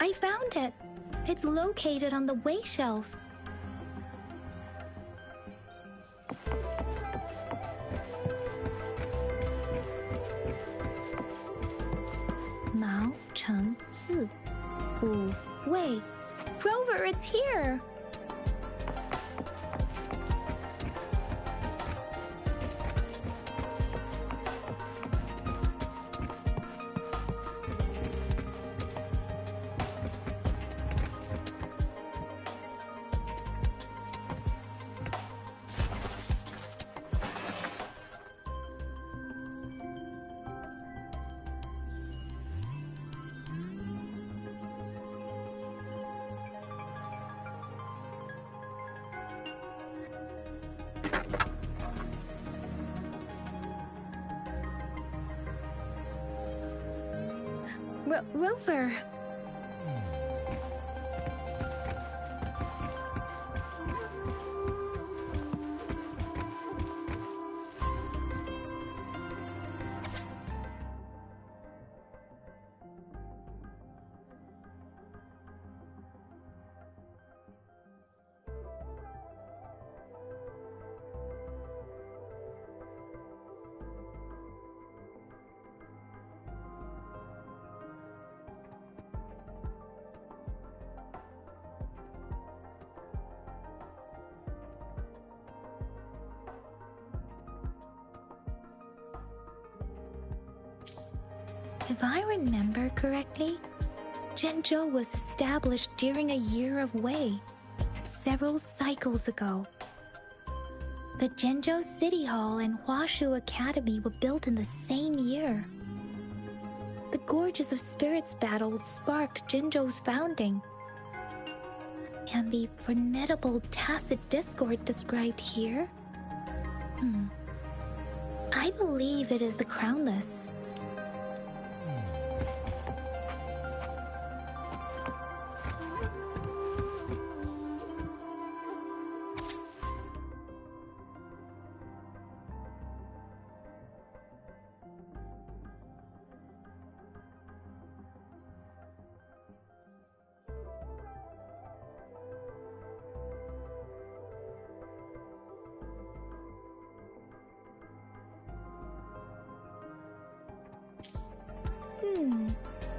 I found it. It's located on the way shelf. Mao Cheng Si. Wu Wei. Rover, it's here! Rover. If I remember correctly, Zhenzhou was established during a year of Wei, several cycles ago. The Zhenzhou City Hall and Huashu Academy were built in the same year. The Gorges of Spirits battle sparked Zhenzhou's founding. And the formidable tacit discord described here? I believe it is the Crownless.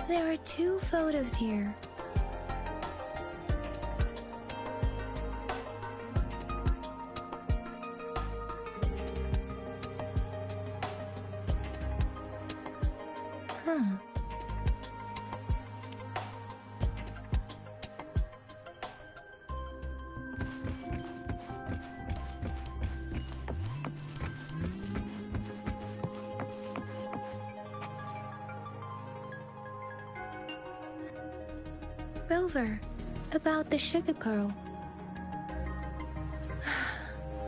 There are two photos here. Rover, about the sugar pearl.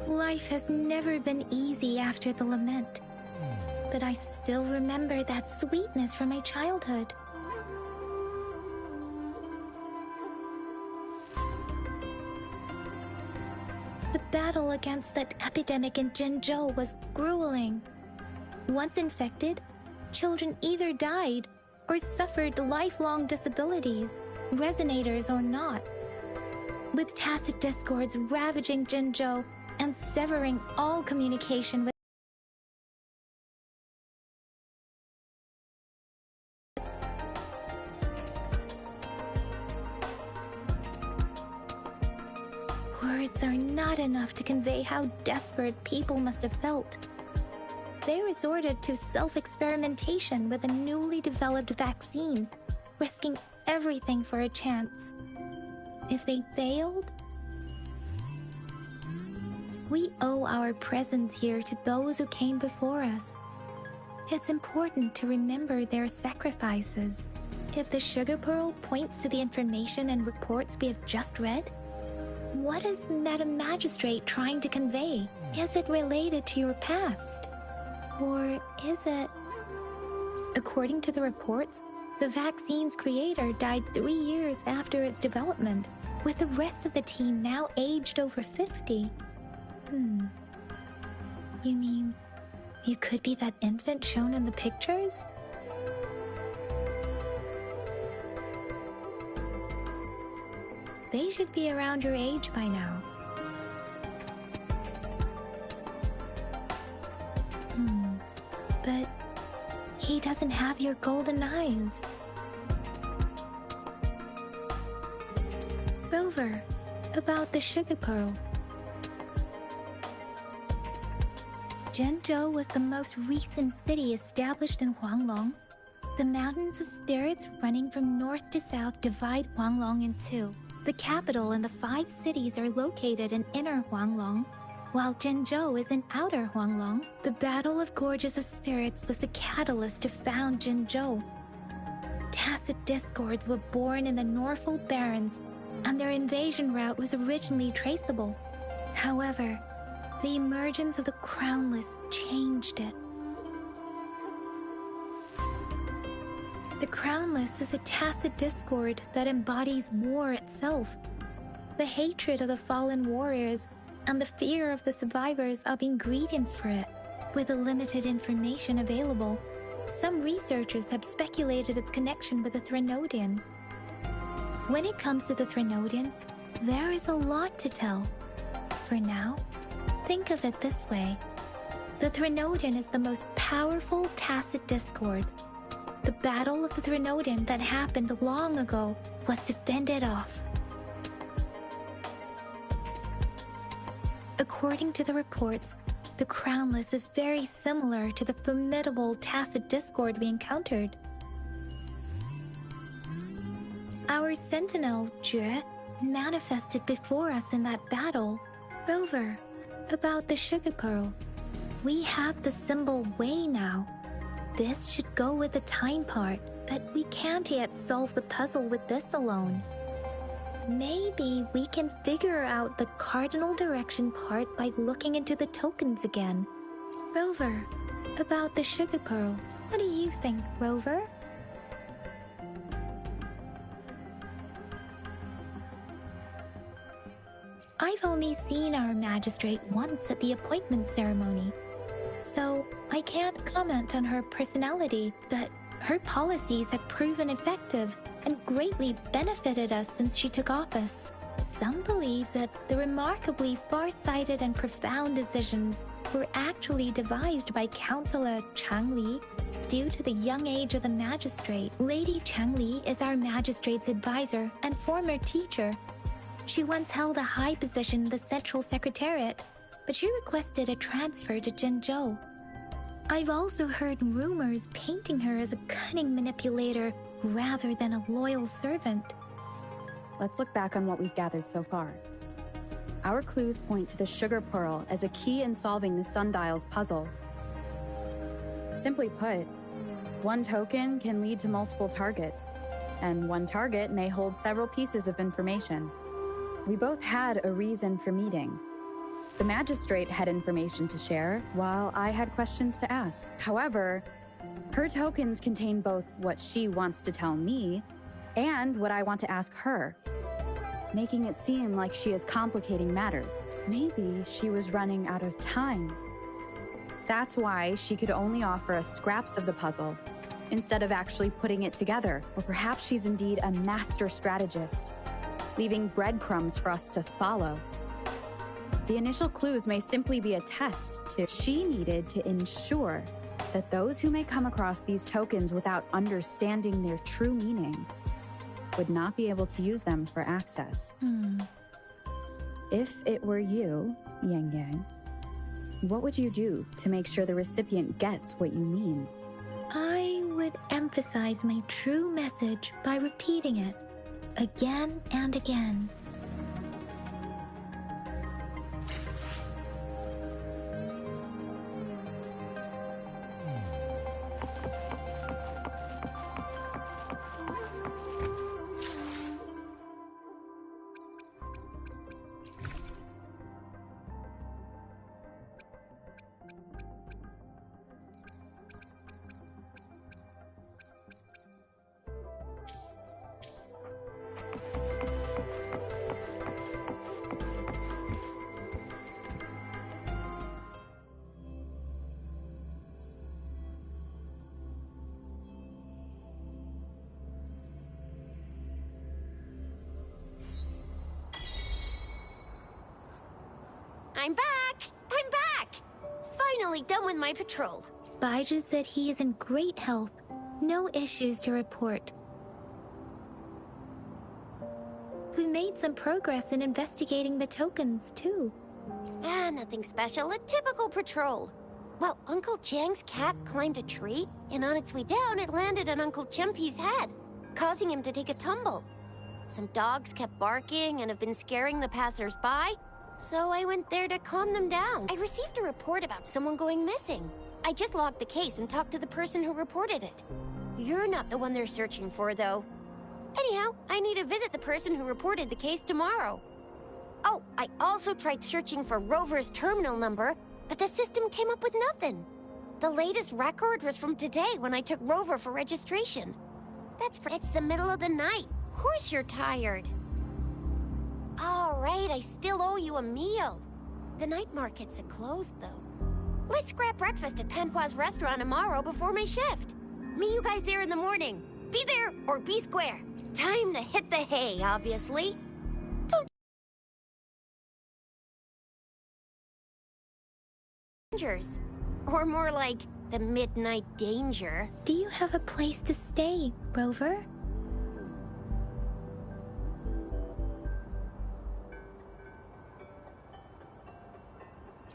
Life has never been easy after the lament, but I still remember that sweetness from my childhood. The battle against that epidemic in Zhenzhou was grueling. Once infected, children either died or suffered lifelong disabilities, resonators or not. With tacit discords ravaging Zhenzhou and severing all communication with words are not enough to convey how desperate people must have felt. They resorted to self-experimentation with a newly developed vaccine, risking everything for a chance. If they failed, we owe our presence here to those who came before us. It's important to remember their sacrifices. If the sugar pearl points to the information and reports we have just read, what is Madam Magistrate trying to convey? Is it related to your past? Or is it... According to the reports, the vaccine's creator died 3 years after its development, with the rest of the team now aged over 50. You mean, you could be that infant shown in the pictures? They should be around your age by now. But he doesn't have your golden eyes. Rover, about the sugar pearl. Zhenzhou was the most recent city established in Huanglong. The mountains of spirits running from north to south divide Huanglong in two. The capital and the 5 cities are located in inner Huanglong, while Zhenzhou is in outer Huanglong. The Battle of Gorges of Spirits was the catalyst to found Zhenzhou. Tacit discords were born in the Norfolk Barrens, and their invasion route was originally traceable. However, the emergence of the Crownless changed it. The Crownless is a tacit discord that embodies war itself. The hatred of the fallen warriors and the fear of the survivors are the ingredients for it. With the limited information available, some researchers have speculated its connection with the Threnodian. When it comes to the Threnodian, there is a lot to tell. For now, think of it this way. The Threnodian is the most powerful tacit discord. The Battle of the Threnodian that happened long ago was to fend it off. According to the reports, the Crownless is very similar to the formidable tacit discord we encountered. Our sentinel, Jue, manifested before us in that battle. Rover, about the sugar pearl. We have the symbol Wei now. This should go with the time part, but we can't yet solve the puzzle with this alone. Maybe we can figure out the cardinal direction part by looking into the tokens again. Rover, about the sugar pearl. What do you think, Rover? I've only seen our magistrate once at the appointment ceremony, so I can't comment on her personality, but her policies have proven effective and greatly benefited us since she took office. Some believe that the remarkably far-sighted and profound decisions were actually devised by Councillor Changli due to the young age of the magistrate. Lady Changli is our magistrate's advisor and former teacher. She once held a high position in the Central Secretariat, but she requested a transfer to Zhenzhou. I've also heard rumors painting her as a cunning manipulator rather than a loyal servant. Let's look back on what we've gathered so far. Our clues point to the sugar pearl as a key in solving the sundial's puzzle. Simply put, one token can lead to multiple targets, and one target may hold several pieces of information. We both had a reason for meeting. The magistrate had information to share, while I had questions to ask. However, her tokens contain both what she wants to tell me and what I want to ask her, making it seem like she is complicating matters. Maybe she was running out of time. That's why she could only offer us scraps of the puzzle, instead of actually putting it together. Or perhaps she's indeed a master strategist, leaving breadcrumbs for us to follow. The initial clues may simply be a test to she needed to ensure that those who may come across these tokens without understanding their true meaning would not be able to use them for access. If it were you, Yang Yang, what would you do to make sure the recipient gets what you mean? I would emphasize my true message by repeating it again and again. I'm back! I'm back! Finally done with my patrol. Baiju said he is in great health. No issues to report. We made some progress in investigating the tokens, too. Nothing special. A typical patrol. Well, Uncle Chang's cat climbed a tree, and on its way down, it landed on Uncle Chimpi's head, causing him to take a tumble. Some dogs kept barking and have been scaring the passers-by, so I went there to calm them down. I received a report about someone going missing. I just logged the case and talked to the person who reported it. You're not the one they're searching for, though. Anyhow, I need to visit the person who reported the case tomorrow. Oh, I also tried searching for Rover's terminal number, but the system came up with nothing. The latest record was from today when I took Rover for registration. It's the middle of the night. Of course you're tired. All right, I still owe you a meal. The night markets are closed, though. Let's grab breakfast at Panhua's restaurant tomorrow before my shift. Meet you guys there in the morning. Be there or be square. Time to hit the hay, obviously. Dangers. Or more like the midnight danger. Do you have a place to stay, Rover?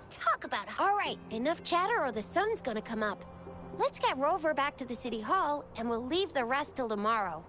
Talk about it. All right, enough chatter or the sun's gonna come up. Let's get Rover back to the city hall, and we'll leave the rest till tomorrow.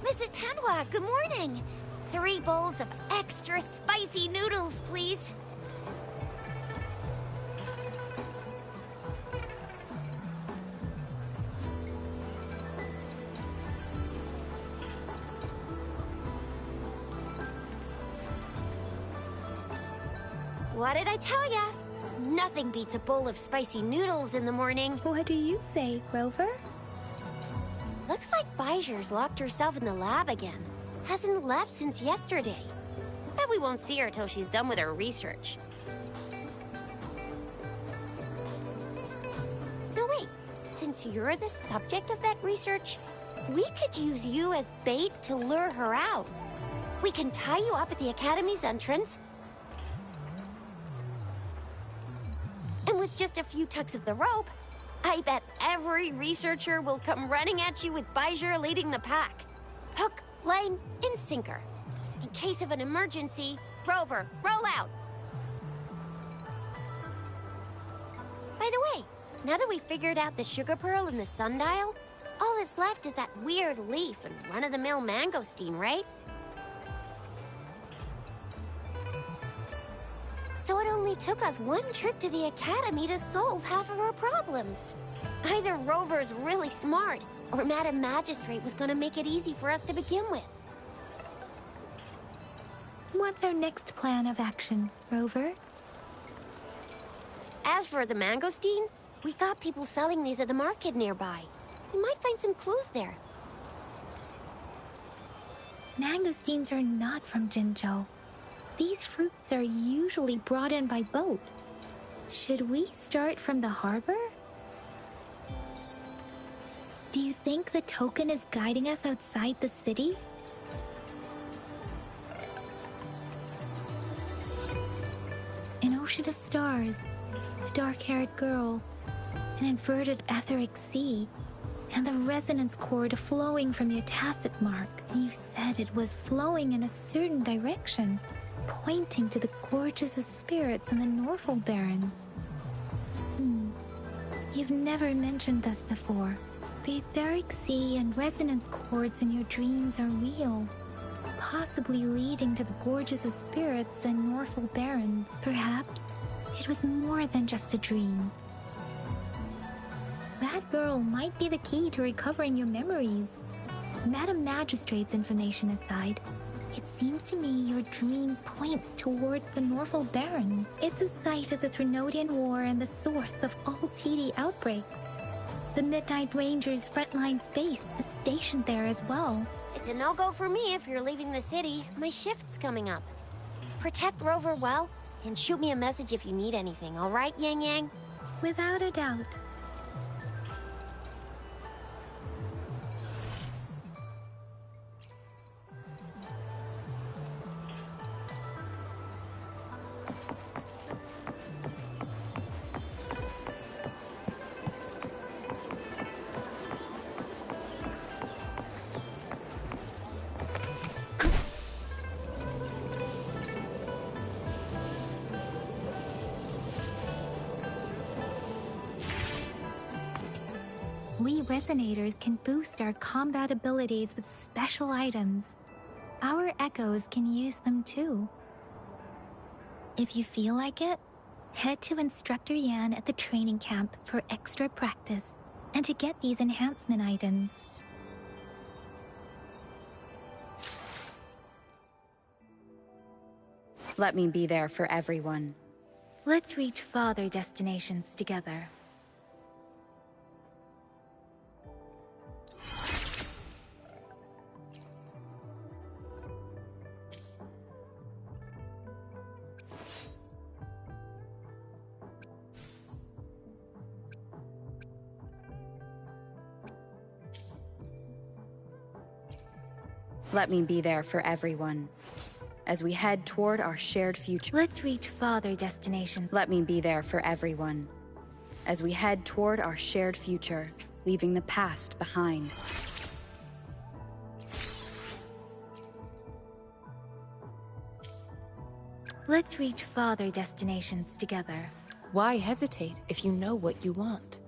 Mrs. Panhua, good morning. 3 bowls of extra spicy noodles, please. What did I tell ya? Nothing beats a bowl of spicy noodles in the morning. What do you say, Rover? Looks like Baiju's locked herself in the lab again. Hasn't left since yesterday. Bet we won't see her till she's done with her research. No, wait. Since you're the subject of that research, we could use you as bait to lure her out. We can tie you up at the Academy's entrance, and with just a few tugs of the rope, I bet every researcher will come running at you with Baiju leading the pack. Hook, line, and sinker. In case of an emergency, Rover, roll out. By the way, now that we've figured out the sugar pearl and the sundial, all that's left is that weird leaf and run-of-the-mill mangosteen, right? So it only took us 1 trip to the Academy to solve half of our problems. Either Rover's really smart, or Madam Magistrate was gonna make it easy for us to begin with. What's our next plan of action, Rover? As for the mangosteen, we got people selling these at the market nearby. We might find some clues there. Mangosteens are not from Jinzhou. These fruits are usually brought in by boat. Should we start from the harbor? Do you think the token is guiding us outside the city? An ocean of stars, a dark-haired girl, an inverted etheric sea, and the resonance cord flowing from the tacit mark. You said it was flowing in a certain direction, pointing to the gorges of spirits and the Norfolk Barrens. You've never mentioned this before. The etheric sea and resonance cords in your dreams are real, possibly leading to the gorges of spirits and Norfolk Barrens. Perhaps it was more than just a dream. That girl might be the key to recovering your memories. Madam Magistrate's information aside, it seems to me your dream points toward the Norfolk Barrens. It's a site of the Threnodian War and the source of all TD outbreaks. The Midnight Rangers' frontline base is stationed there as well. It's a no-go for me if you're leaving the city. My shift's coming up. Protect Rover well, and shoot me a message if you need anything, all right, Yang Yang? Without a doubt. We Resonators can boost our combat abilities with special items. Our Echoes can use them too. If you feel like it, head to Instructor Yan at the training camp for extra practice and to get these enhancement items. Let me be there for everyone. Let's reach farther destinations together. Let me be there for everyone. As we head toward our shared future. Let's reach farther destinations. Let me be there for everyone. As we head toward our shared future, leaving the past behind. Let's reach farther destinations together. Why hesitate if you know what you want?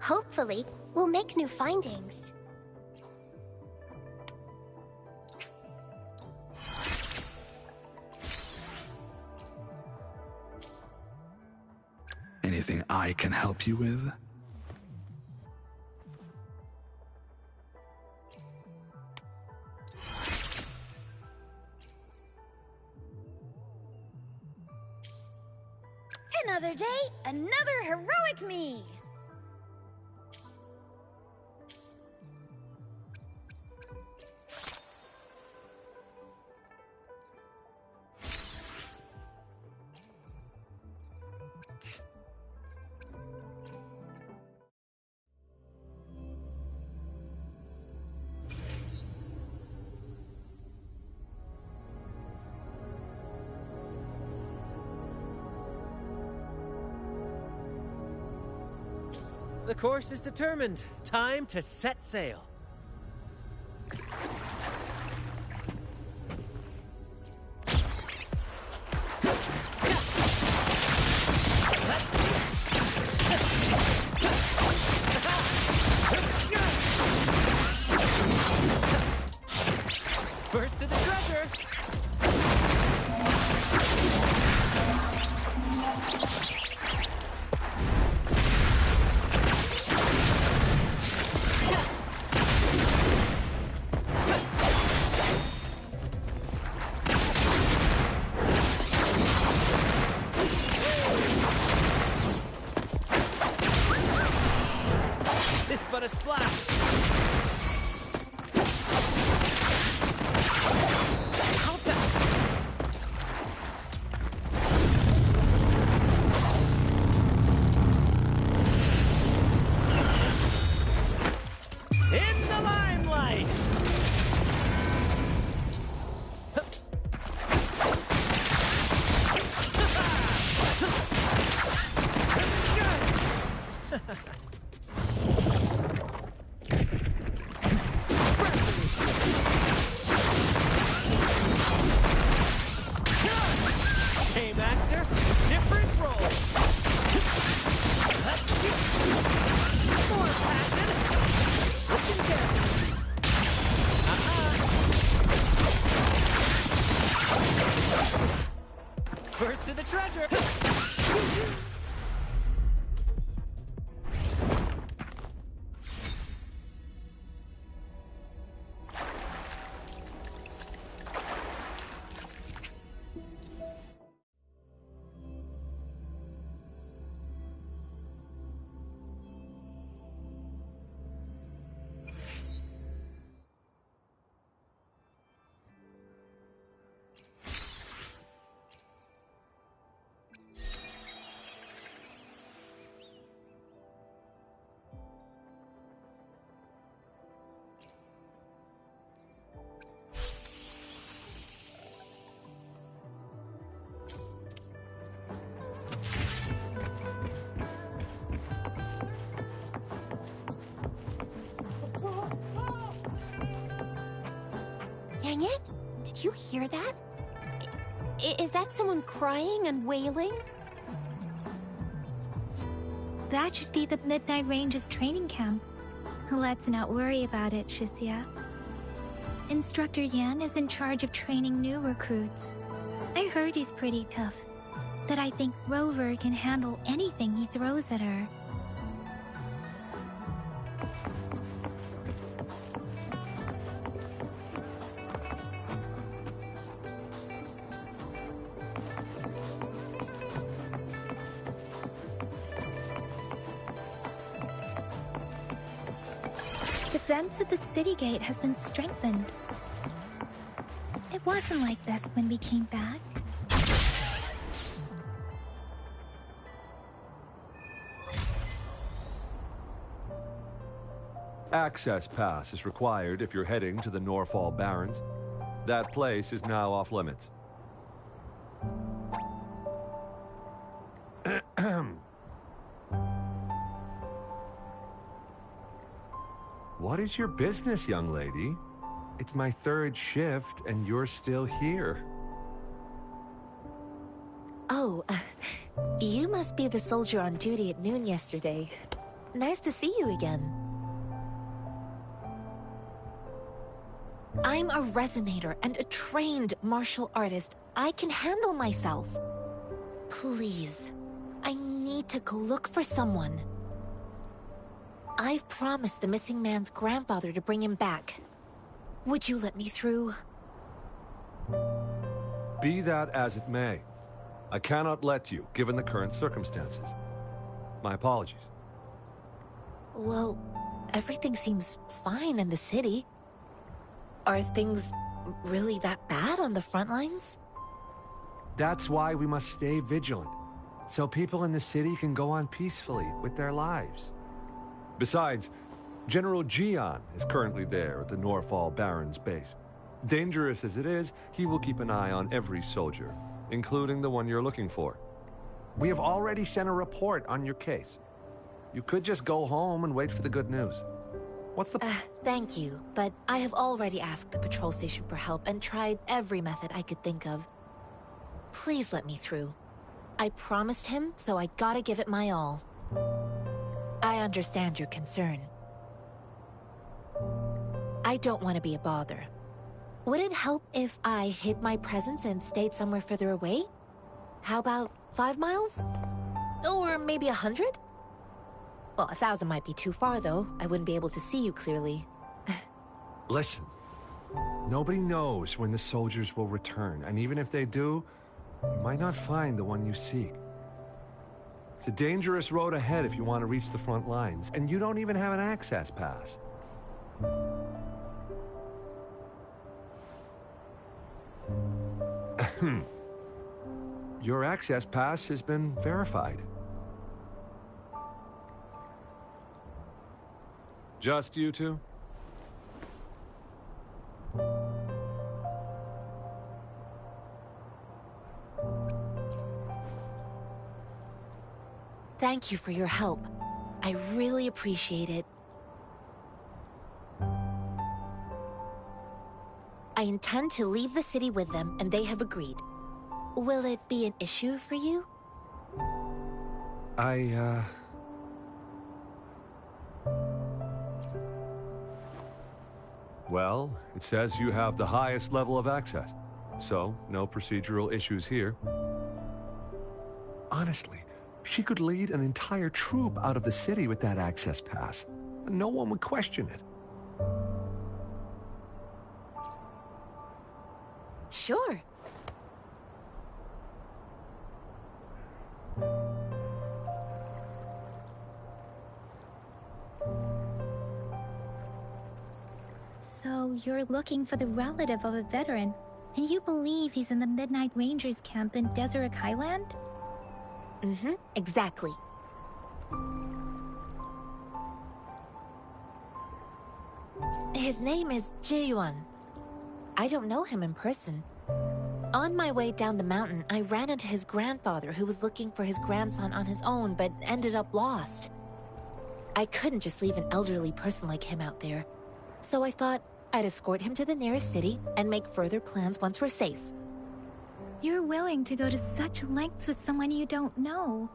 Hopefully, we'll make new findings. Anything I can help you with? Another day, another heroic me! The course is determined. Time to set sail. First to the treasure. It's but a splash. Dang it! Did you hear that? Is that someone crying and wailing? That should be the Midnight Ranges training camp. Let's not worry about it, Shisia. Instructor Yan is in charge of training new recruits. I heard he's pretty tough, but I think Rover can handle anything he throws at her. The fence at the city gate has been strengthened. It wasn't like this when we came back. Access pass is required if you're heading to the Norfall Barrens. That place is now off limits. What is your business, young lady? It's my third shift, and you're still here. Oh, you must be the soldier on duty at noon yesterday. Nice to see you again. I'm a resonator and a trained martial artist. I can handle myself. Please, I need to go look for someone. I've promised the missing man's grandfather to bring him back. Would you let me through? Be that as it may, I cannot let you, given the current circumstances. My apologies. Well, everything seems fine in the city. Are things really that bad on the front lines? That's why we must stay vigilant, so people in the city can go on peacefully with their lives. Besides, General Jian is currently there at the Norfall Barrens base. Dangerous as it is, he will keep an eye on every soldier, including the one you're looking for. We have already sent a report on your case. You could just go home and wait for the good news. What's the... Thank you, but I have already asked the patrol station for help and tried every method I could think of. Please let me through. I promised him, so I gotta give it my all. I understand your concern. I don't want to be a bother. Would it help if I hid my presence and stayed somewhere further away? How about 5 miles? Or maybe 100? Well, 1,000 might be too far, though. I wouldn't be able to see you clearly. Listen, nobody knows when the soldiers will return, and even if they do, you might not find the one you seek. It's a dangerous road ahead if you want to reach the front lines, and you don't even have an access pass. Your access pass has been verified. Just you two? Thank you for your help. I really appreciate it. I intend to leave the city with them, and they have agreed. Will it be an issue for you? Well, it says you have the highest level of access, so no procedural issues here. Honestly, she could lead an entire troop out of the city with that access pass. No one would question it. Sure. So you're looking for the relative of a veteran, and you believe he's in the Midnight Rangers camp in Deseret Highland? Mm-hmm, exactly. His name is Ji-yuan. I don't know him in person. On my way down the mountain, I ran into his grandfather who was looking for his grandson on his own, but ended up lost. I couldn't just leave an elderly person like him out there. So I thought, I'd escort him to the nearest city and make further plans once we're safe. You're willing to go to such lengths with someone you don't know.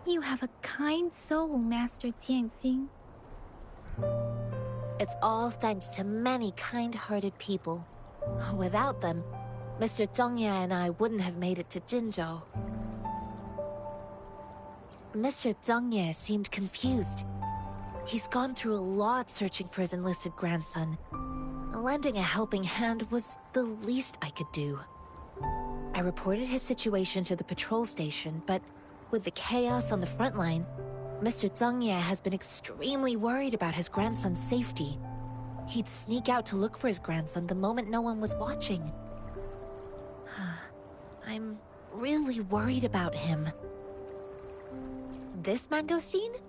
You have a kind soul, Master Tianxing. It's all thanks to many kind-hearted people. Without them, Mr. Zhongye and I wouldn't have made it to Jinzhou. Mr. Zhongye seemed confused. He's gone through a lot searching for his enlisted grandson. Lending a helping hand was the least I could do. I reported his situation to the patrol station, but with the chaos on the front line, Mr. Zhongye has been extremely worried about his grandson's safety. He'd sneak out to look for his grandson the moment no one was watching. I'm really worried about him. This mangosteen?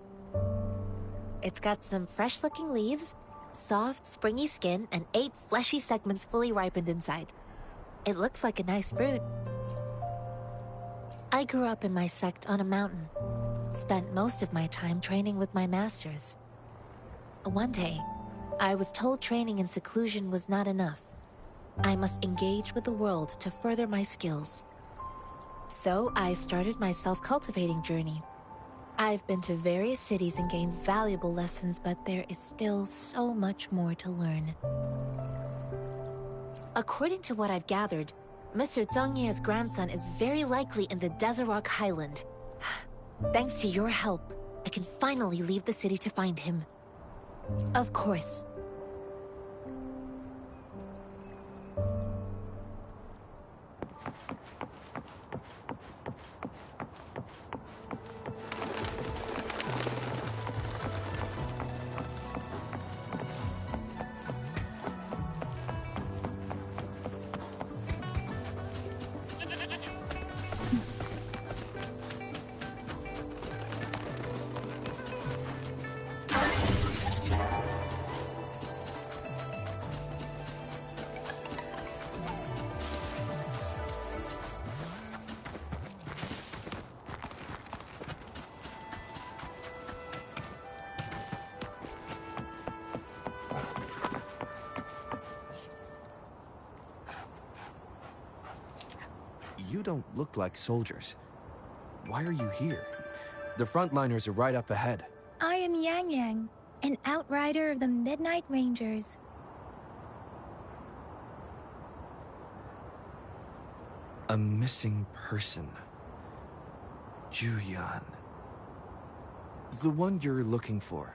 It's got some fresh-looking leaves, soft, springy skin, and 8 fleshy segments fully ripened inside. It looks like a nice fruit. I grew up in my sect on a mountain. Spent most of my time training with my masters. One day, I was told training in seclusion was not enough. I must engage with the world to further my skills. So I started my self-cultivating journey. I've been to various cities and gained valuable lessons, but there is still so much more to learn. According to what I've gathered, Mr. Zhongye's grandson is very likely in the Desert Highland. Thanks to your help, I can finally leave the city to find him. Of course. You don't look like soldiers. Why are you here? The frontliners are right up ahead. I am Yang Yang, an outrider of the Midnight Rangers. A missing person. Juyan. The one you're looking for.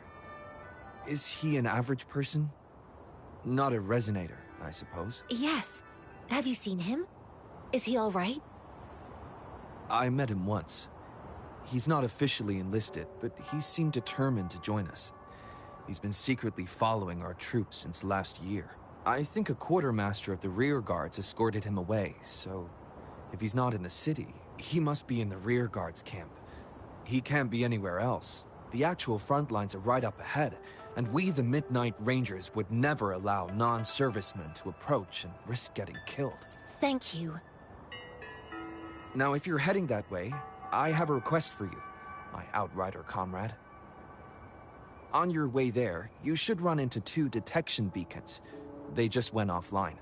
Is he an average person? Not a resonator, I suppose. Yes. Have you seen him? Is he all right? I met him once. He's not officially enlisted, but he seemed determined to join us. He's been secretly following our troops since last year. I think a quartermaster of the rear guards escorted him away, so if he's not in the city, he must be in the rear guards camp. He can't be anywhere else. The actual front lines are right up ahead, and we, the Midnight Rangers, would never allow non-servicemen to approach and risk getting killed. Thank you. Now, if you're heading that way, I have a request for you, my outrider comrade. On your way there, you should run into 2 detection beacons. They just went offline.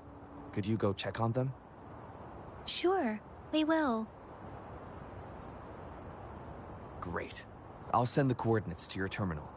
Could you go check on them? Sure, we will. Great. I'll send the coordinates to your terminal.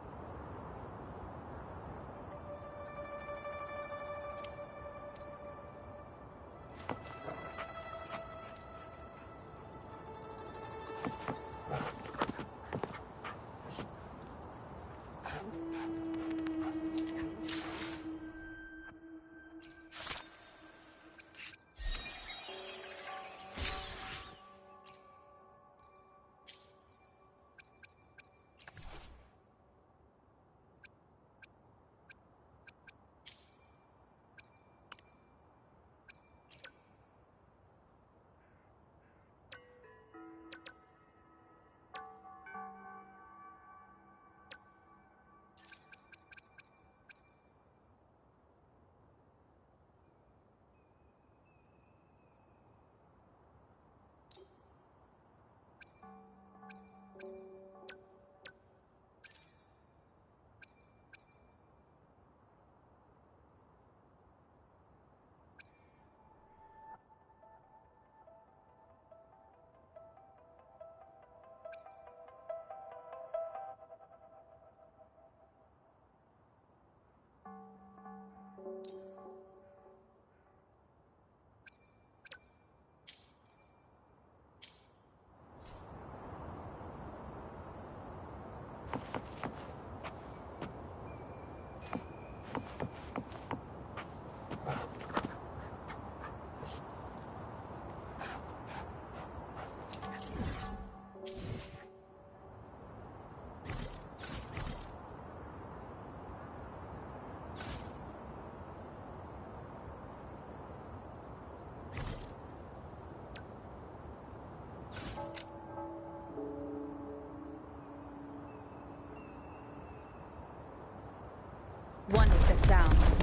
One with the sounds.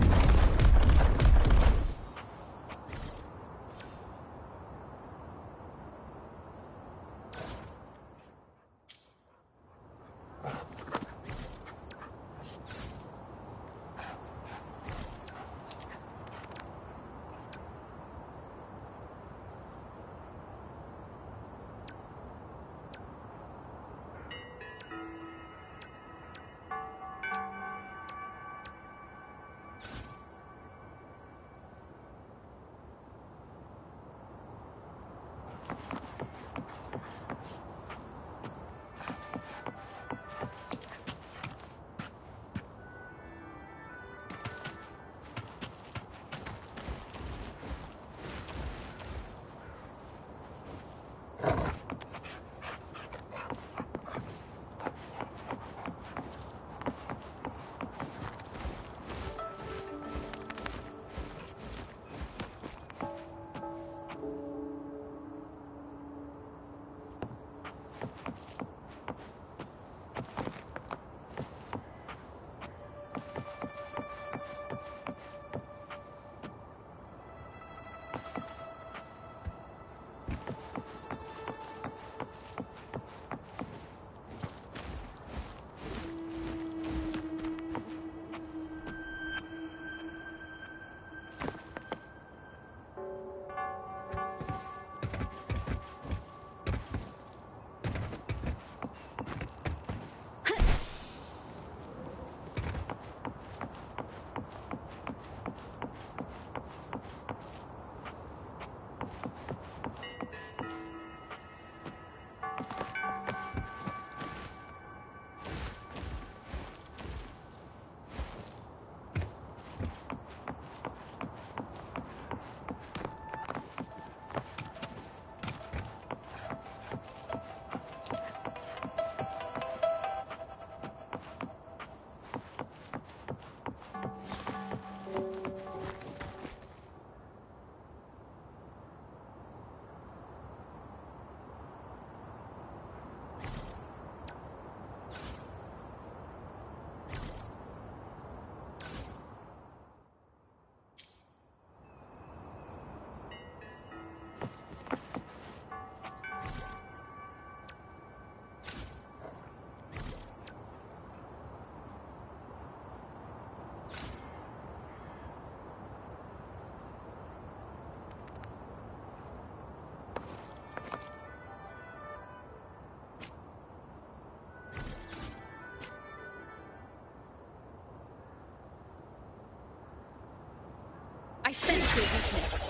I sense your weakness.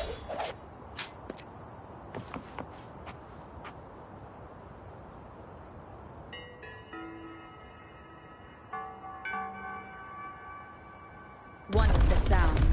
One with the sounds.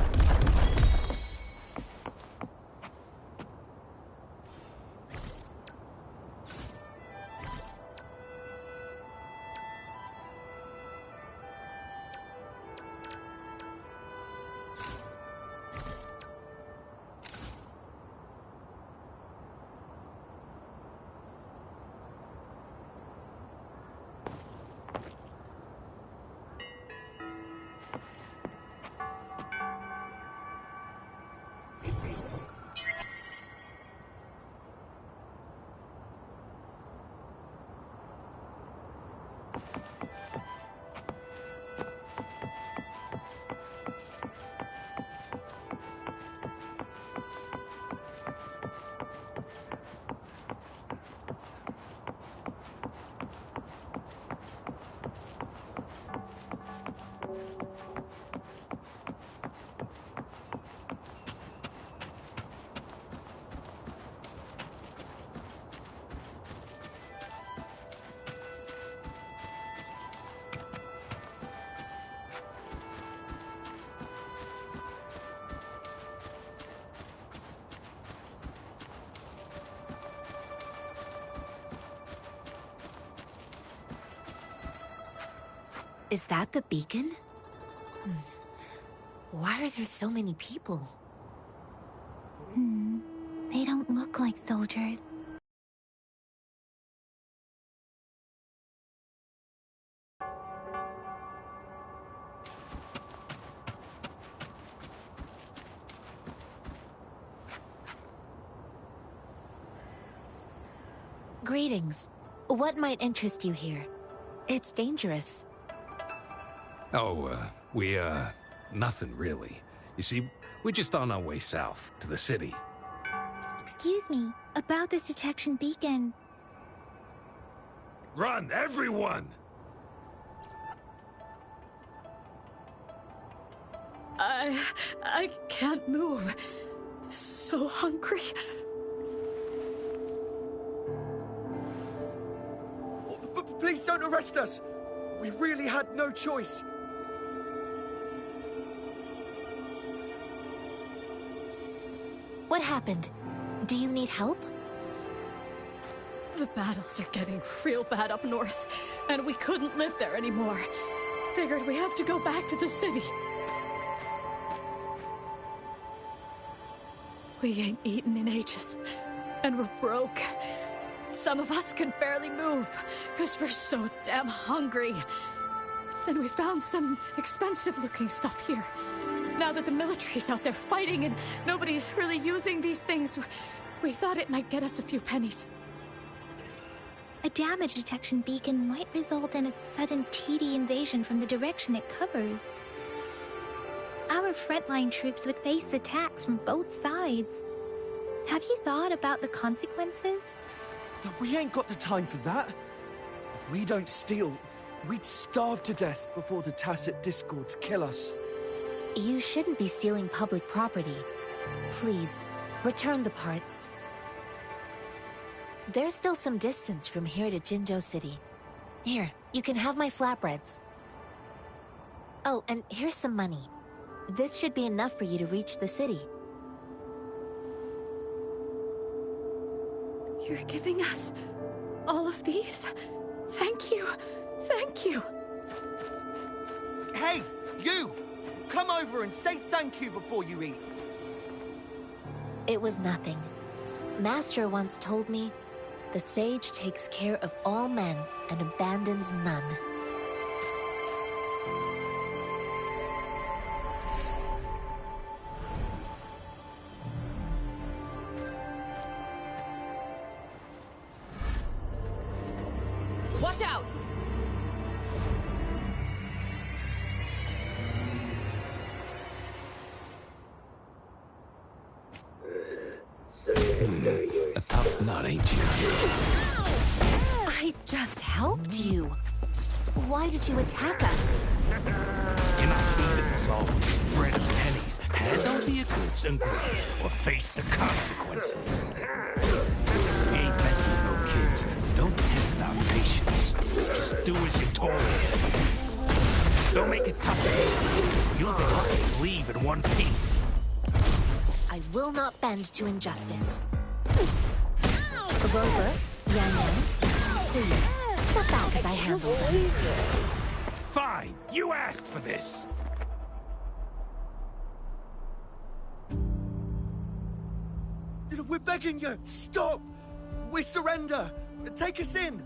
Is that the beacon? Why are there so many people? They don't look like soldiers. Greetings. What might interest you here? It's dangerous. Oh, nothing really. You see, we're just on our way south, to the city. Excuse me, about this detection beacon. Run, everyone! I can't move. So hungry. Please don't arrest us! We really had no choice. What happened? Do you need help? The battles are getting real bad up north, and we couldn't live there anymore. Figured we have to go back to the city. We ain't eaten in ages, and we're broke. Some of us can barely move, because we're so damn hungry. Then we found some expensive-looking stuff here. Now that the military's out there fighting and nobody's really using these things, we thought it might get us a few pennies. A damage detection beacon might result in a sudden TD invasion from the direction it covers. Our frontline troops would face attacks from both sides. Have you thought about the consequences? We ain't got the time for that. If we don't steal, we'd starve to death before the tacit discords kill us. You shouldn't be stealing public property. Please, return the parts. There's still some distance from here to Jinzhou City. Here, you can have my flatbreads. Oh, and here's some money. This should be enough for you to reach the city. You're giving us all of these? Thank you. Thank you. Hey, you! Come over and say thank you before you eat. It was nothing. Master once told me, the sage takes care of all men and abandons none. Watch out! A tough nut, ain't you? I just helped you. Why did you attack us? You're not leaving us all with bread and pennies. Hand over your goods and go, or face the consequences. We ain't messing with no kids. Don't test our patience. Just do as you're told. Don't make it tough. You'll be lucky to leave in one piece. I will not bend to injustice. Rover, Yan Yan, please, step back as I handle them. Fine, you asked for this. We're begging you, stop! We surrender! Take us in!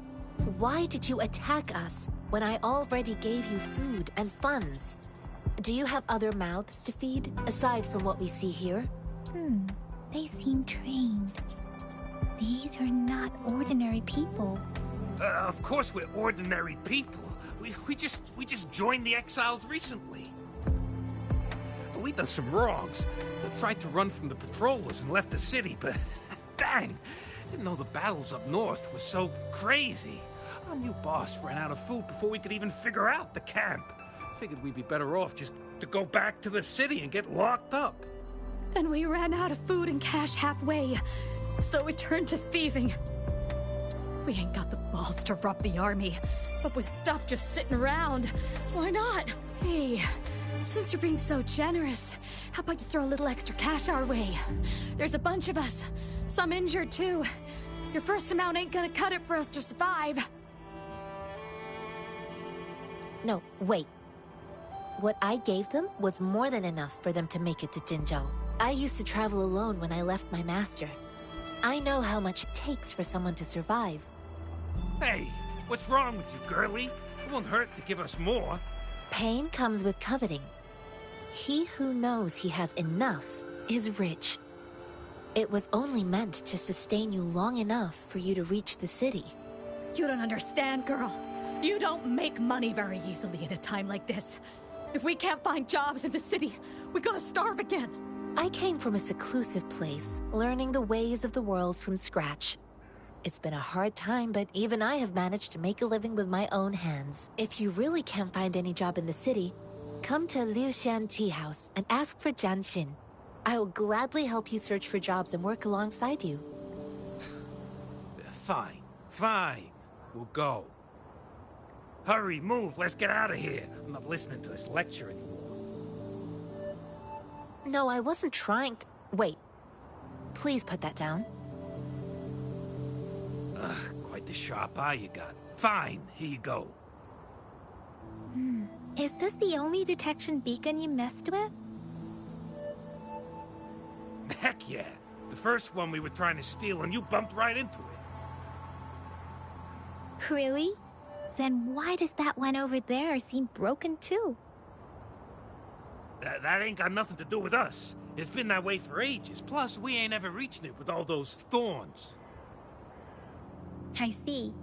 Why did you attack us when I already gave you food and funds? Do you have other mouths to feed, aside from what we see here? They seem trained. These are not ordinary people. Of course we're ordinary people. We just joined the exiles recently. We done some wrongs. We tried to run from the patrollers and left the city, but dang! Didn't know the battles up north were so crazy. Our new boss ran out of food before we could even figure out the camp. Figured we'd be better off just to go back to the city and get locked up. Then we ran out of food and cash halfway, so we turned to thieving. We ain't got the balls to rob the army, but with stuff just sitting around, why not? Hey, since you're being so generous, how about you throw a little extra cash our way? There's a bunch of us, some injured too. Your first amount ain't gonna cut it for us to survive. No, wait. What I gave them was more than enough for them to make it to Jinzhou. I used to travel alone when I left my master. I know how much it takes for someone to survive. Hey, what's wrong with you, girlie? It won't hurt to give us more. Pain comes with coveting. He who knows he has enough is rich. It was only meant to sustain you long enough for you to reach the city. You don't understand, girl. You don't make money very easily at a time like this. If we can't find jobs in the city, we're gonna starve again. I came from a seclusive place, learning the ways of the world from scratch. It's been a hard time, but even I have managed to make a living with my own hands. If you really can't find any job in the city, come to Liu Xian Tea House and ask for Jian Xin. I will gladly help you search for jobs and work alongside you. Fine, fine. We'll go. Hurry, move, let's get out of here. I'm not listening to this lecture anymore. No, I wasn't trying to... Wait. Please put that down. Quite the sharp eye you got. Fine, here you go. Is this the only detection beacon you messed with? Heck yeah. The first one we were trying to steal and you bumped right into it. Really? Then why does that one over there seem broken too? That ain't got nothing to do with us. It's been that way for ages. Plus, we ain't ever reached it with all those thorns. I see.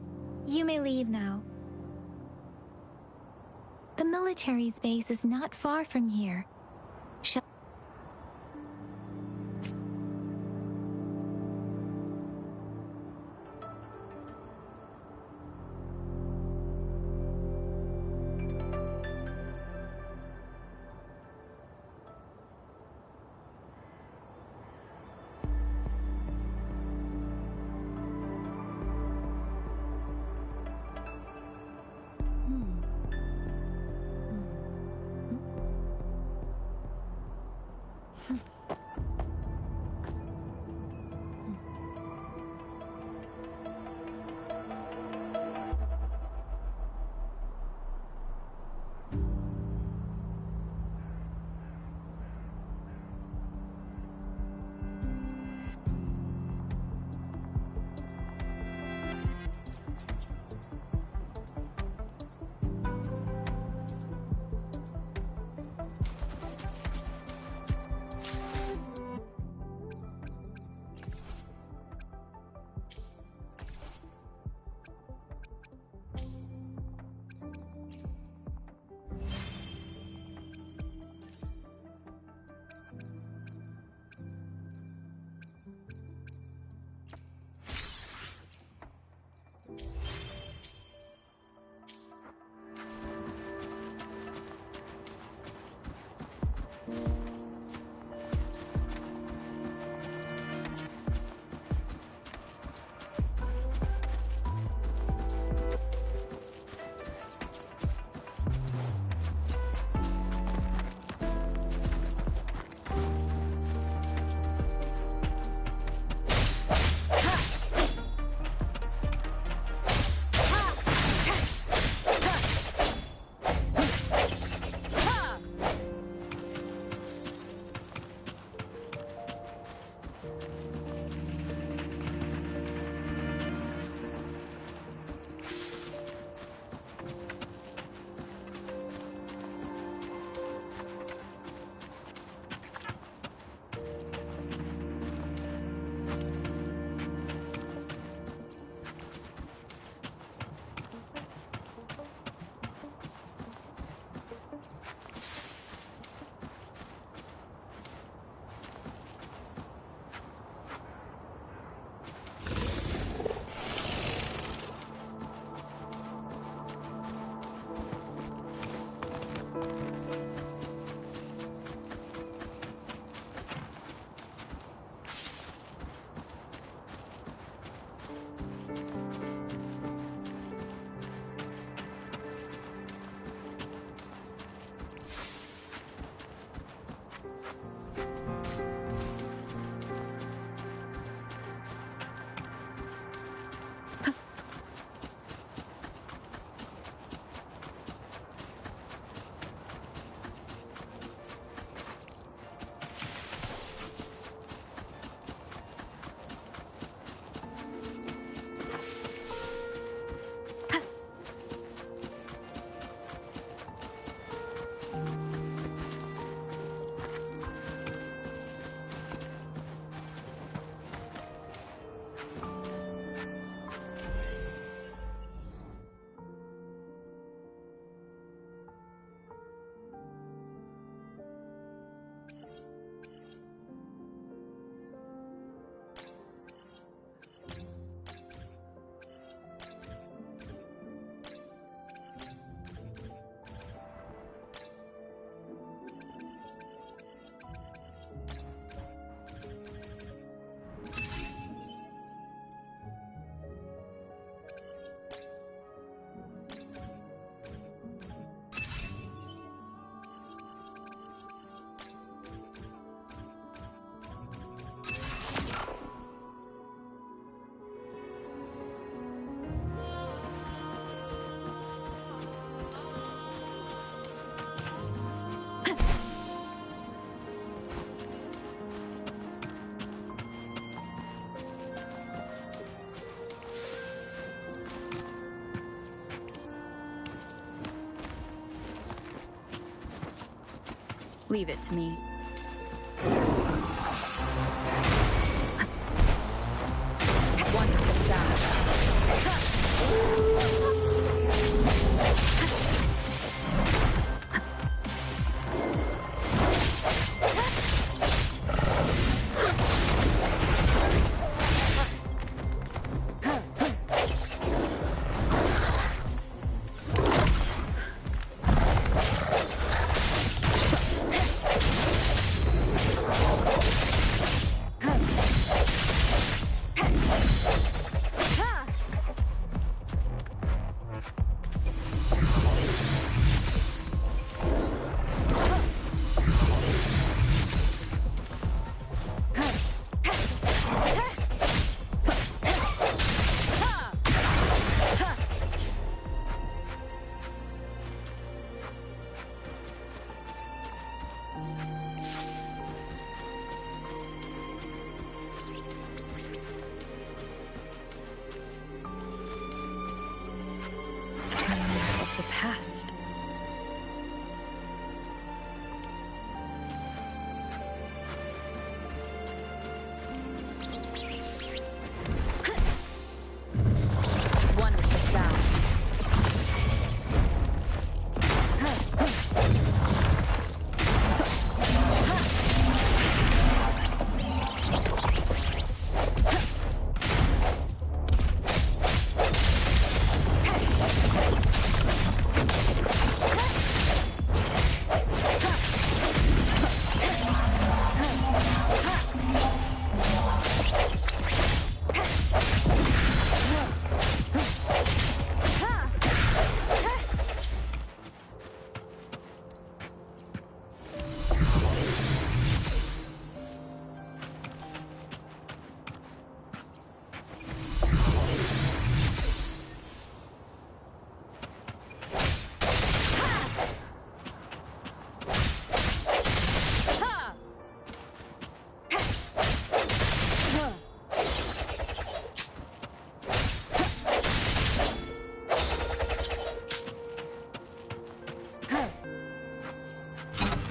You may leave now. The military's base is not far from here. Leave it to me. Wonderful sound. The past. Wonderful sound.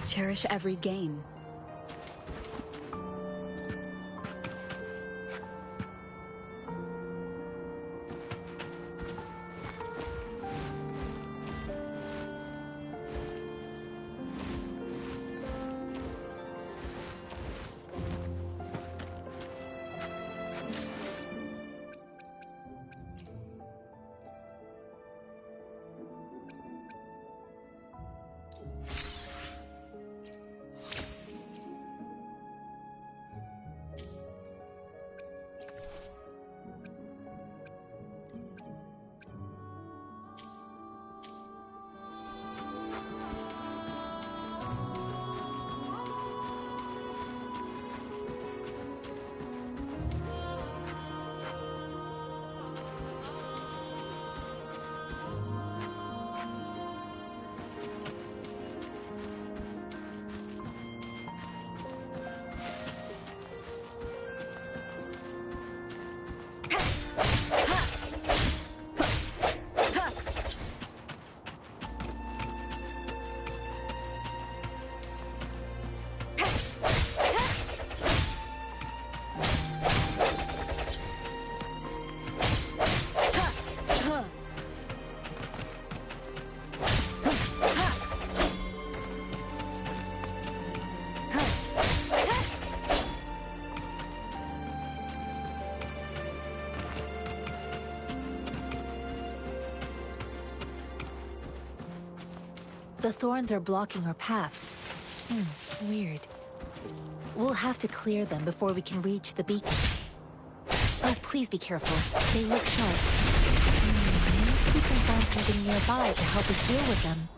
Cherish every gain. The thorns are blocking our path. Weird. We'll have to clear them before we can reach the beacon. Oh, please be careful. They look sharp. Maybe we can find something nearby to help us deal with them.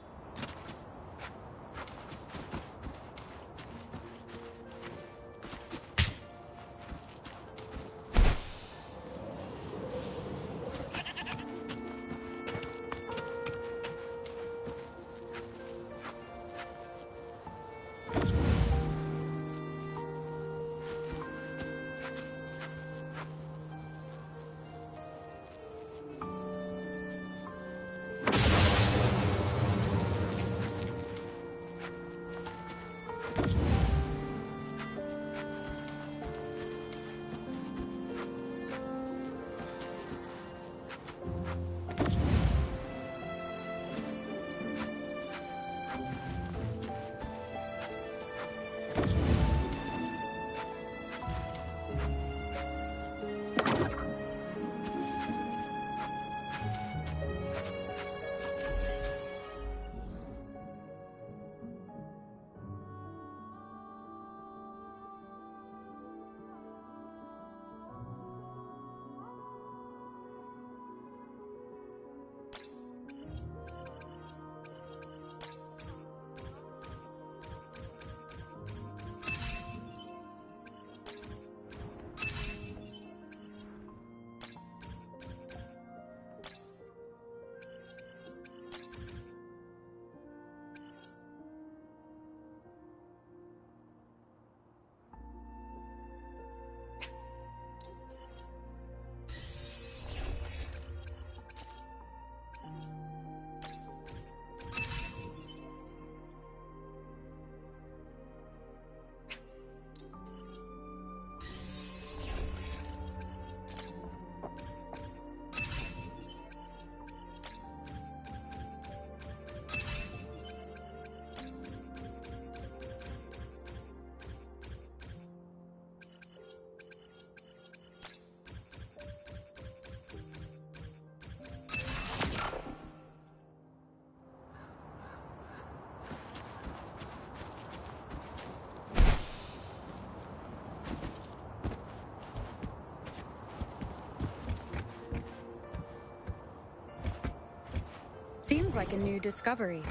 Seems like a new discovery.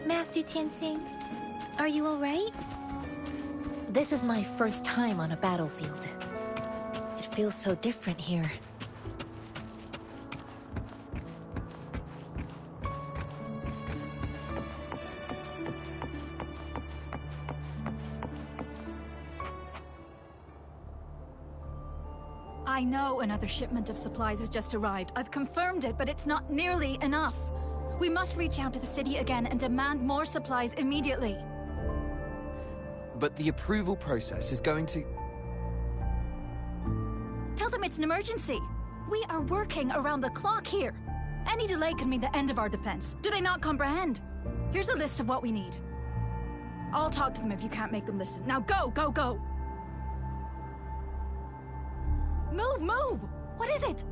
Master Tianxing, are you alright? This is my first time on a battlefield. It feels so different here. I know another shipment of supplies has just arrived. I've confirmed it, but it's not nearly enough. We must reach out to the city again and demand more supplies immediately. But the approval process is going to... Tell them it's an emergency. We are working around the clock here. Any delay could mean the end of our defense. Do they not comprehend? Here's a list of what we need. I'll talk to them if you can't make them listen. Now go, go, go! Move, move! What is it?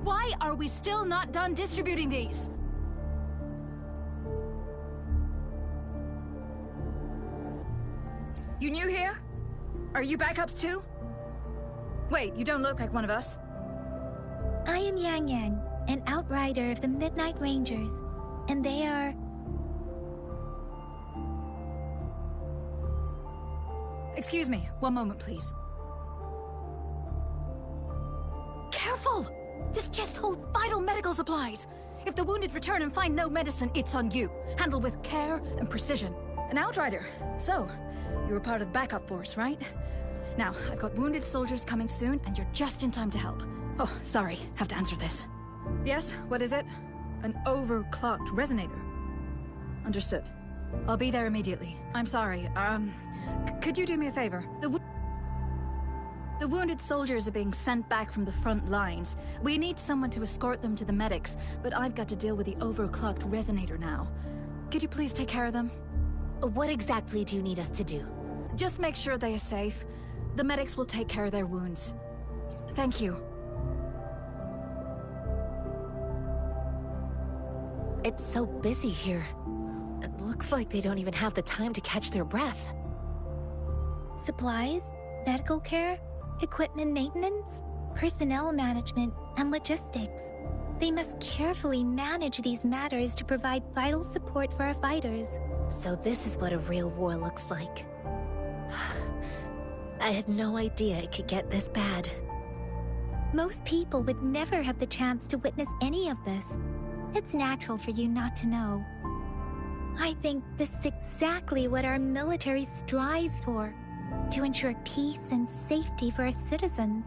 Why are we still not done distributing these? You new here? Are you backups too? Wait, you don't look like one of us. I am Yang Yang, an outrider of the Midnight Rangers, and they are... Excuse me, one moment please. Careful! This chest holds vital medical supplies. If the wounded return and find no medicine, it's on you. Handle with care and precision. An outrider. So, you were part of the backup force, right? Now, I've got wounded soldiers coming soon, and you're just in time to help. Oh, sorry, have to answer this. Yes, what is it? An overclocked resonator. Understood. I'll be there immediately. I'm sorry, could you do me a favor? The wounded soldiers are being sent back from the front lines. We need someone to escort them to the medics, but I've got to deal with the overclocked resonator now. Could you please take care of them? What exactly do you need us to do? Just make sure they are safe. The medics will take care of their wounds. Thank you. It's so busy here. It looks like they don't even have the time to catch their breath. Supplies, medical care, equipment maintenance, personnel management, and logistics. They must carefully manage these matters to provide vital support for our fighters. So this is what a real war looks like. I had no idea it could get this bad. Most people would never have the chance to witness any of this. It's natural for you not to know. I think this is exactly what our military strives for, to ensure peace and safety for our citizens.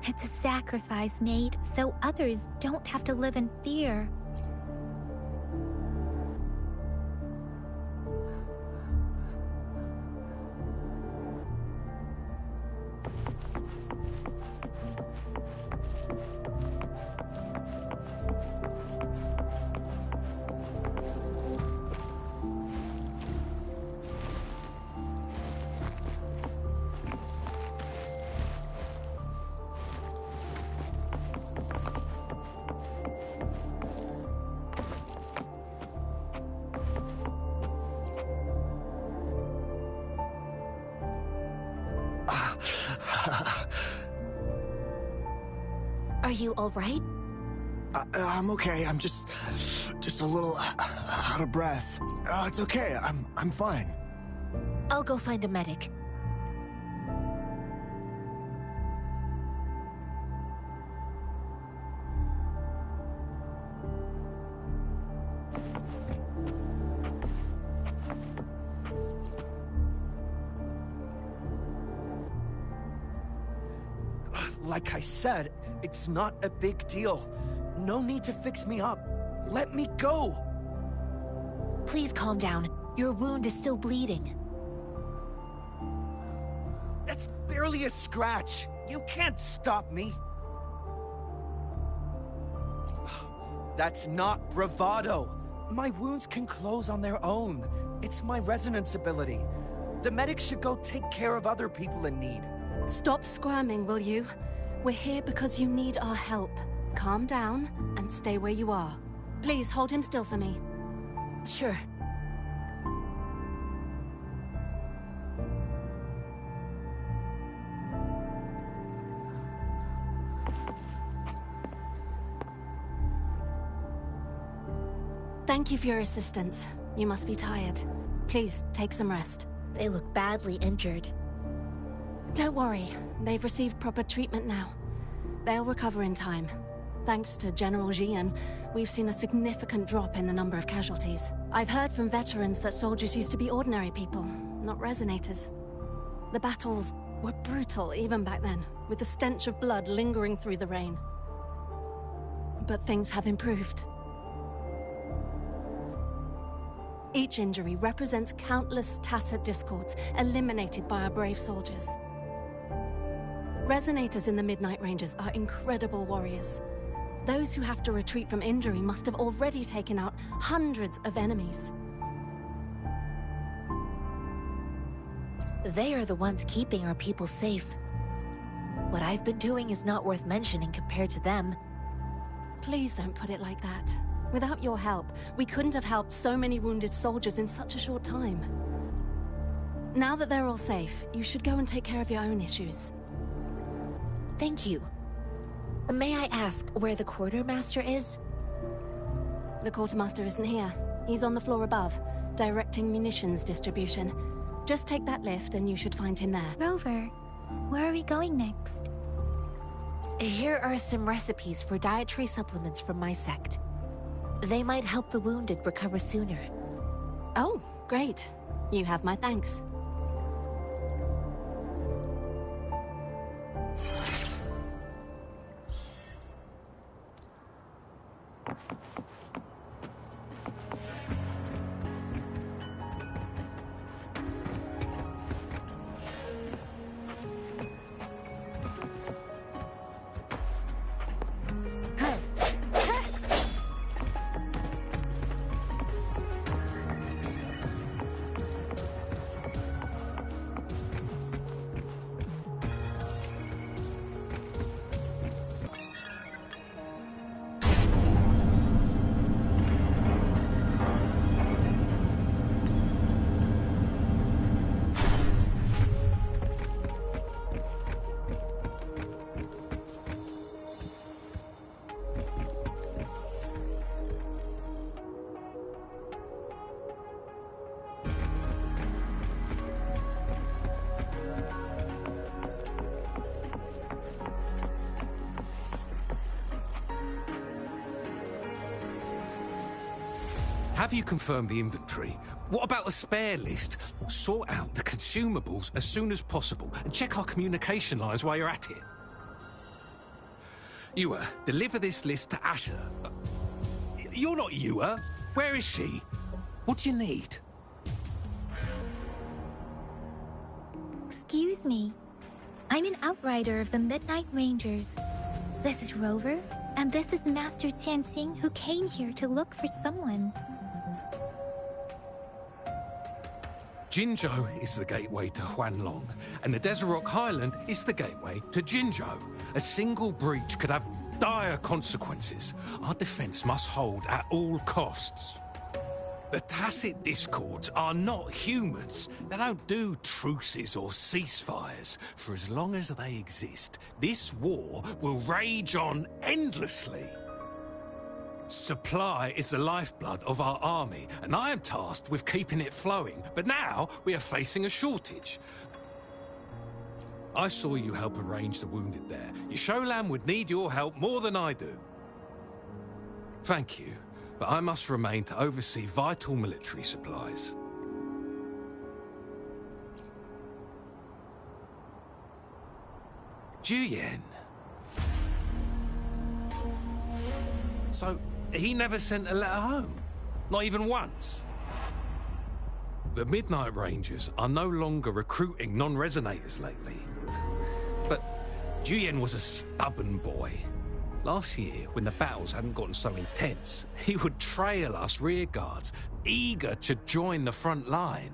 It's a sacrifice made so others don't have to live in fear. Are you all right? I'm okay. I'm just a little out of breath. It's okay. I'm fine. I'll go find a medic. Like I said, it's not a big deal. No need to fix me up. Let me go! Please calm down. Your wound is still bleeding. That's barely a scratch. You can't stop me. That's not bravado. My wounds can close on their own. It's my resonance ability. The medics should go take care of other people in need. Stop squirming, will you? We're here because you need our help. Calm down and stay where you are. Please hold him still for me. Sure. Thank you for your assistance. You must be tired. Please, take some rest. They look badly injured. Don't worry. They've received proper treatment now. They'll recover in time. Thanks to General Jian, we've seen a significant drop in the number of casualties. I've heard from veterans that soldiers used to be ordinary people, not resonators. The battles were brutal even back then, with the stench of blood lingering through the rain. But things have improved. Each injury represents countless tacit discords eliminated by our brave soldiers. Resonators in the Midnight Rangers are incredible warriors. Those who have to retreat from injury must have already taken out hundreds of enemies. They are the ones keeping our people safe. What I've been doing is not worth mentioning compared to them. Please don't put it like that. Without your help, we couldn't have helped so many wounded soldiers in such a short time. Now that they're all safe, you should go and take care of your own issues. Thank you. May I ask where the quartermaster is? The quartermaster isn't here. He's on the floor above, directing munitions distribution. Just take that lift and you should find him there. Rover, where are we going next? Here are some recipes for dietary supplements from my sect. They might help the wounded recover sooner. Oh, great. You have my thanks. Have you confirmed the inventory? What about the spare list? Sort out the consumables as soon as possible and check our communication lines while you're at it. Yua, deliver this list to Asher. You're not Yua. Where is she? What do you need? Excuse me. I'm an outrider of the Midnight Rangers. This is Rover, and this is Master Tianxing, who came here to look for someone. Jinzhou is the gateway to Huanlong, and the Desert Rock Highland is the gateway to Jinzhou. A single breach could have dire consequences. Our defense must hold at all costs. The tacit discords are not humans. They don't do truces or ceasefires. For as long as they exist, this war will rage on endlessly. Supply is the lifeblood of our army, and I am tasked with keeping it flowing. But now we are facing a shortage. I saw you help arrange the wounded there. Yasholan would need your help more than I do. Thank you, but I must remain to oversee vital military supplies. Juyen. So, he never sent a letter home? Not even once? the Midnight Rangers are no longer recruiting non-resonators lately. But Juyen was a stubborn boy. Last year, when the battles hadn't gotten so intense, he would trail us rearguards, eager to join the front line.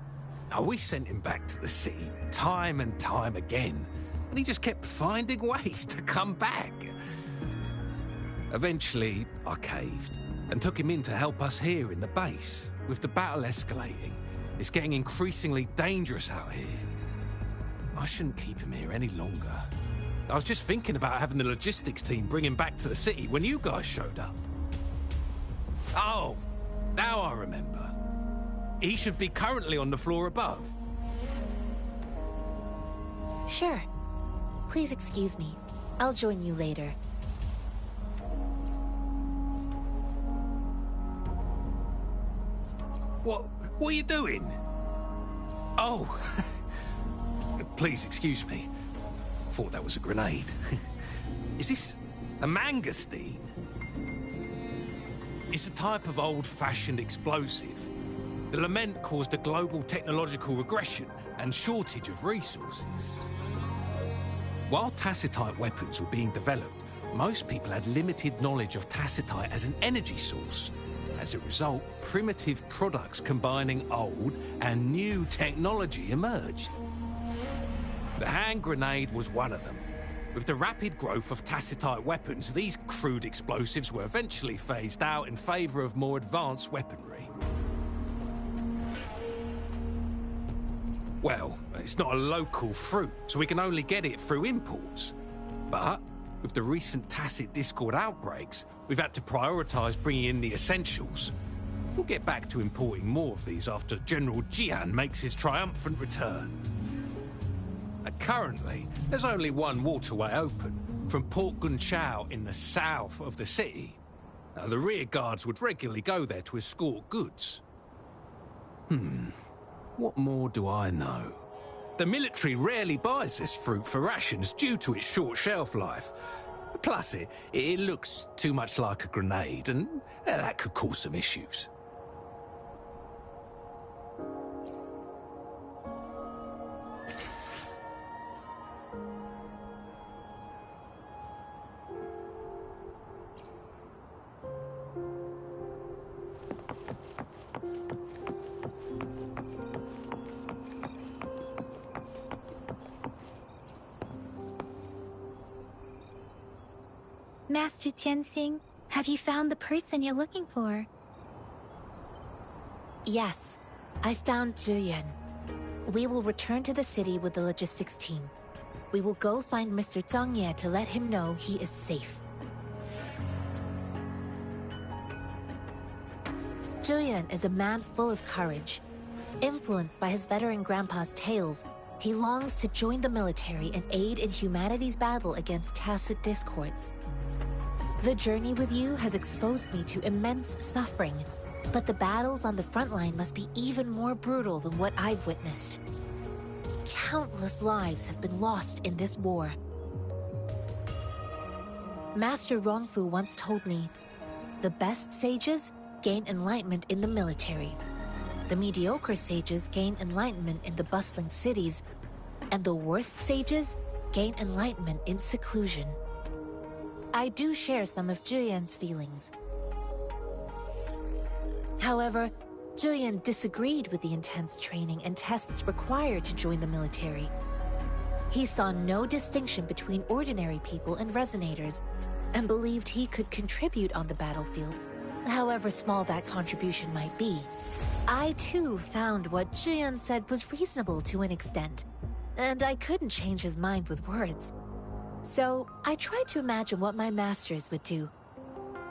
Now, we sent him back to the city time and time again, and he just kept finding ways to come back. Eventually, I caved and took him in to help us here in the base. With the battle escalating, it's getting increasingly dangerous out here. I shouldn't keep him here any longer. I was just thinking about having the logistics team bring him back to the city when you guys showed up. Oh, now I remember. He should be currently on the floor above. Sure. Please excuse me. I'll join you later. What are you doing? Oh, please excuse me. Thought that was a grenade. Is this a mangosteen? It's a type of old-fashioned explosive. The lament caused a global technological regression and shortage of resources. While tacitite weapons were being developed, most people had limited knowledge of tacitite as an energy source. As a result, primitive products combining old and new technology emerged. The hand grenade was one of them. With the rapid growth of tacitite weapons, these crude explosives were eventually phased out in favor of more advanced weaponry. Well, it's not a local fruit, so we can only get it through imports. But with the recent tacit Discord outbreaks, we've had to prioritize bringing in the essentials. We'll get back to importing more of these after General Jian makes his triumphant return. Currently, there's only one waterway open, from Port Gunchao in the south of the city. Now, the rear guards would regularly go there to escort goods. What more do I know? The military rarely buys this fruit for rations due to its short shelf life. Plus, it looks too much like a grenade, and that could cause some issues. Master Tianxing, have you found the person you're looking for? Yes, I found Juyen. We will return to the city with the logistics team. We will go find Mr. Zhang Ye to let him know he is safe. Juyen is a man full of courage. Influenced by his veteran grandpa's tales, he longs to join the military and aid in humanity's battle against tacit discords. The journey with you has exposed me to immense suffering, but the battles on the front line must be even more brutal than what I've witnessed. Countless lives have been lost in this war. Master Rongfu once told me, the best sages gain enlightenment in the military. The mediocre sages gain enlightenment in the bustling cities, and the worst sages gain enlightenment in seclusion. I do share some of Juyen's feelings. However, Juyen disagreed with the intense training and tests required to join the military. He saw no distinction between ordinary people and resonators, and believed he could contribute on the battlefield, however small that contribution might be. I too found what Juyen said was reasonable to an extent, and I couldn't change his mind with words. So I tried to imagine what my masters would do.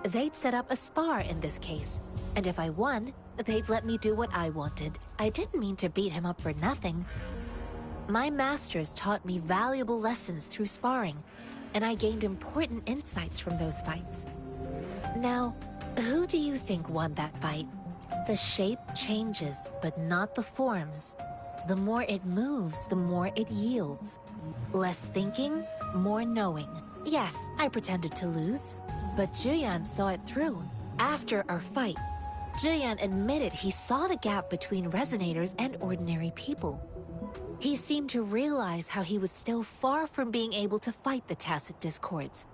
They'd set up a spar in this case, and if I won, they'd let me do what I wanted. I didn't mean to beat him up for nothing. My masters taught me valuable lessons through sparring, and I gained important insights from those fights. Now, who do you think won that fight? The shape changes, but not the forms. The more it moves, the more it yields. Less thinking, more knowing. Yes, I pretended to lose, but Juyen saw it through. After our fight, Jian admitted he saw the gap between resonators and ordinary people. He seemed to realize how he was still far from being able to fight the tacit discords.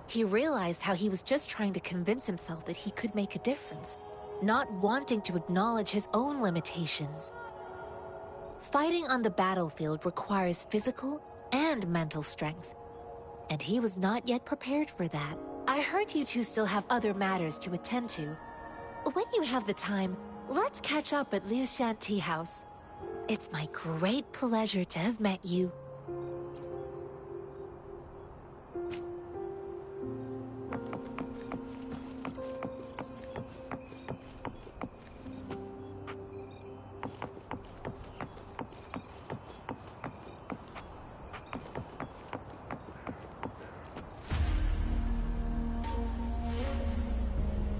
He realized how he was just trying to convince himself that he could make a difference, not wanting to acknowledge his own limitations. Fighting on the battlefield requires physical and mental strength, and he was not yet prepared for that. I heard you two still have other matters to attend to. When you have the time, let's catch up at Liu Shan Tea House. It's my great pleasure to have met you.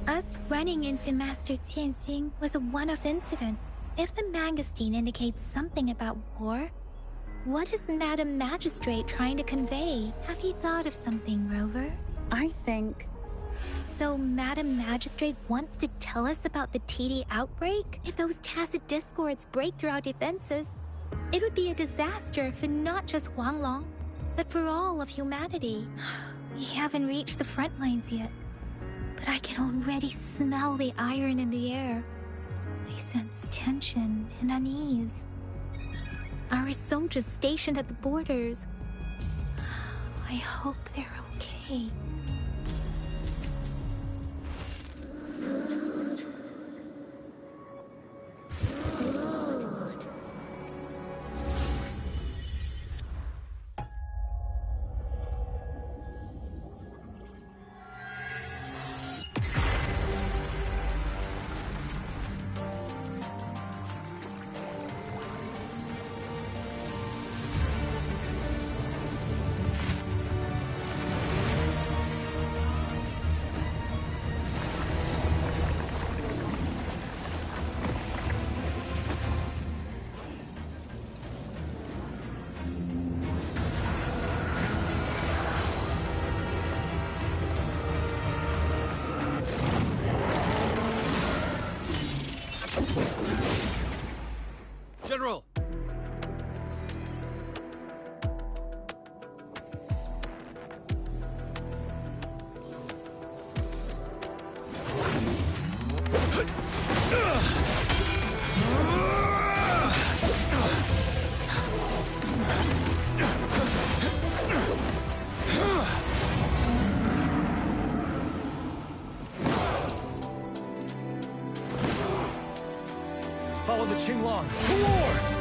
Us running into Master Tianxing was a one-off incident. If the magazine indicates something about war, what is Madam Magistrate trying to convey? Have you thought of something, Rover? I think... So Madam Magistrate wants to tell us about the TD outbreak? If those tacit discords break through our defenses, it would be a disaster for not just Huanglong, but for all of humanity. We haven't reached the front lines yet, but I can already smell the iron in the air. I sense tension and unease. Our soldiers stationed at the borders. I hope they're okay. General! Follow the Qinglong to war!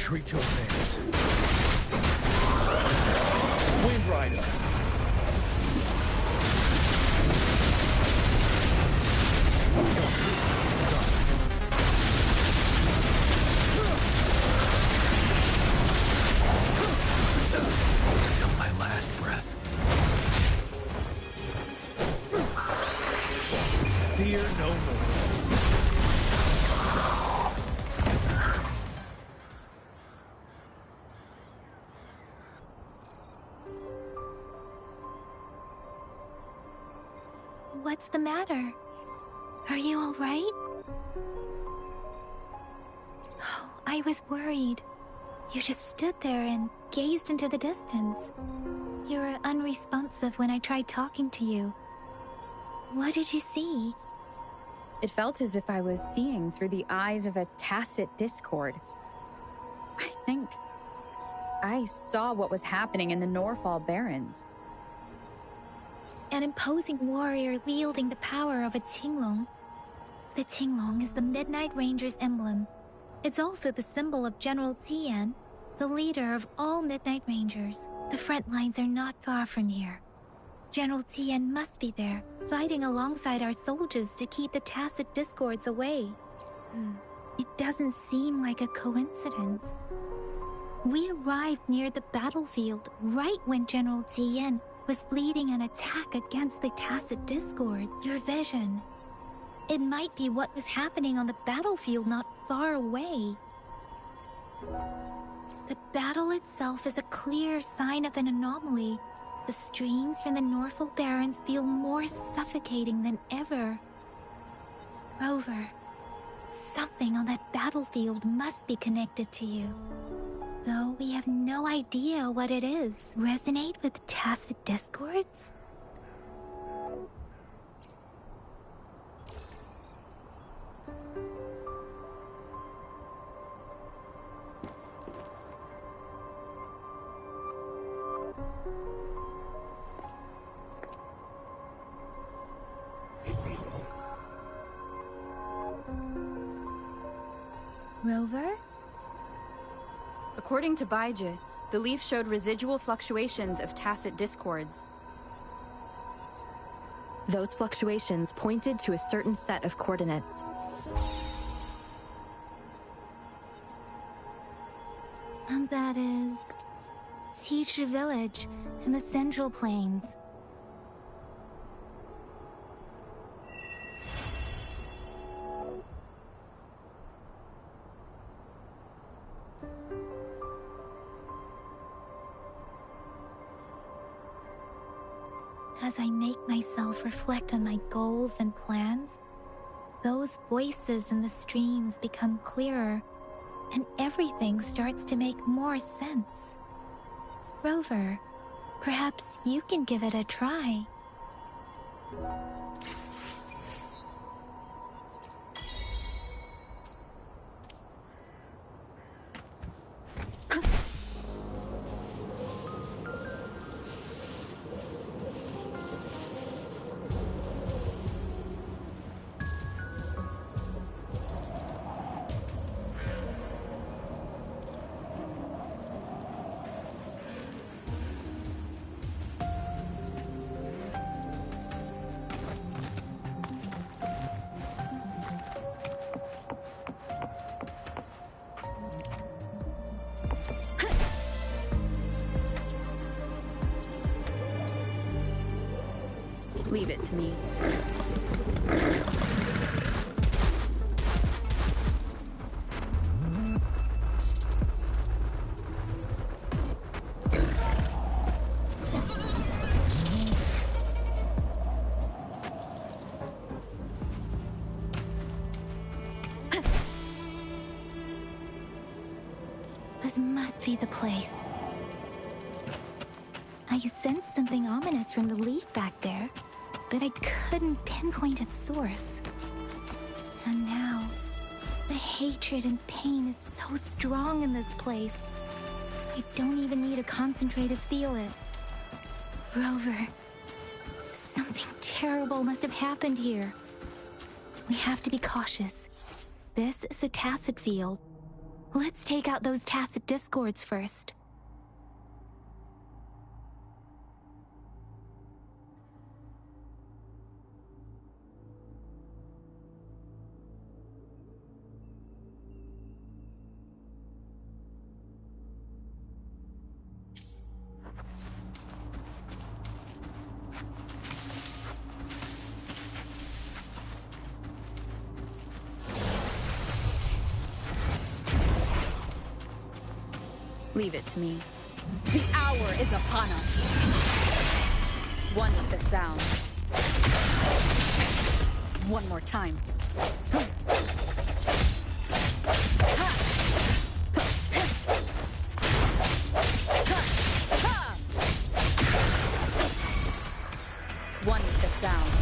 retreat to advance. Wind Rider. Till my last breath. Fear no more. What's the matter? Are you all right? Oh, I was worried. You just stood there and gazed into the distance. You were unresponsive when I tried talking to you. What did you see? It felt as if I was seeing through the eyes of a tacit discord. I think I saw what was happening in the Norfall Barrens. An imposing warrior wielding the power of a Tinglong. The Tinglong is the Midnight Ranger's emblem. It's also the symbol of General Tian, the leader of all Midnight Rangers. The front lines are not far from here. General Tian must be there, fighting alongside our soldiers to keep the tacit discords away. It doesn't seem like a coincidence. We arrived near the battlefield right when General Tian was leading an attack against the tacit discord. Your vision. It might be what was happening on the battlefield not far away. The battle itself is a clear sign of an anomaly. The streams from the Norfall Barrens feel more suffocating than ever. Rover, something on that battlefield must be connected to you. Though we have no idea what it is. Resonate with tacit discords? Rover? According to Baije, the leaf showed residual fluctuations of tacit discords. Those fluctuations pointed to a certain set of coordinates. And that is... Teacher Village in the Central Plains. As I make myself reflect on my goals and plans, those voices in the streams become clearer, and everything starts to make more sense. Rover, perhaps you can give it a try. Leave it to me. This must be the place. I sensed something ominous from the leaf back there, but I couldn't pinpoint its source. And now, the hatred and pain is so strong in this place. I don't even need to concentrate to feel it. Rover, something terrible must have happened here. We have to be cautious. This is a tacit field. Let's take out those tacit discords first. Leave it to me. The hour is upon us. One with the sound. One more time. One with the sound.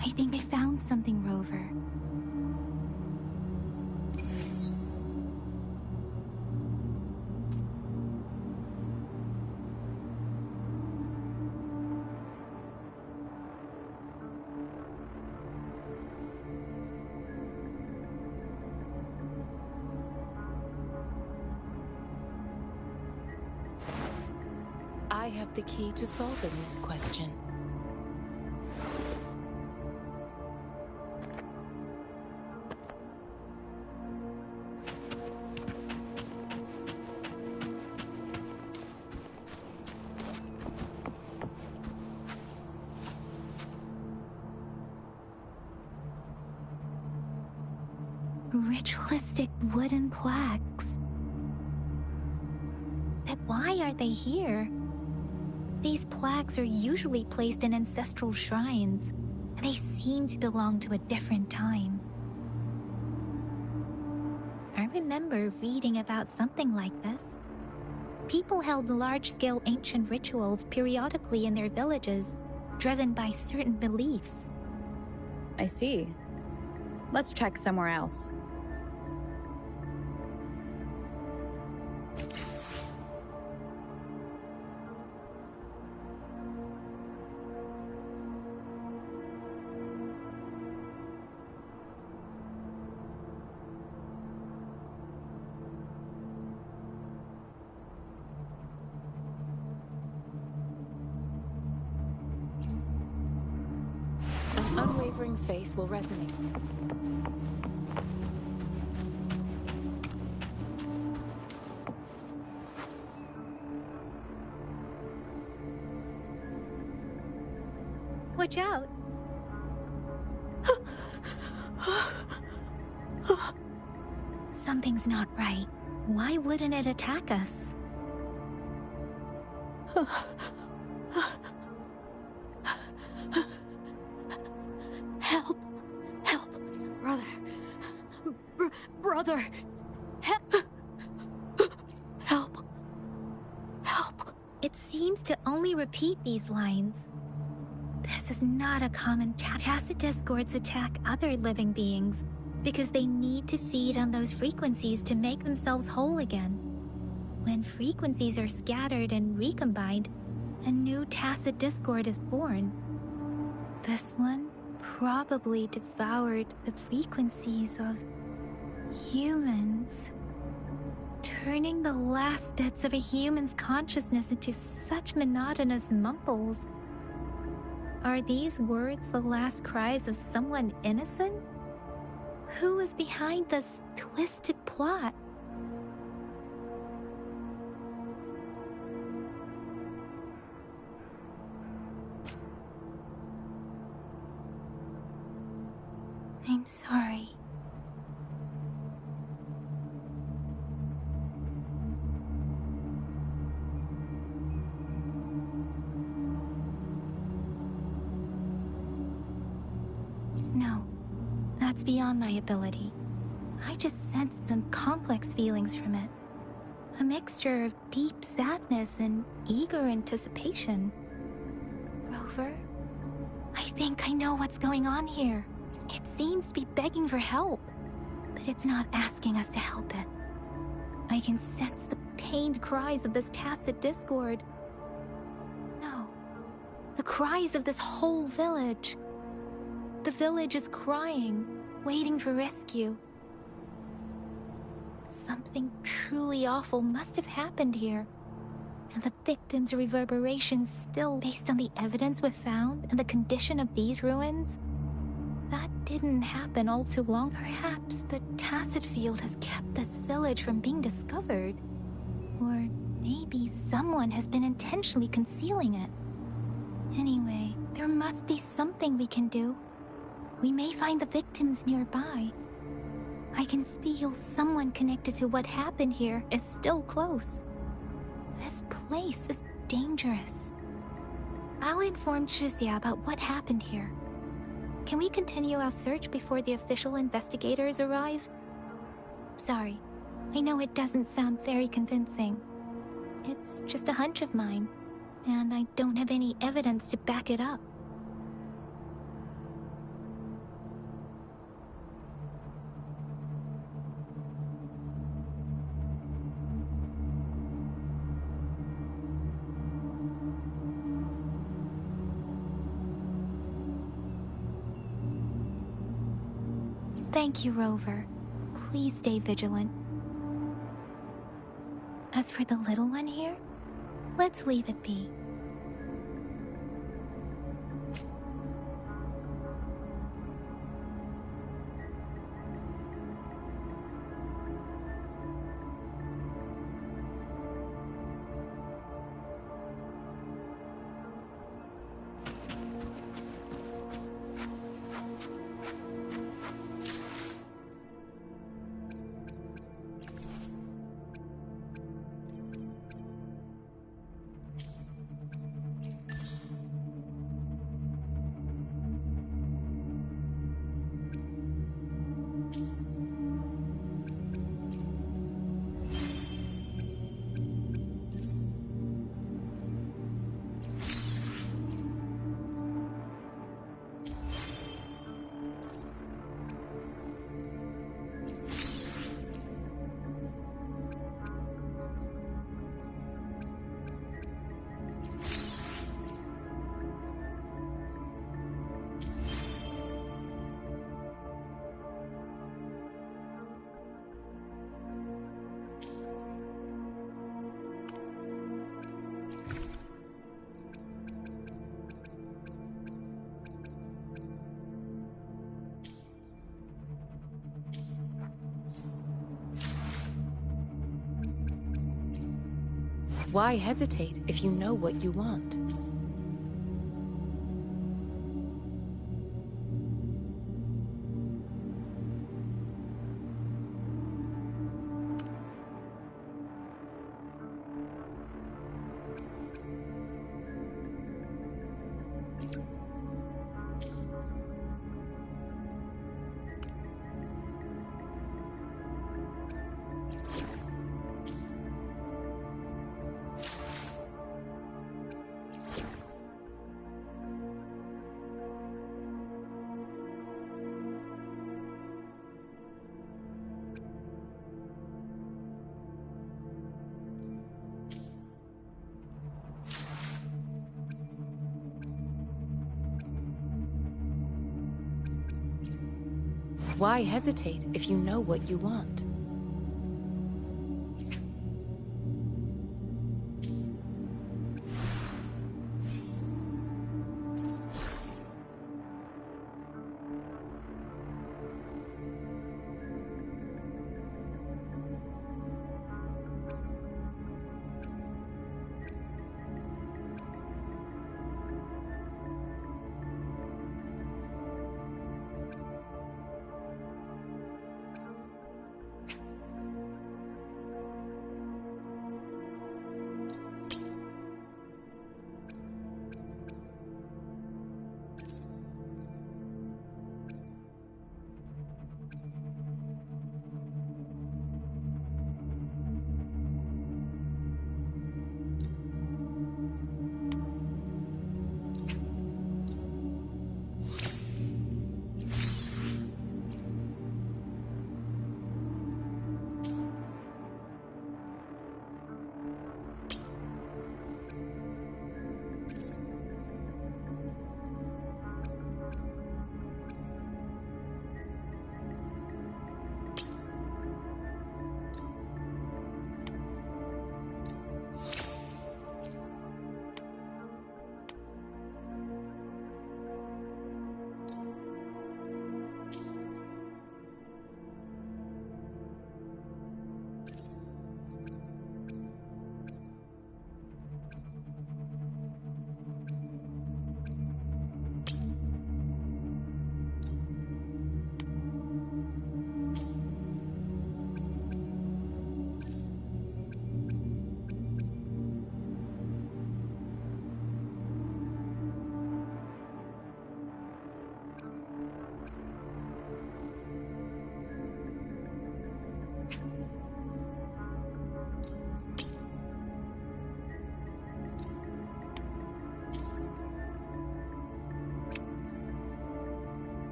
I think I found something, Rover. the key to solving this question. Ritualistic wooden plaques. But why are they here? These plaques are usually placed in ancestral shrines, and they seem to belong to a different time. I remember reading about something like this. People held large-scale ancient rituals periodically in their villages, driven by certain beliefs. I see. Let's check somewhere else. An unwavering faith will resonate. Watch out! Something's not right. Why wouldn't it attack us? Help! Help! Brother! Brother! Help! Help! Help! It seems to only repeat these lines. This is not a common tacit discords attack other living beings because they need to feed on those frequencies to make themselves whole again. When frequencies are scattered and recombined, a new tacit discord is born. This one probably devoured the frequencies of humans, turning the last bits of a human's consciousness into such monotonous mumbles. Are these words the last cries of someone innocent? Who is behind this twisted plot? I'm sorry. No, that's beyond my ability. I just sensed some complex feelings from it. A mixture of deep sadness and eager anticipation. Rover, I think I know what's going on here. It seems to be begging for help, but it's not asking us to help it. I can sense the pained cries of this tacit discord. No, the cries of this whole village. The village is crying, waiting for rescue. Something truly awful must have happened here, and the victims' reverberations still based on the evidence we've found and the condition of these ruins. That didn't happen all too long. Perhaps the tacit field has kept this village from being discovered. Or maybe someone has been intentionally concealing it. Anyway, there must be something we can do. We may find the victims nearby. I can feel someone connected to what happened here is still close. This place is dangerous. I'll inform Chuzia about what happened here. Can we continue our search before the official investigators arrive? Sorry, I know it doesn't sound very convincing. It's just a hunch of mine, and I don't have any evidence to back it up. Thank you, Rover. Please stay vigilant. As for the little one here, let's leave it be. Why hesitate if you know what you want? Why hesitate if you know what you want?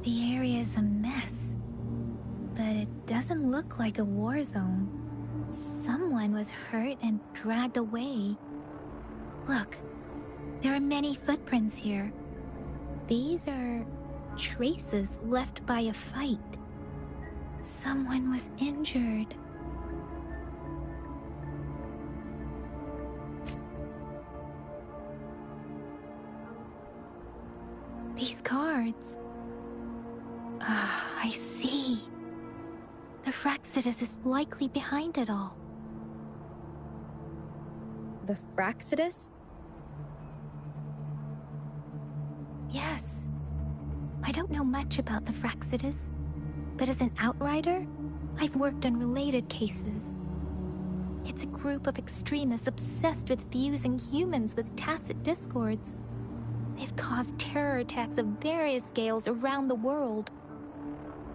The area is a mess, but it doesn't look like a war zone. Someone was hurt and dragged away. Look, there are many footprints here. These are traces left by a fight. Someone was injured. These cards. Ah, I see. The Fraxidus is likely behind it all. The Fraxidus? Yes. I don't know much about the Fraxidus, but as an outrider, I've worked on related cases. It's a group of extremists obsessed with fusing humans with tacit discords. They've caused terror attacks of various scales around the world.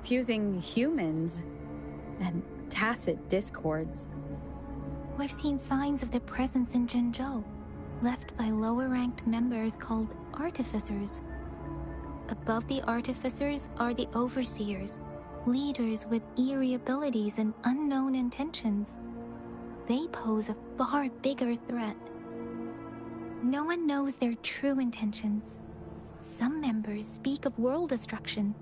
Fusing humans and tacit discords. We've seen signs of their presence in Jinzhou, left by lower-ranked members called Artificers. Above the Artificers are the Overseers, leaders with eerie abilities and unknown intentions. They pose a far bigger threat. No one knows their true intentions. Some members speak of world destruction,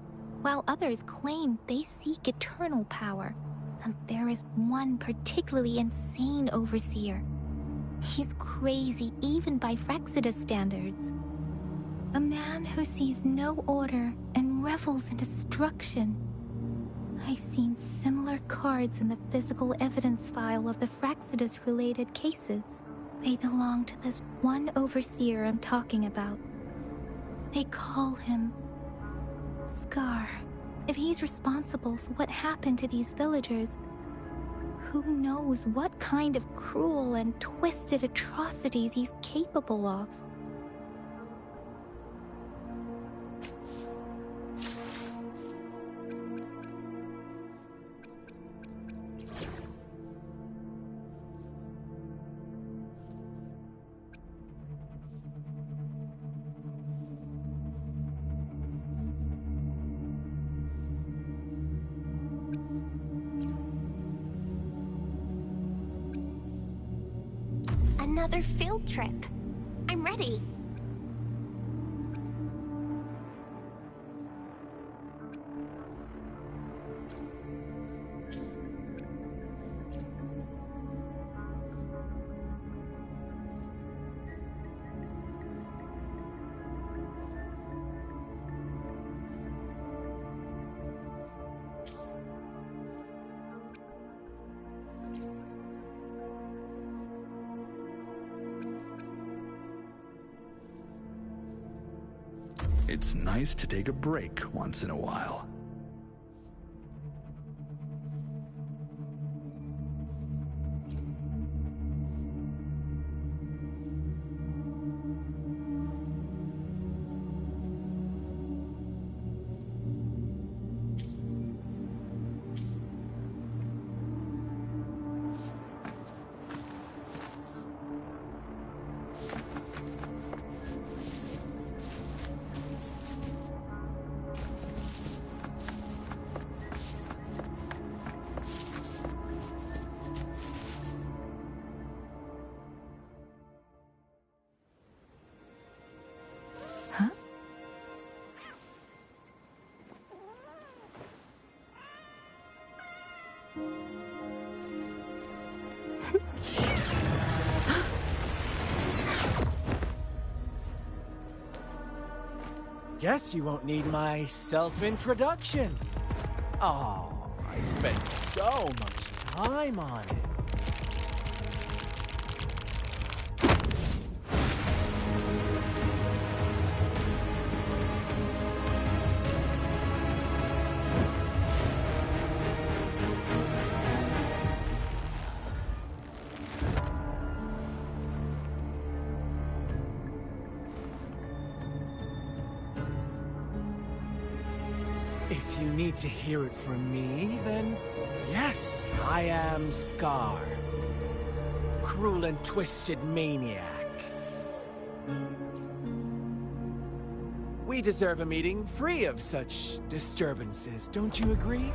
while others claim they seek eternal power. And there is one particularly insane overseer. He's crazy even by Fraxidus standards. A man who sees no order and revels in destruction. I've seen similar cards in the physical evidence file of the Fraxidus-related cases. They belong to this one overseer I'm talking about. They call him Scar. If he's responsible for what happened to these villagers, who knows what kind of cruel and twisted atrocities he's capable of. another field trip. I'm ready. It's nice to take a break once in a while. Guess you won't need my self-introduction. Oh, I spent so much time on it. If you need to hear it from me, then yes, I am Scar. Cruel and twisted maniac. We deserve a meeting free of such disturbances, don't you agree?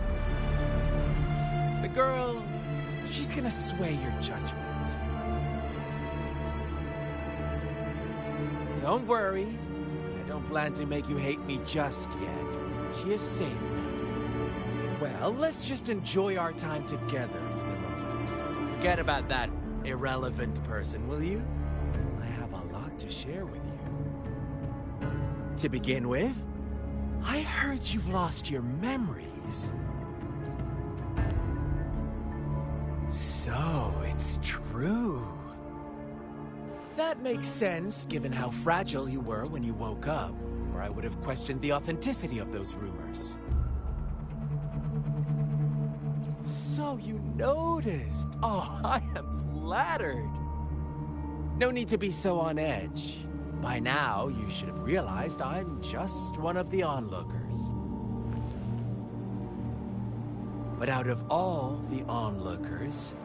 The girl, she's gonna sway your judgment. Don't worry, I don't plan to make you hate me just yet. She is safe now. Well, let's just enjoy our time together for the moment. Forget about that irrelevant person, will you? I have a lot to share with you. To begin with, I heard you've lost your memories. So, it's true. That makes sense, given how fragile you were when you woke up. I would have questioned the authenticity of those rumors. So you noticed. Oh, I am flattered. No need to be so on edge. By now, you should have realized I'm just one of the onlookers. But out of all the onlookers,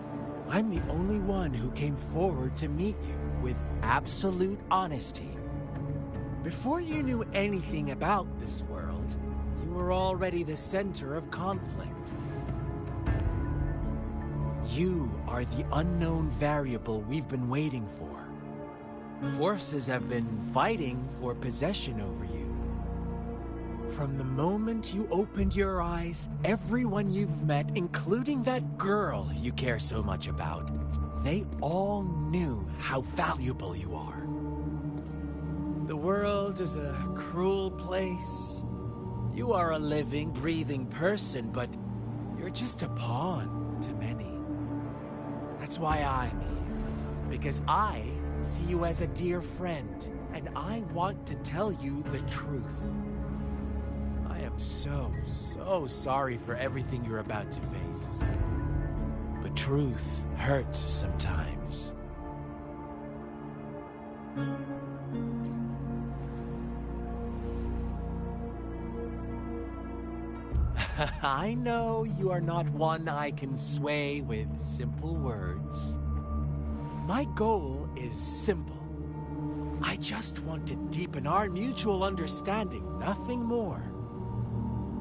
I'm the only one who came forward to meet you with absolute honesty. Before you knew anything about this world, you were already the center of conflict. You are the unknown variable we've been waiting for. Forces have been fighting for possession over you. From the moment you opened your eyes, everyone you've met, including that girl you care so much about, they all knew how valuable you are. The world is a cruel place. You are a living, breathing person, but you're just a pawn to many. That's why I'm here. Because I see you as a dear friend, and I want to tell you the truth. I am so sorry for everything you're about to face. But truth hurts sometimes. I know you are not one I can sway with simple words. My goal is simple. I just want to deepen our mutual understanding, nothing more.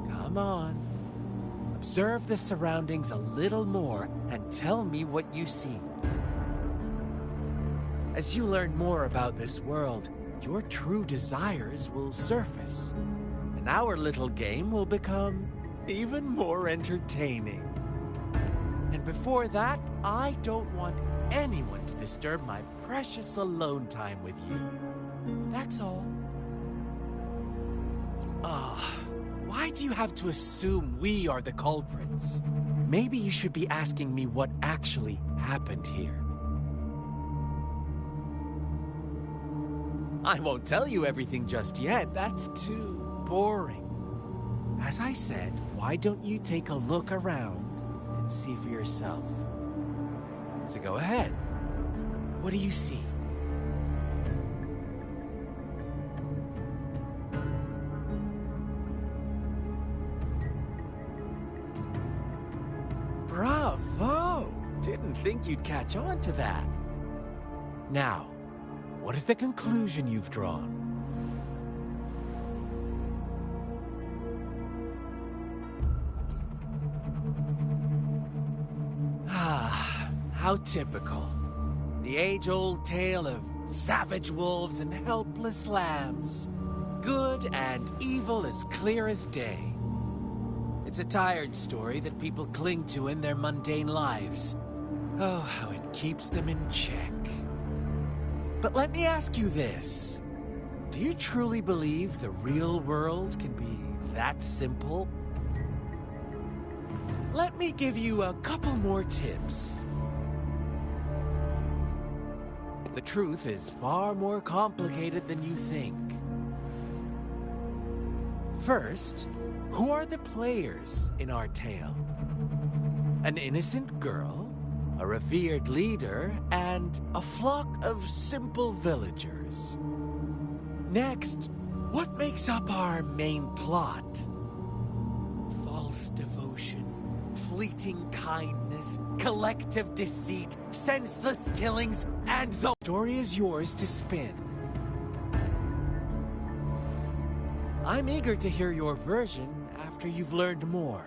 Come on. Observe the surroundings a little more and tell me what you see. As you learn more about this world, your true desires will surface, and our little game will become even more entertaining. And before that, I don't want anyone to disturb my precious alone time with you. That's all. Why do you have to assume we are the culprits? Maybe you should be asking me what actually happened here. I won't tell you everything just yet. That's too boring. As I said, why don't you take a look around and see for yourself? So go ahead. What do you see? Bravo! Didn't think you'd catch on to that. Now, what is the conclusion you've drawn? How typical. The age-old tale of savage wolves and helpless lambs. Good and evil as clear as day. It's a tired story that people cling to in their mundane lives. Oh, how it keeps them in check. But let me ask you this. Do you truly believe the real world can be that simple? Let me give you a couple more tips. The truth is far more complicated than you think. First, who are the players in our tale? An innocent girl, a revered leader, and a flock of simple villagers. Next, what makes up our main plot? False devotion, fleeting kindness, collective deceit, senseless killings, and the story is yours to spin. I'm eager to hear your version after you've learned more.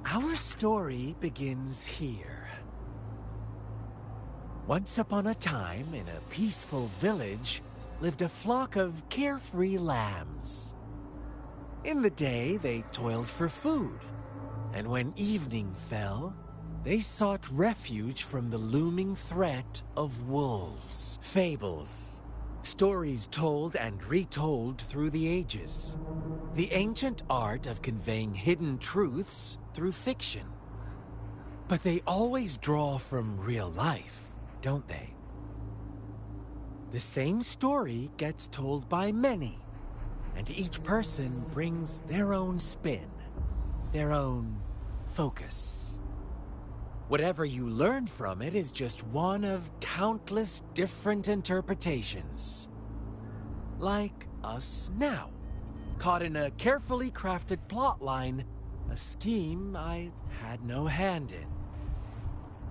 Our story begins here. Once upon a time, in a peaceful village, lived a flock of carefree lambs. In the day, they toiled for food, and when evening fell, they sought refuge from the looming threat of wolves. Fables. Stories told and retold through the ages. The ancient art of conveying hidden truths through fiction. But they always draw from real life, don't they? The same story gets told by many, and each person brings their own spin, their own focus. Whatever you learn from it is just one of countless different interpretations. Like us now, caught in a carefully crafted plotline, a scheme I had no hand in.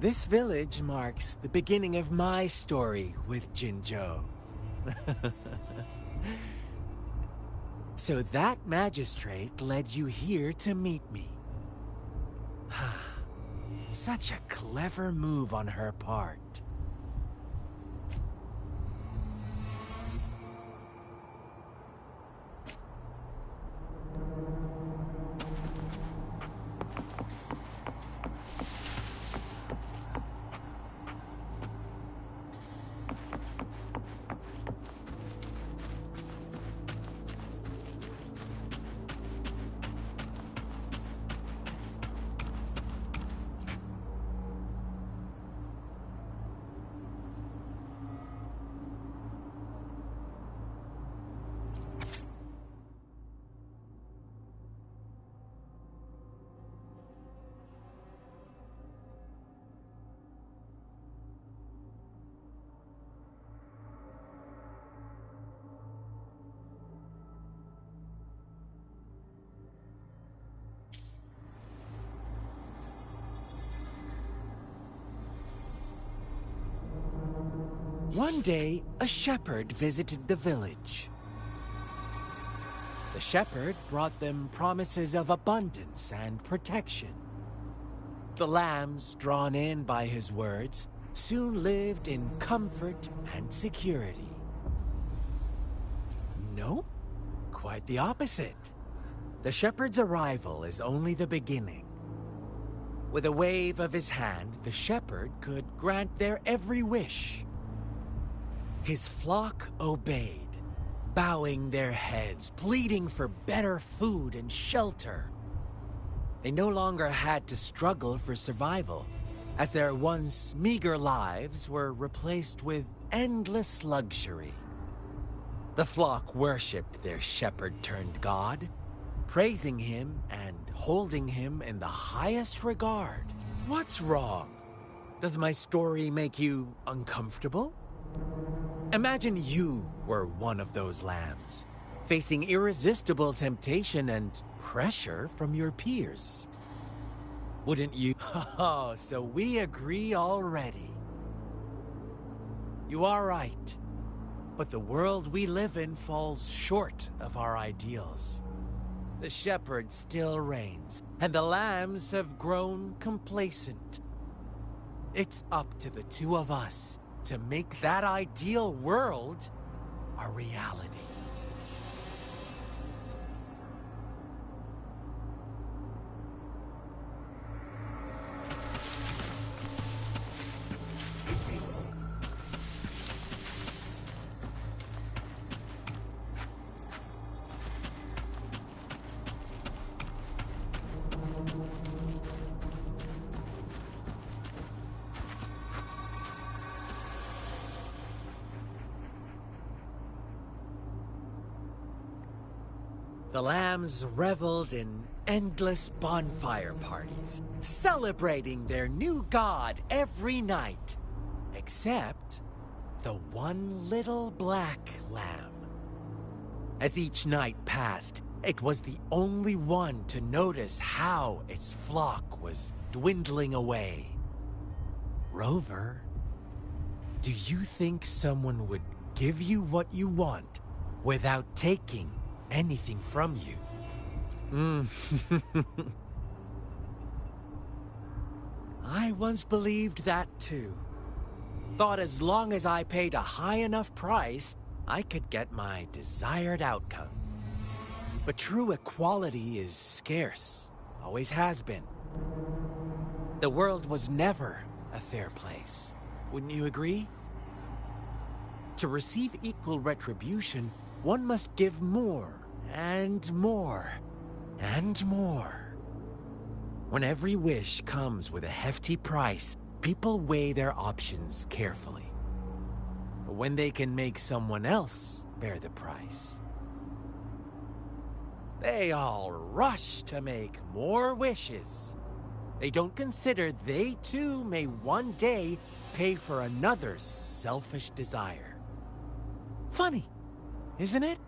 This village marks the beginning of my story with Jinzhou. So that magistrate led you here to meet me. Such a clever move on her part. One day, a shepherd visited the village. The shepherd brought them promises of abundance and protection. The lambs, drawn in by his words, soon lived in comfort and security. Nope, quite the opposite. The shepherd's arrival is only the beginning. With a wave of his hand, the shepherd could grant their every wish. His flock obeyed, bowing their heads, pleading for better food and shelter. They no longer had to struggle for survival, as their once meager lives were replaced with endless luxury. The flock worshipped their shepherd-turned-god, praising him and holding him in the highest regard. What's wrong? Does my story make you uncomfortable? Imagine you were one of those lambs, facing irresistible temptation and pressure from your peers. Wouldn't you? Oh, so we agree already. You are right, but the world we live in falls short of our ideals. The shepherd still reigns, and the lambs have grown complacent. It's up to the two of us to make that ideal world a reality. The lambs reveled in endless bonfire parties, celebrating their new god every night, except the one little black lamb. As each night passed, it was the only one to notice how its flock was dwindling away. Rover, do you think someone would give you what you want without taking anything from you? I once believed that too. Thought as long as I paid a high enough price, I could get my desired outcome. But true equality is scarce, always has been. The world was never a fair place, wouldn't you agree? To receive equal retribution, one must give more, and more, and more. When every wish comes with a hefty price, people weigh their options carefully. But when they can make someone else bear the price, they all rush to make more wishes. They don't consider they too may one day pay for another's selfish desire. Funny, isn't it?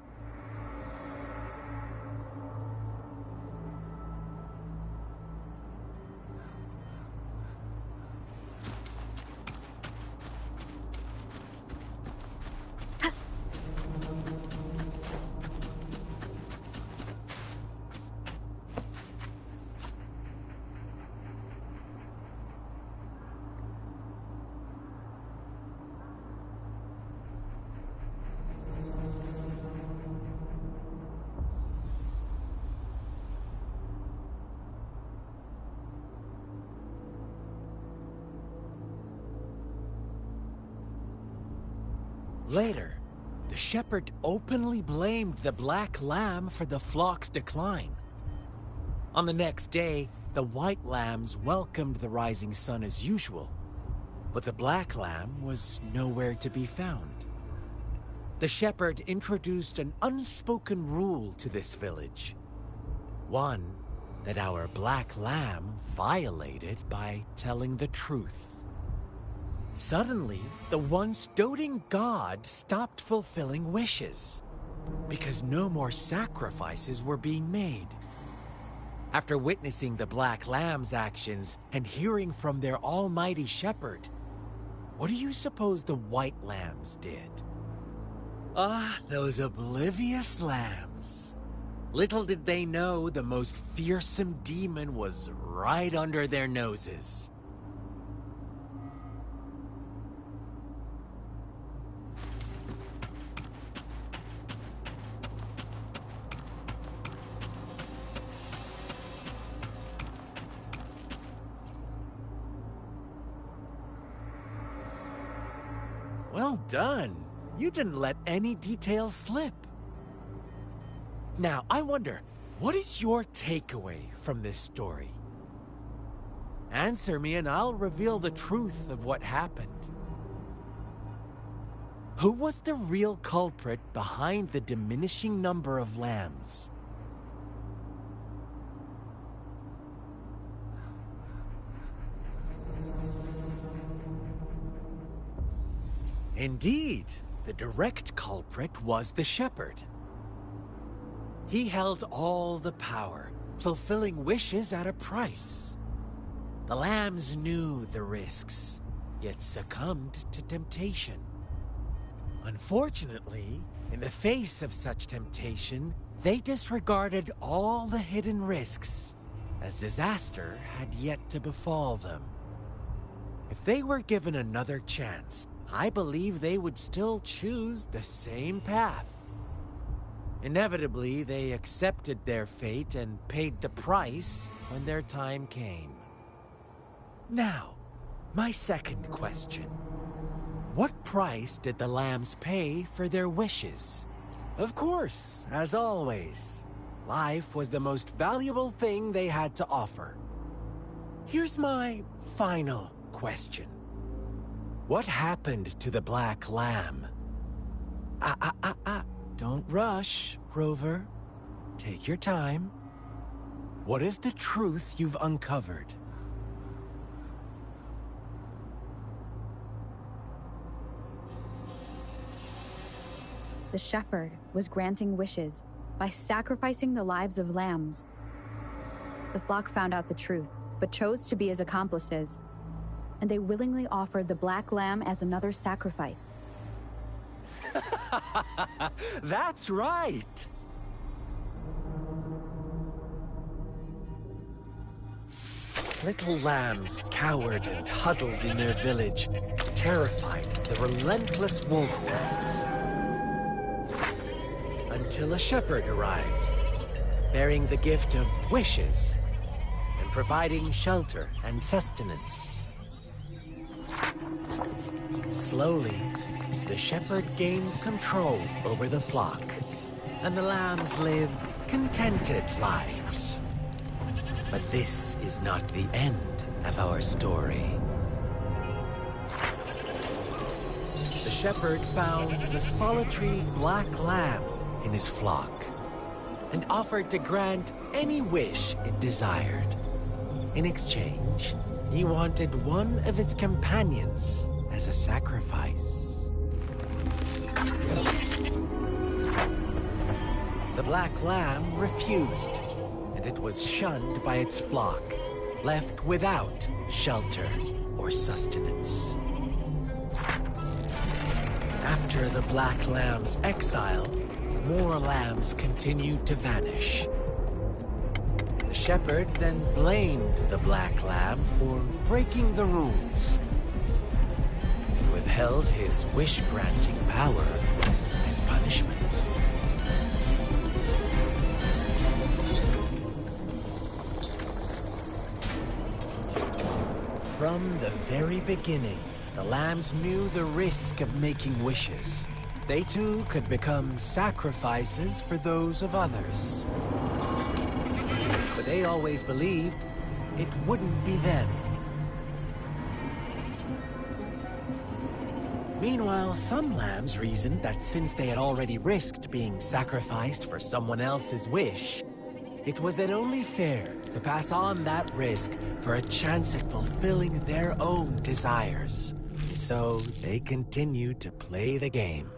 Later, the shepherd openly blamed the black lamb for the flock's decline. On the next day, the white lambs welcomed the rising sun as usual, but the black lamb was nowhere to be found. The shepherd introduced an unspoken rule to this village, one that our black lamb violated by telling the truth. Suddenly, the once doting god stopped fulfilling wishes, because no more sacrifices were being made. After witnessing the Black Lamb's actions and hearing from their almighty shepherd, What do you suppose the white lambs did? Ah, those oblivious lambs. Little did they know the most fearsome demon was right under their noses. Well done. You didn't let any details slip. Now, I wonder, what is your takeaway from this story? Answer me and I'll reveal the truth of what happened. Who was the real culprit behind the diminishing number of lambs? Indeed, the direct culprit was the shepherd. He held all the power, fulfilling wishes at a price. The lambs knew the risks, yet succumbed to temptation. Unfortunately, in the face of such temptation, they disregarded all the hidden risks, as disaster had yet to befall them. If they were given another chance, I believe they would still choose the same path. Inevitably, they accepted their fate and paid the price when their time came. Now, my second question. What price did the lambs pay for their wishes? Of course, as always, life was the most valuable thing they had to offer. Here's my final question. What happened to the black lamb? Don't rush, Rover. Take your time. What is the truth you've uncovered? The shepherd was granting wishes by sacrificing the lives of lambs. The flock found out the truth, but chose to be his accomplices, and they willingly offered the black lamb as another sacrifice. That's right! Little lambs cowered and huddled in their village, terrified of the relentless wolf packs. Until a shepherd arrived, bearing the gift of wishes and providing shelter and sustenance. Slowly, the shepherd gained control over the flock, and the lambs lived contented lives. But this is not the end of our story. The shepherd found the solitary black lamb in his flock, and offered to grant any wish it desired. In exchange, he wanted one of its companions as a sacrifice. The black lamb refused, and it was shunned by its flock, left without shelter or sustenance. After the black lamb's exile, more lambs continued to vanish. The shepherd then blamed the black lamb for breaking the rules. He withheld his wish-granting power as punishment. From the very beginning, the lambs knew the risk of making wishes. They too could become sacrifices for those of others. But they always believed it wouldn't be them. Meanwhile, some lambs reasoned that since they had already risked being sacrificed for someone else's wish, it was then only fair to pass on that risk for a chance at fulfilling their own desires. So they continued to play the game.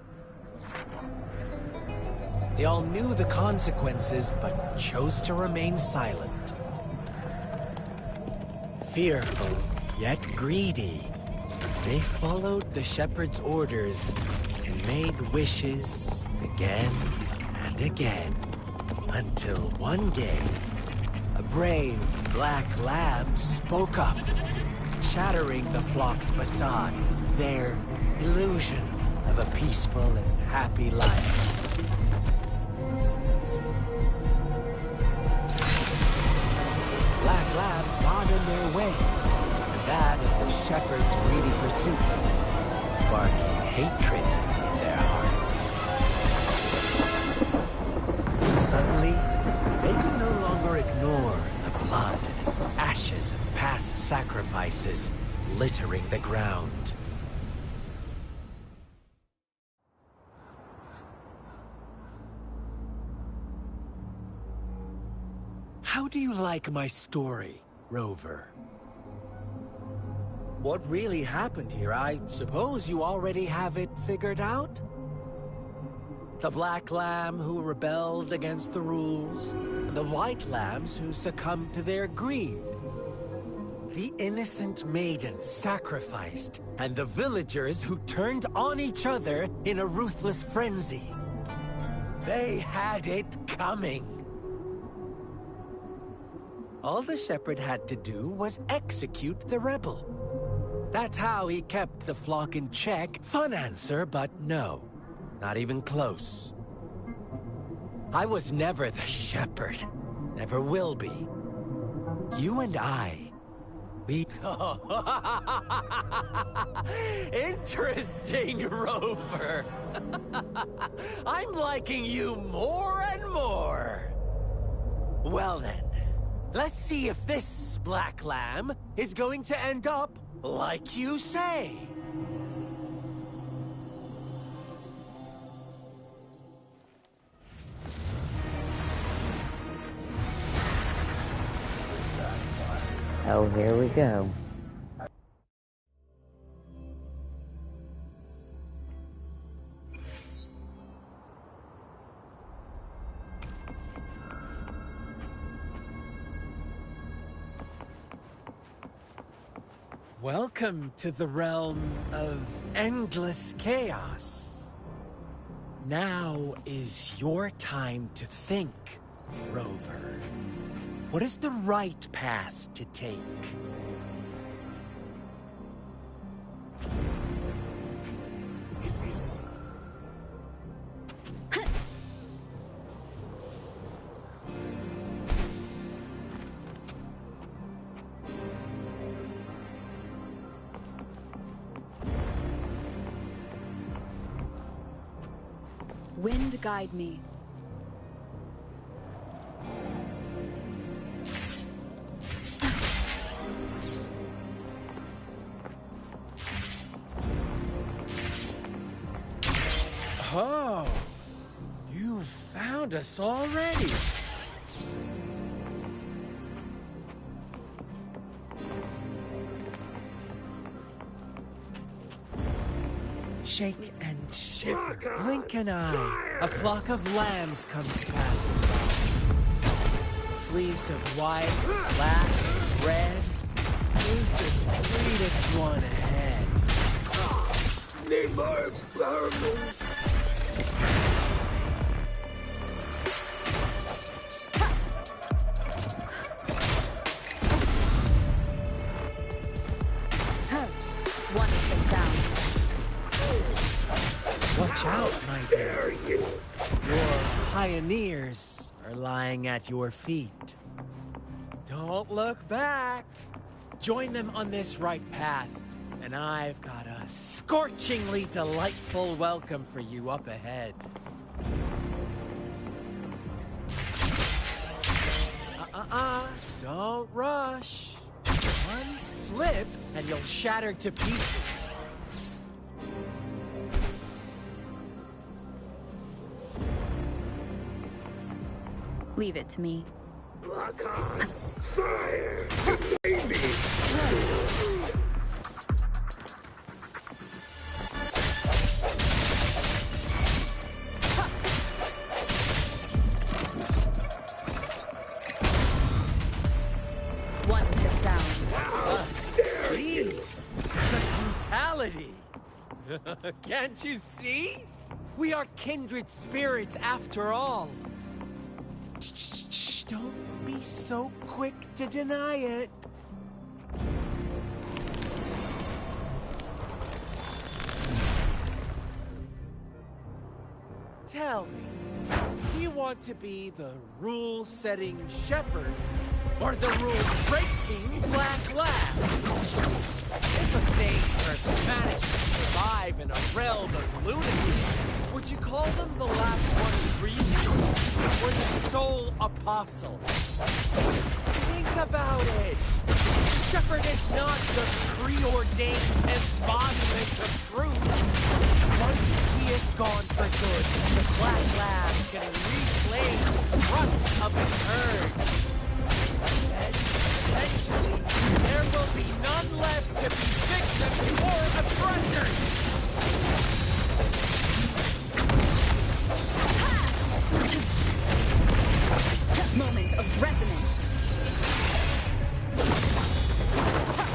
They all knew the consequences, but chose to remain silent. Fearful, yet greedy, They followed the shepherd's orders and made wishes again and again, until one day, a brave black lamb spoke up, shattering the flock's facade, their illusion of a peaceful and happy life. Black lamb got in their way, and that of the shepherd's greedy pursuit, sparking hatred in their hearts. Suddenly, they could no longer ignore the blood and ashes of past sacrifices littering the ground. How do you like my story, Rover? What really happened here? I suppose you already have it figured out? The black lamb who rebelled against the rules, and the white lambs who succumbed to their greed. The innocent maiden sacrificed, and the villagers who turned on each other in a ruthless frenzy. They had it coming. All the shepherd had to do was execute the rebel. That's how he kept the flock in check. Fun answer, but no. Not even close. I was never the shepherd. Never will be. You and I, we... Interesting, Rover. I'm liking you more and more. Well then, let's see if this black lamb is going to end up like you say. Oh, here we go. Welcome to the realm of endless chaos. Now is your time to think, Rover. What is the right path to take? Wind guide me. Oh, you found us already. Shake and shiver, blink an eye. A flock of lambs comes passing by. Fleece of white, black, red. Who's the sweetest one ahead? Need more experiments. One of the sound. Watch out, my dear. Your pioneers are lying at your feet. Don't look back. Join them on this right path, and I've got a scorchingly delightful welcome for you up ahead. Don't rush. One slip, and you'll shatter to pieces. Leave it to me. Lock on. Fire. Baby. One with the sound. Please. It's a Can't you see? We are kindred spirits after all. Shh, don't be so quick to deny it. Tell me, do you want to be the rule-setting shepherd or the rule-breaking black lab? If a sane person managed to survive in a realm of lunacy, would you call them the last one of reason or the sole apostle? Think about it. The shepherd is not the preordained embodiment of truth. Once he is gone for good, the Black Lab can reclaim the trust of the herd. And eventually, there will be none left to be victims or oppressors. Moment of resonance.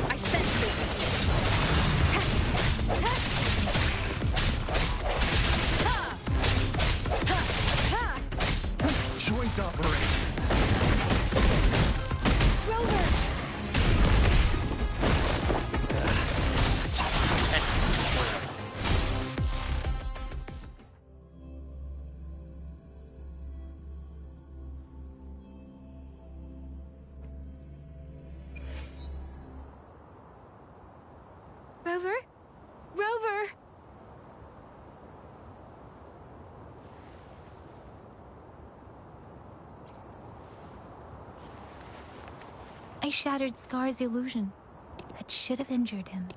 I sense it. Joint operation. Rover! Rover? Rover! I shattered Scar's illusion. That should have injured him.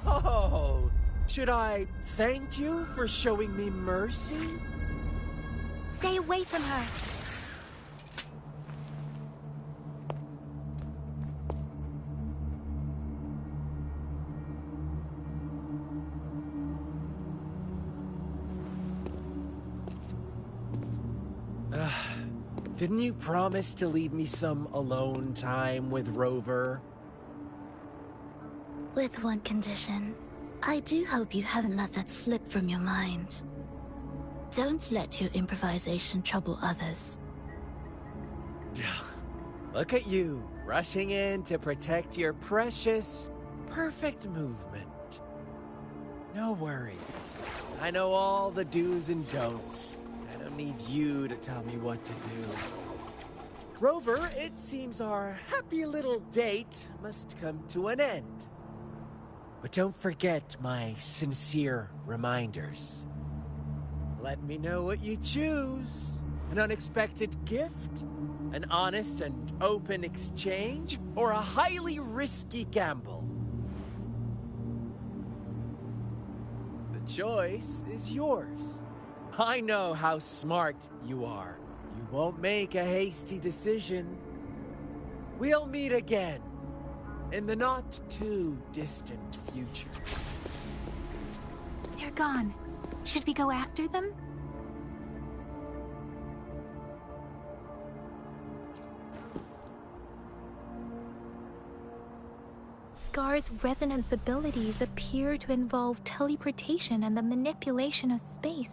Oh, should I thank you for showing me mercy? Stay away from her! Didn't you promise to leave me some alone time with Rover? With one condition. I do hope you haven't let that slip from your mind. Don't let your improvisation trouble others. Look at you, rushing in to protect your precious, perfect movement. No worries. I know all the do's and don'ts. I don't need you to tell me what to do. Rover, it seems our happy little date must come to an end. But don't forget my sincere reminders. Let me know what you choose. An unexpected gift? An honest and open exchange? Or a highly risky gamble? The choice is yours. I know how smart you are. You won't make a hasty decision. We'll meet again in the not-too-distant future. They're gone. Should we go after them? Scar's resonance abilities appear to involve teleportation and the manipulation of space.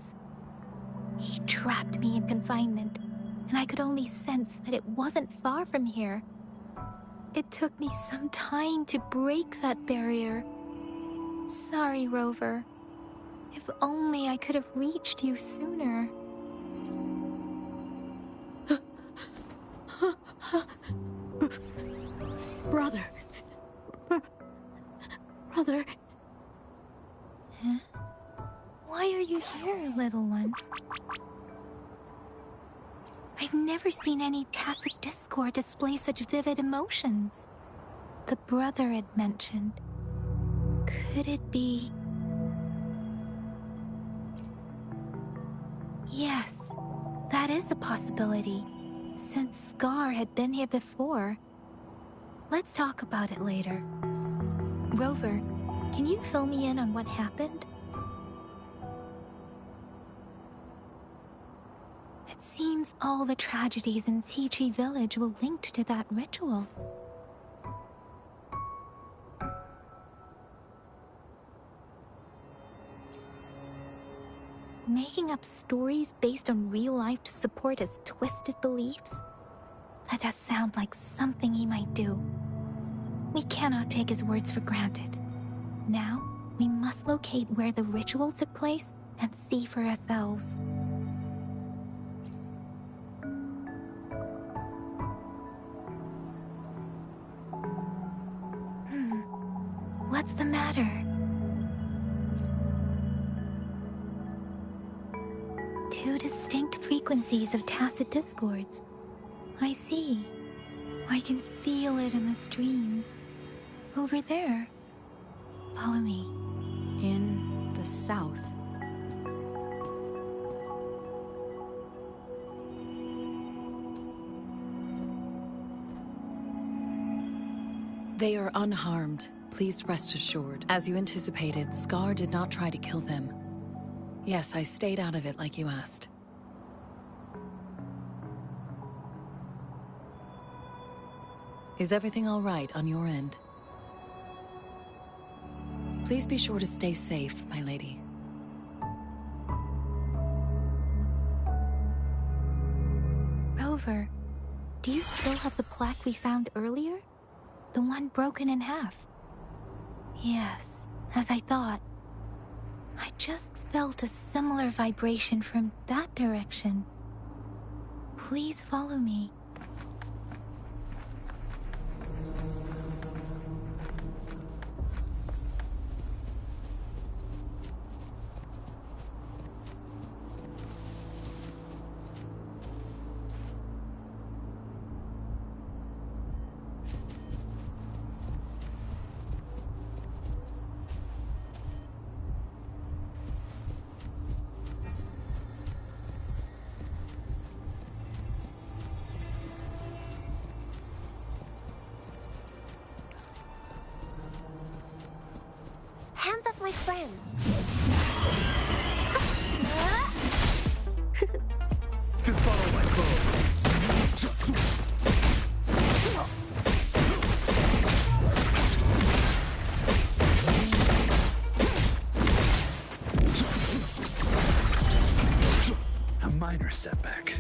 He trapped me in confinement, and I could only sense that it wasn't far from here. It took me some time to break that barrier. Sorry, Rover. If only I could have reached you sooner. Brother. Brother. Huh? Why are you here, little one? I've never seen any tacit discord display such vivid emotions. The brother had mentioned. Could it be... Yes, that is a possibility, since Scar had been here before. Let's talk about it later. Rover, can you fill me in on what happened? It seems all the tragedies in Tea Tree Village were linked to that ritual. Making up stories based on real life to support his twisted beliefs? That does sound like something he might do. We cannot take his words for granted. Now, we must locate where the ritual took place and see for ourselves. What's the matter? Two distinct frequencies of tacit discords. I see. I can feel it in the streams. Over there. Follow me. In the south. They are unharmed. Please rest assured. As you anticipated, Scar did not try to kill them. Yes, I stayed out of it like you asked. Is everything all right on your end? Please be sure to stay safe, my lady. Rover, do you still have the plaque we found earlier? The one broken in half? Yes, as I thought. I just felt a similar vibration from that direction. Please follow me. Hands off my friends. Just follow my code. A minor setback.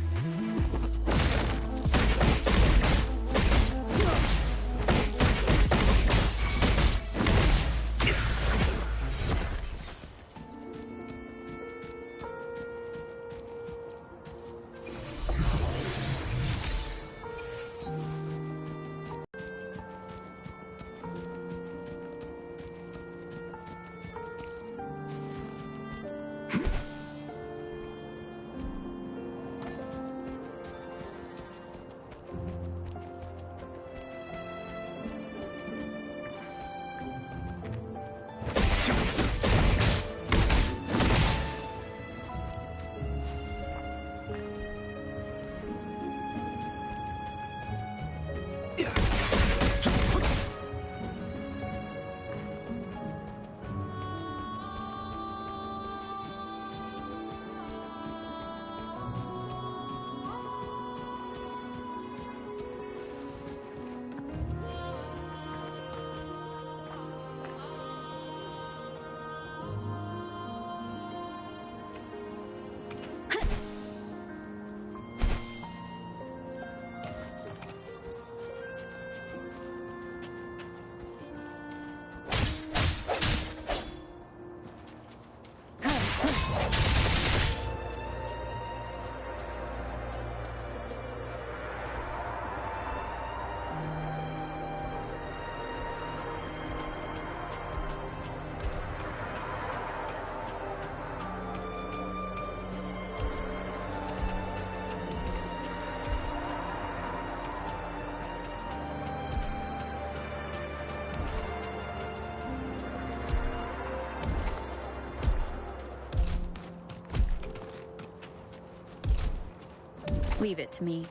Leave it to me.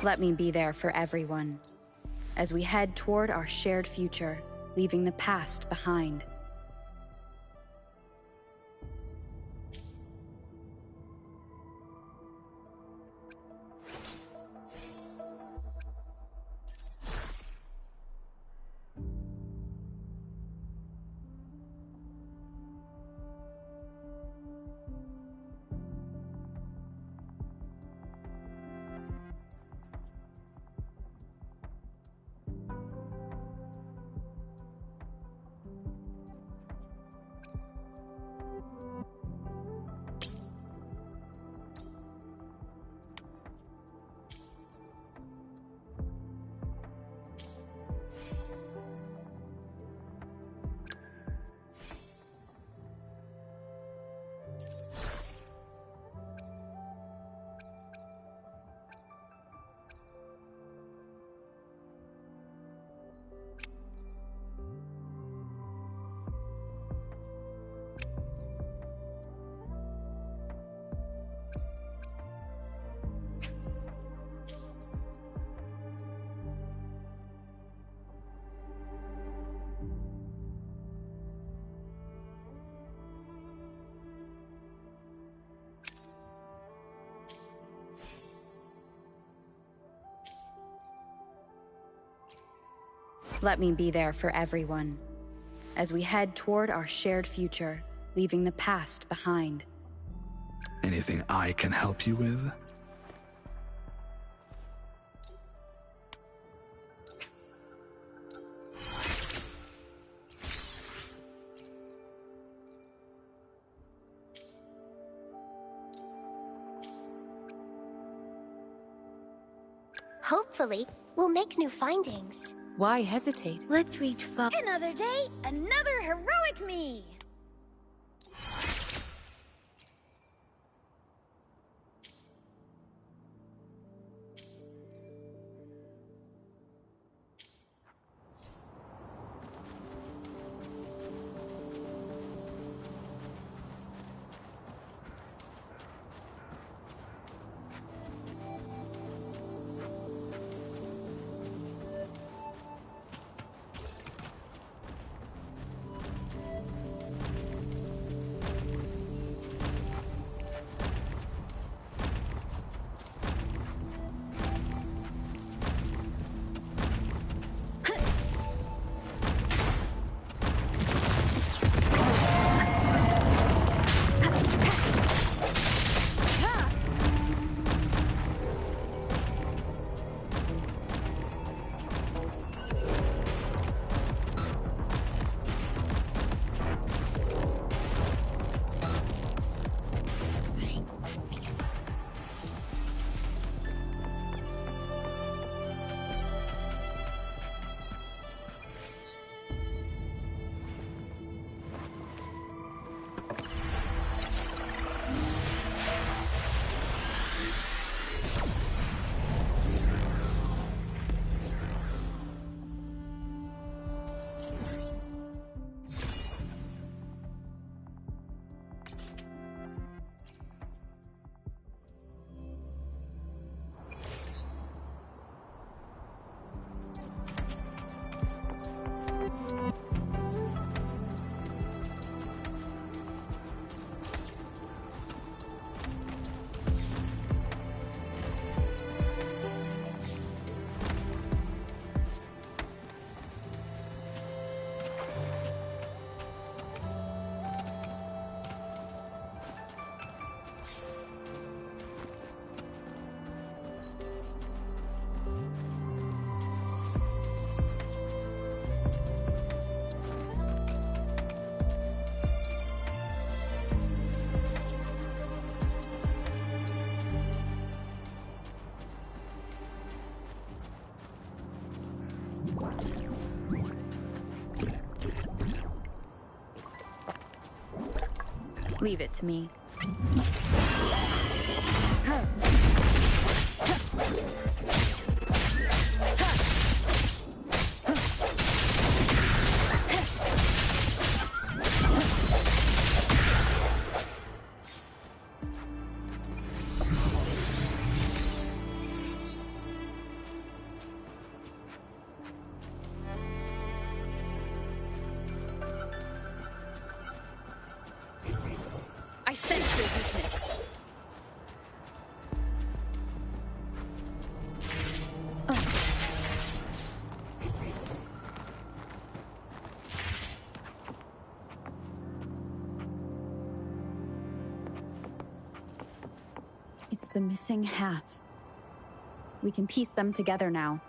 Let me be there for everyone, as we head toward our shared future, leaving the past behind. Let me be there for everyone, as we head toward our shared future, leaving the past behind. Anything I can help you with? Hopefully, we'll make new findings. Why hesitate? Let's reach far. Another day, another heroic me! Leave it to me. sense your weakness. It's the missing half. We can piece them together now.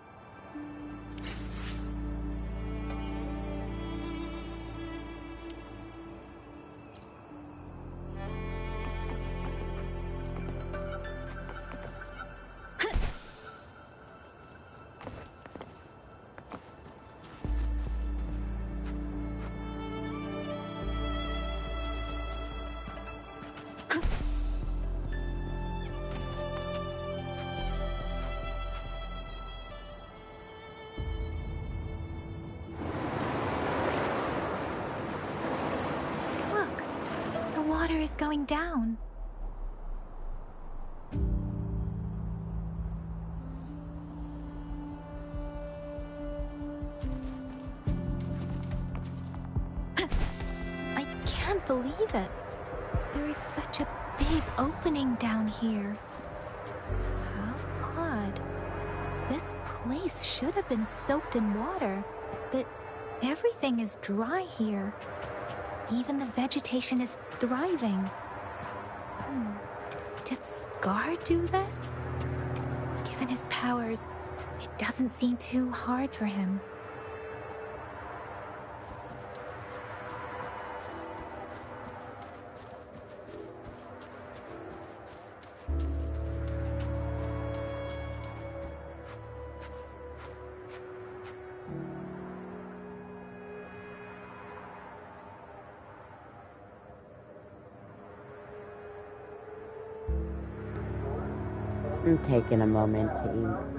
Water is going down. I can't believe it. There is such a big opening down here. How odd. This place should have been soaked in water, but everything is dry here. Even the vegetation is thriving. Did Scar do this? Given his powers, it doesn't seem too hard for him. I'm taking a moment to eat.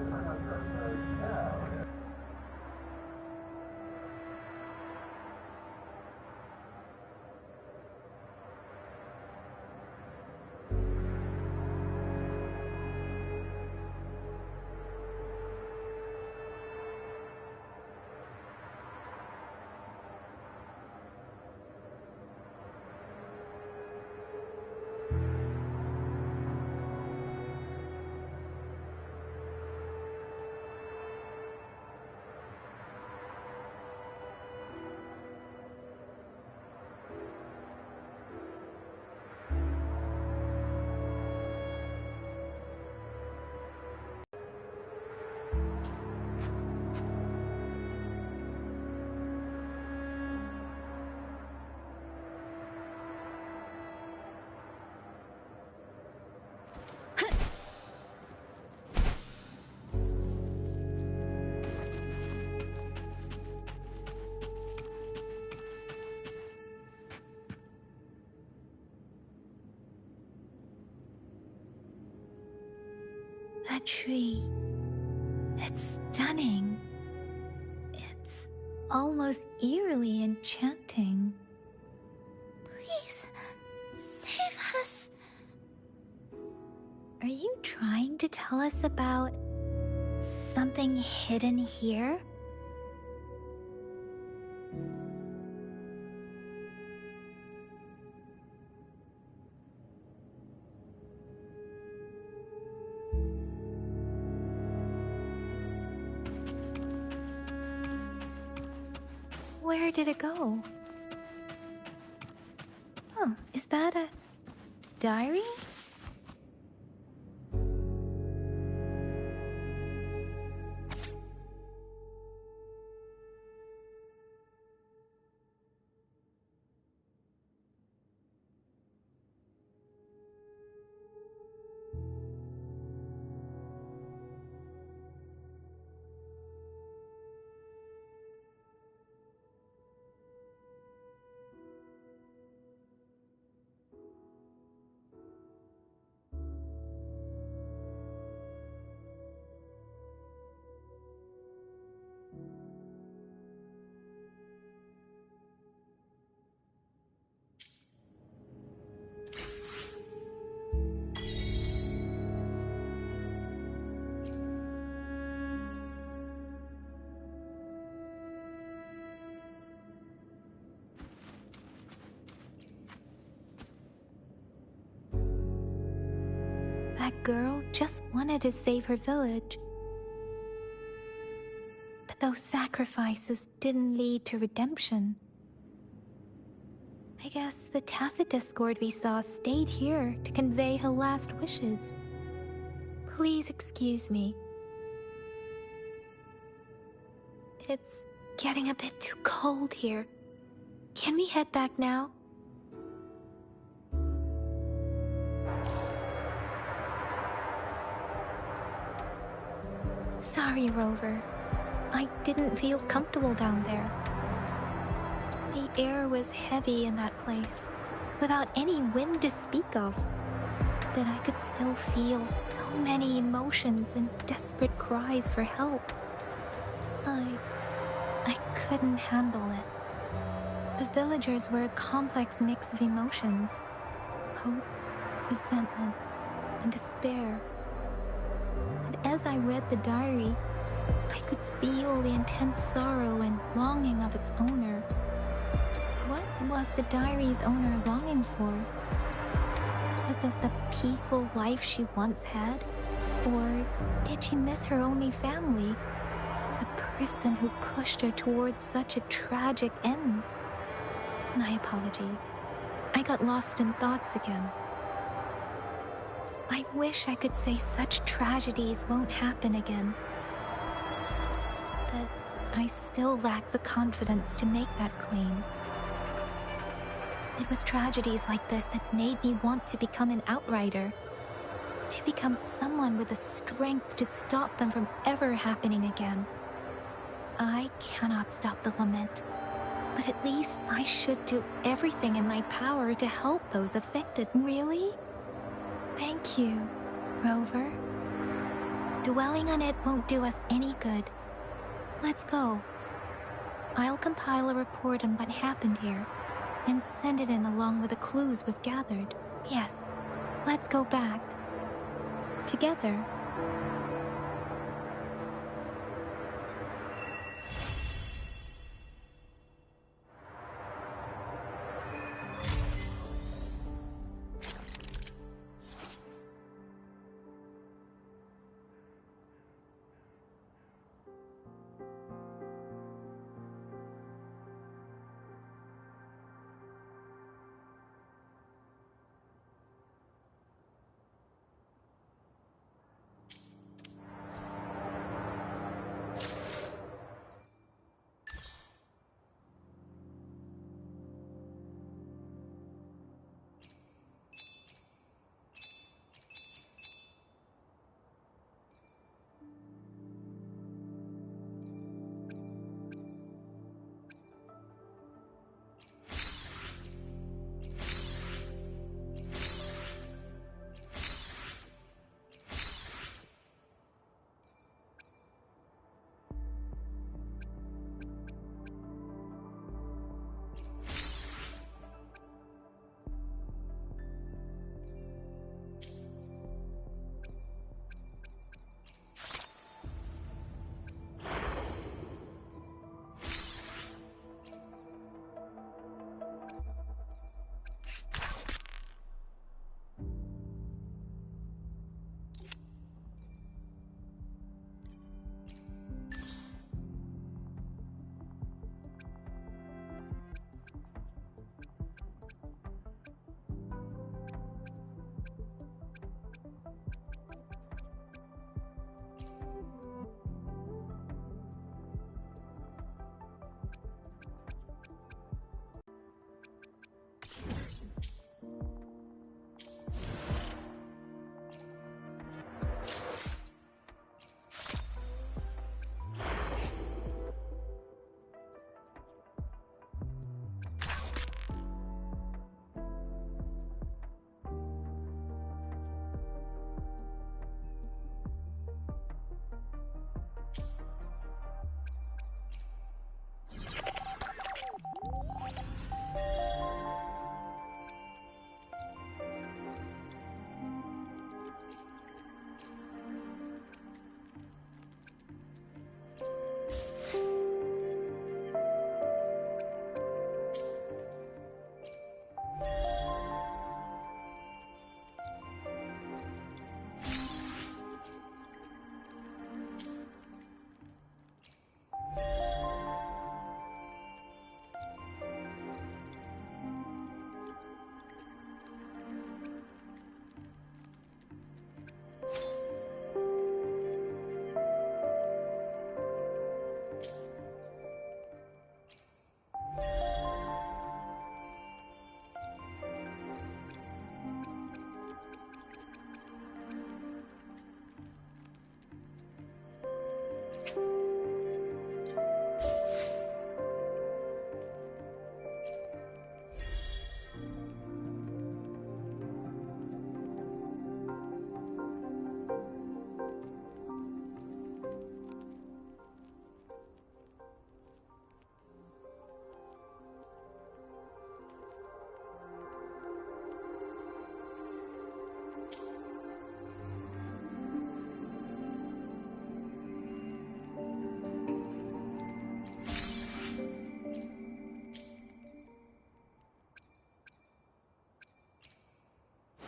That tree. It's stunning. It's almost eerily enchanting. Please, save us. Are you trying to tell us about something hidden here? Where did it go? Oh, is that a diary? That girl just wanted to save her village. But those sacrifices didn't lead to redemption. I guess the tacit discord we saw stayed here to convey her last wishes. Please excuse me. It's getting a bit too cold here. Can we head back now? Sorry, Rover. I didn't feel comfortable down there. The air was heavy in that place, without any wind to speak of. But I could still feel so many emotions and desperate cries for help. I couldn't handle it. The villagers were a complex mix of emotions. Hope, resentment, and despair. And as I read the diary, I could feel the intense sorrow and longing of its owner. What was the diary's owner longing for? Was it the peaceful life she once had? Or did she miss her only family? The person who pushed her towards such a tragic end? My apologies. I got lost in thoughts again. I wish I could say such tragedies won't happen again. But I still lack the confidence to make that claim. It was tragedies like this that made me want to become an outrider. To become someone with the strength to stop them from ever happening again. I cannot stop the lament, but at least I should do everything in my power to help those affected. Really? Thank you, Rover. Dwelling on it won't do us any good. Let's go. I'll compile a report on what happened here and send it in along with the clues we've gathered. Yes, let's go back. Together.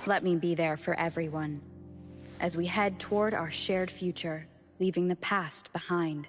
Let me be there for everyone, as we head toward our shared future, leaving the past behind.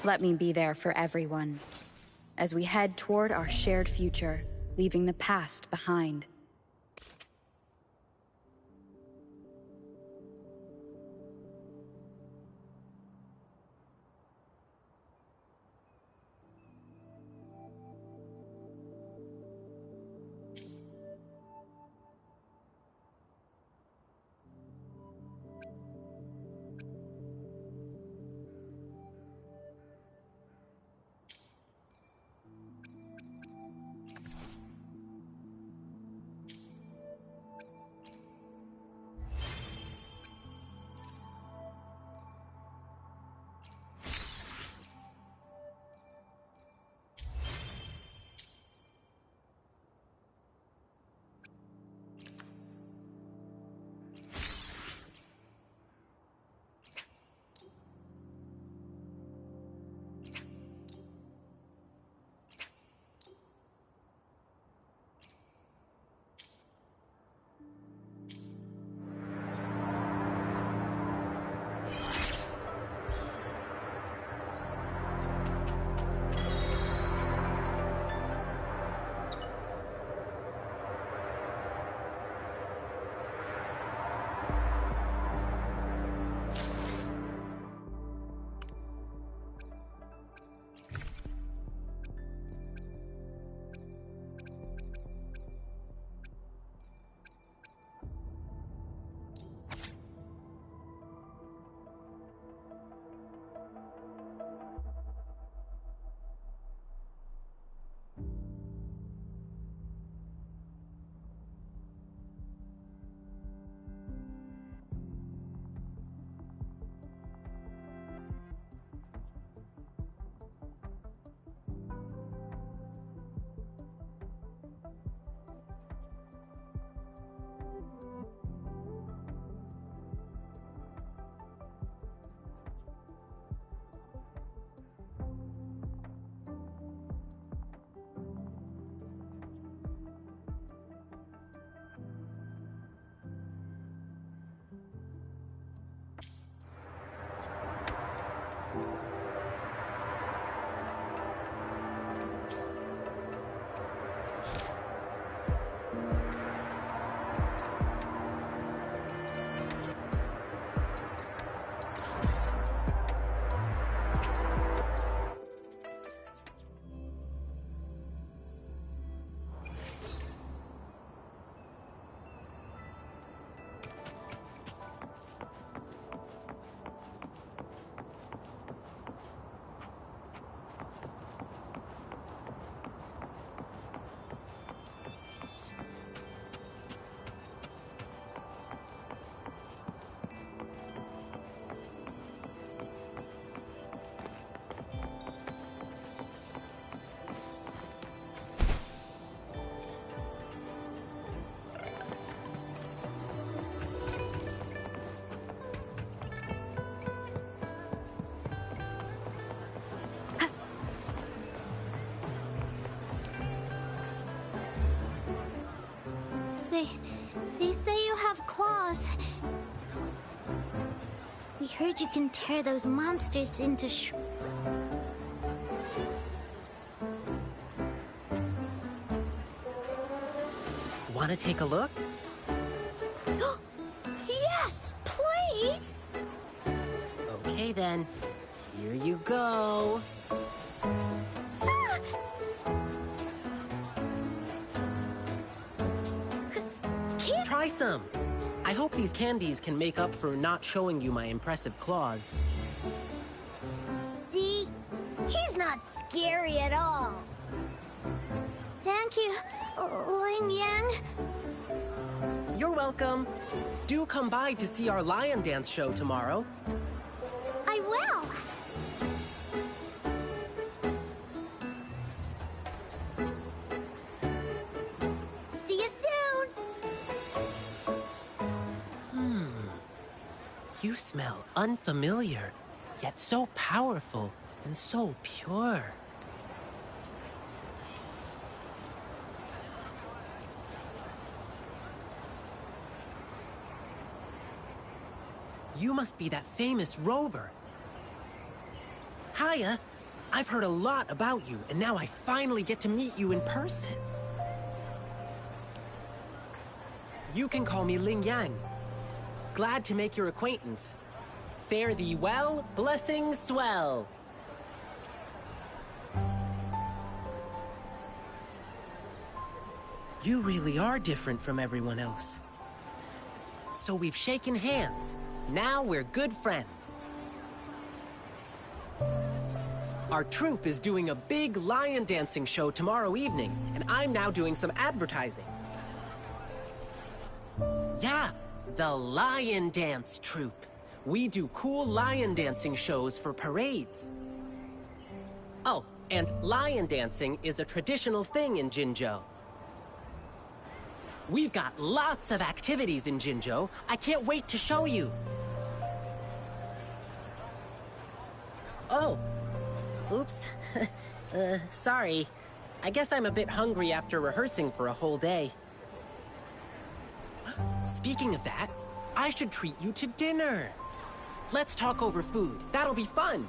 Let me be there for everyone, as we head toward our shared future, leaving the past behind. They say you have claws. We heard you can tear those monsters into Want to take a look? Yes, please! Okay then. Here you go. Try some. I hope these candies can make up for not showing you my impressive claws. See? He's not scary at all. Thank you, Ling Yang. You're welcome. Do come by to see our lion dance show tomorrow. I will. See you soon. You smell unfamiliar, yet so powerful and so pure. You must be that famous rover. Hiya, I've heard a lot about you, and now I finally get to meet you in person. You can call me Ling Yang. Glad to make your acquaintance. Fare thee well, blessings swell. You really are different from everyone else. So we've shaken hands. Now we're good friends. Our troupe is doing a big lion dancing show tomorrow evening, and I'm now doing some advertising. Yeah, the Lion Dance Troupe. We do cool lion dancing shows for parades. Oh, and lion dancing is a traditional thing in Jinzhou. We've got lots of activities in Jinzhou. I can't wait to show you. Oh, oops. Sorry. I guess I'm a bit hungry after rehearsing for a whole day. Speaking of that, I should treat you to dinner. Let's talk over food. That'll be fun.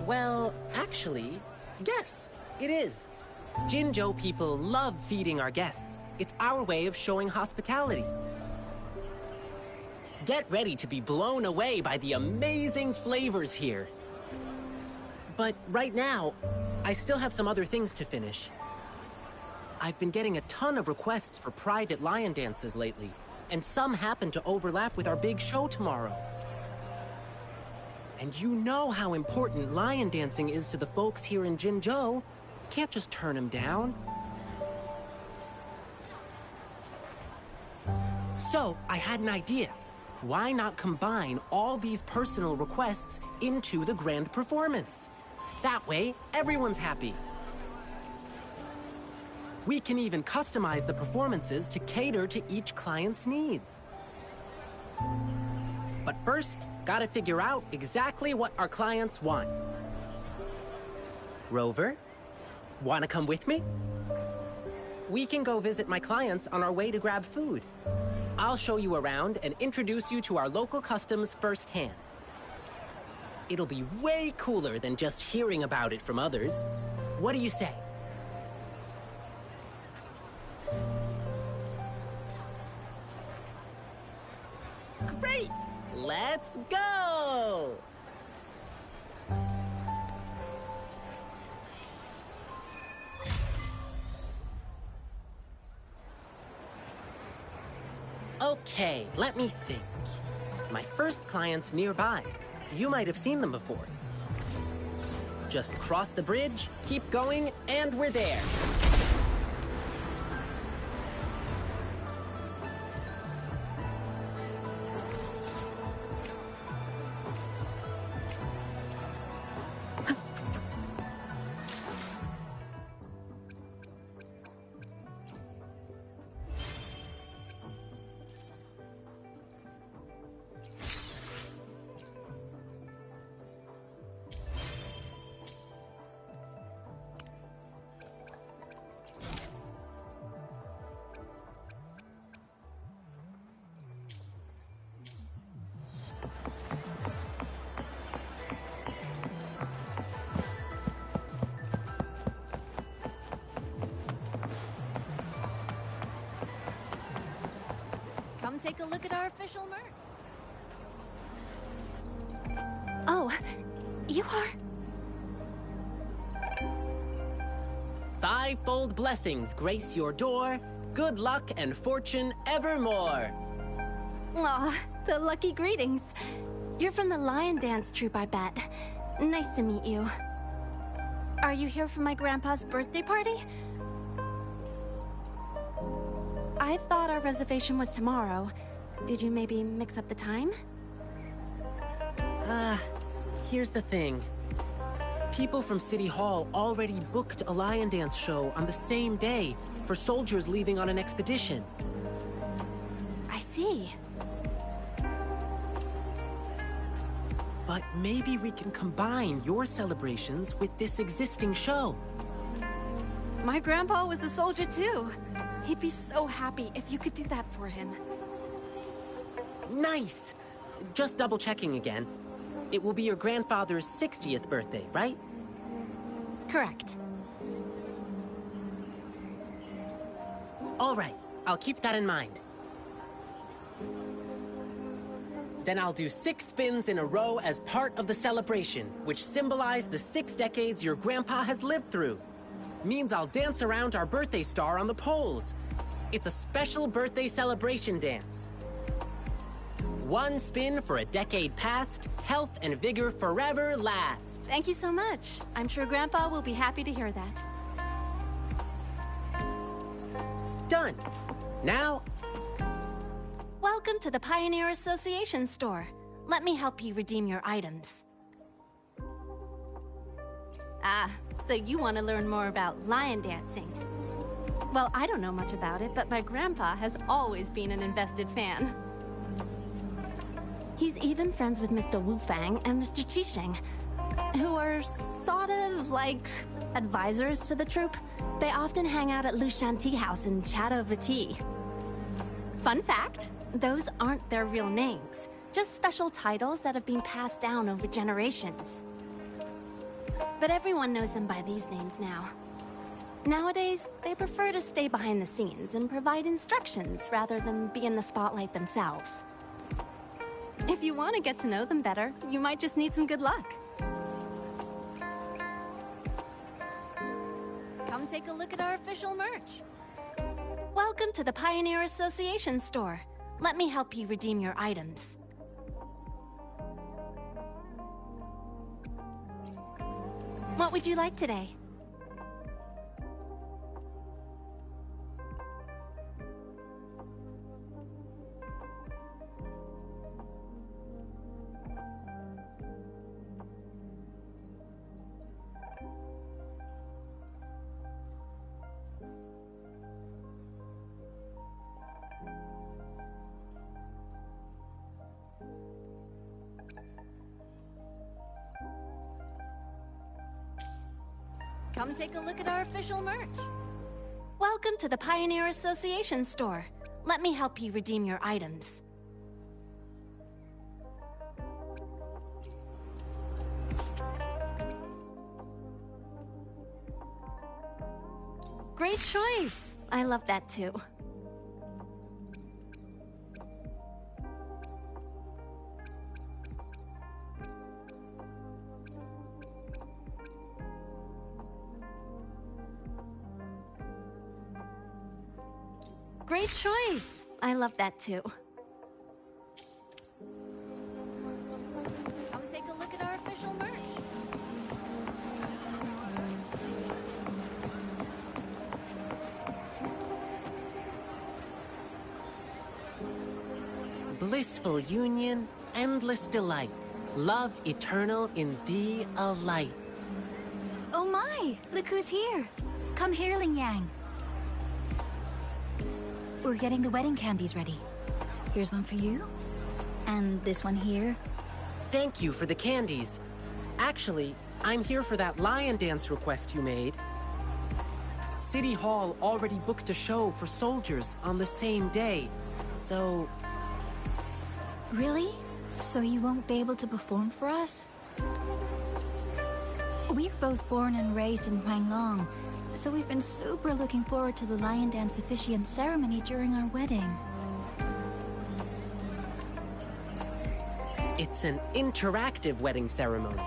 Well, actually, yes, it is. Jinzhou people love feeding our guests. It's our way of showing hospitality. Get ready to be blown away by the amazing flavors here. But right now, I still have some other things to finish. I've been getting a ton of requests for private lion dances lately, and some happen to overlap with our big show tomorrow. And you know how important lion dancing is to the folks here in Jinzhou. Can't just turn them down. So, I had an idea. Why not combine all these personal requests into the grand performance? That way, everyone's happy. We can even customize the performances to cater to each client's needs. But first, gotta figure out exactly what our clients want. Rover, wanna come with me? We can go visit my clients on our way to grab food. I'll show you around and introduce you to our local customs firsthand. It'll be way cooler than just hearing about it from others. What do you say? Great! Let's go! Okay, let me think. My first client's nearby. You might have seen them before. Just cross the bridge, keep going, and we're there. take a look at our official merch. Oh, you are... Fivefold blessings grace your door. Good luck and fortune evermore. Aw, the lucky greetings. You're from the Lion Dance troupe, I bet. Nice to meet you. Are you here for my grandpa's birthday party? I thought our reservation was tomorrow. Did you maybe mix up the time? Here's the thing. People from City Hall already booked a Lion Dance show on the same day for soldiers leaving on an expedition. I see. But maybe we can combine your celebrations with this existing show. My grandpa was a soldier too. He'd be so happy if you could do that for him. Nice! Just double checking again. It will be your grandfather's 60th birthday, right? Correct. All right, I'll keep that in mind. Then I'll do 6 spins in a row as part of the celebration, which symbolize the 6 decades your grandpa has lived through. Means I'll dance around our birthday star on the poles. It's a special birthday celebration dance. 1 spin for a decade past, health and vigor forever last. Thank you so much. I'm sure Grandpa will be happy to hear that. Done. Now... Welcome to the Pioneer Association store. Let me help you redeem your items. Ah, so you want to learn more about lion dancing. Well, I don't know much about it, but my grandpa has always been an invested fan. He's even friends with Mr. Wu Fang and Mr. Qisheng, who are sort of like advisors to the troupe. They often hang out at Lu Shan Tea House and chat over tea. Fun fact, those aren't their real names, just special titles that have been passed down over generations. But everyone knows them by these names now. Nowadays, they prefer to stay behind the scenes and provide instructions rather than be in the spotlight themselves. If you want to get to know them better, you might just need some good luck. Come take a look at our official merch. Welcome to the Pioneer Association store. Let me help you redeem your items. What would you like today? Come take a look at our official merch. Welcome to the Pioneer Association store. Let me help you redeem your items. Great choice. I love that too. Great choice. I love that too. Come take a look at our official merch. Blissful union, endless delight. Love eternal in thee a light. Oh my! Look who's here! Come here, Ling Yang. We're getting the wedding candies ready. Here's one for you. And this one here. Thank you for the candies. Actually, I'm here for that lion dance request you made. City Hall already booked a show for soldiers on the same day, so... Really? So you won't be able to perform for us? We're both born and raised in Huanglong, so we've been super looking forward to the lion dance officiant ceremony during our wedding. It's an interactive wedding ceremony.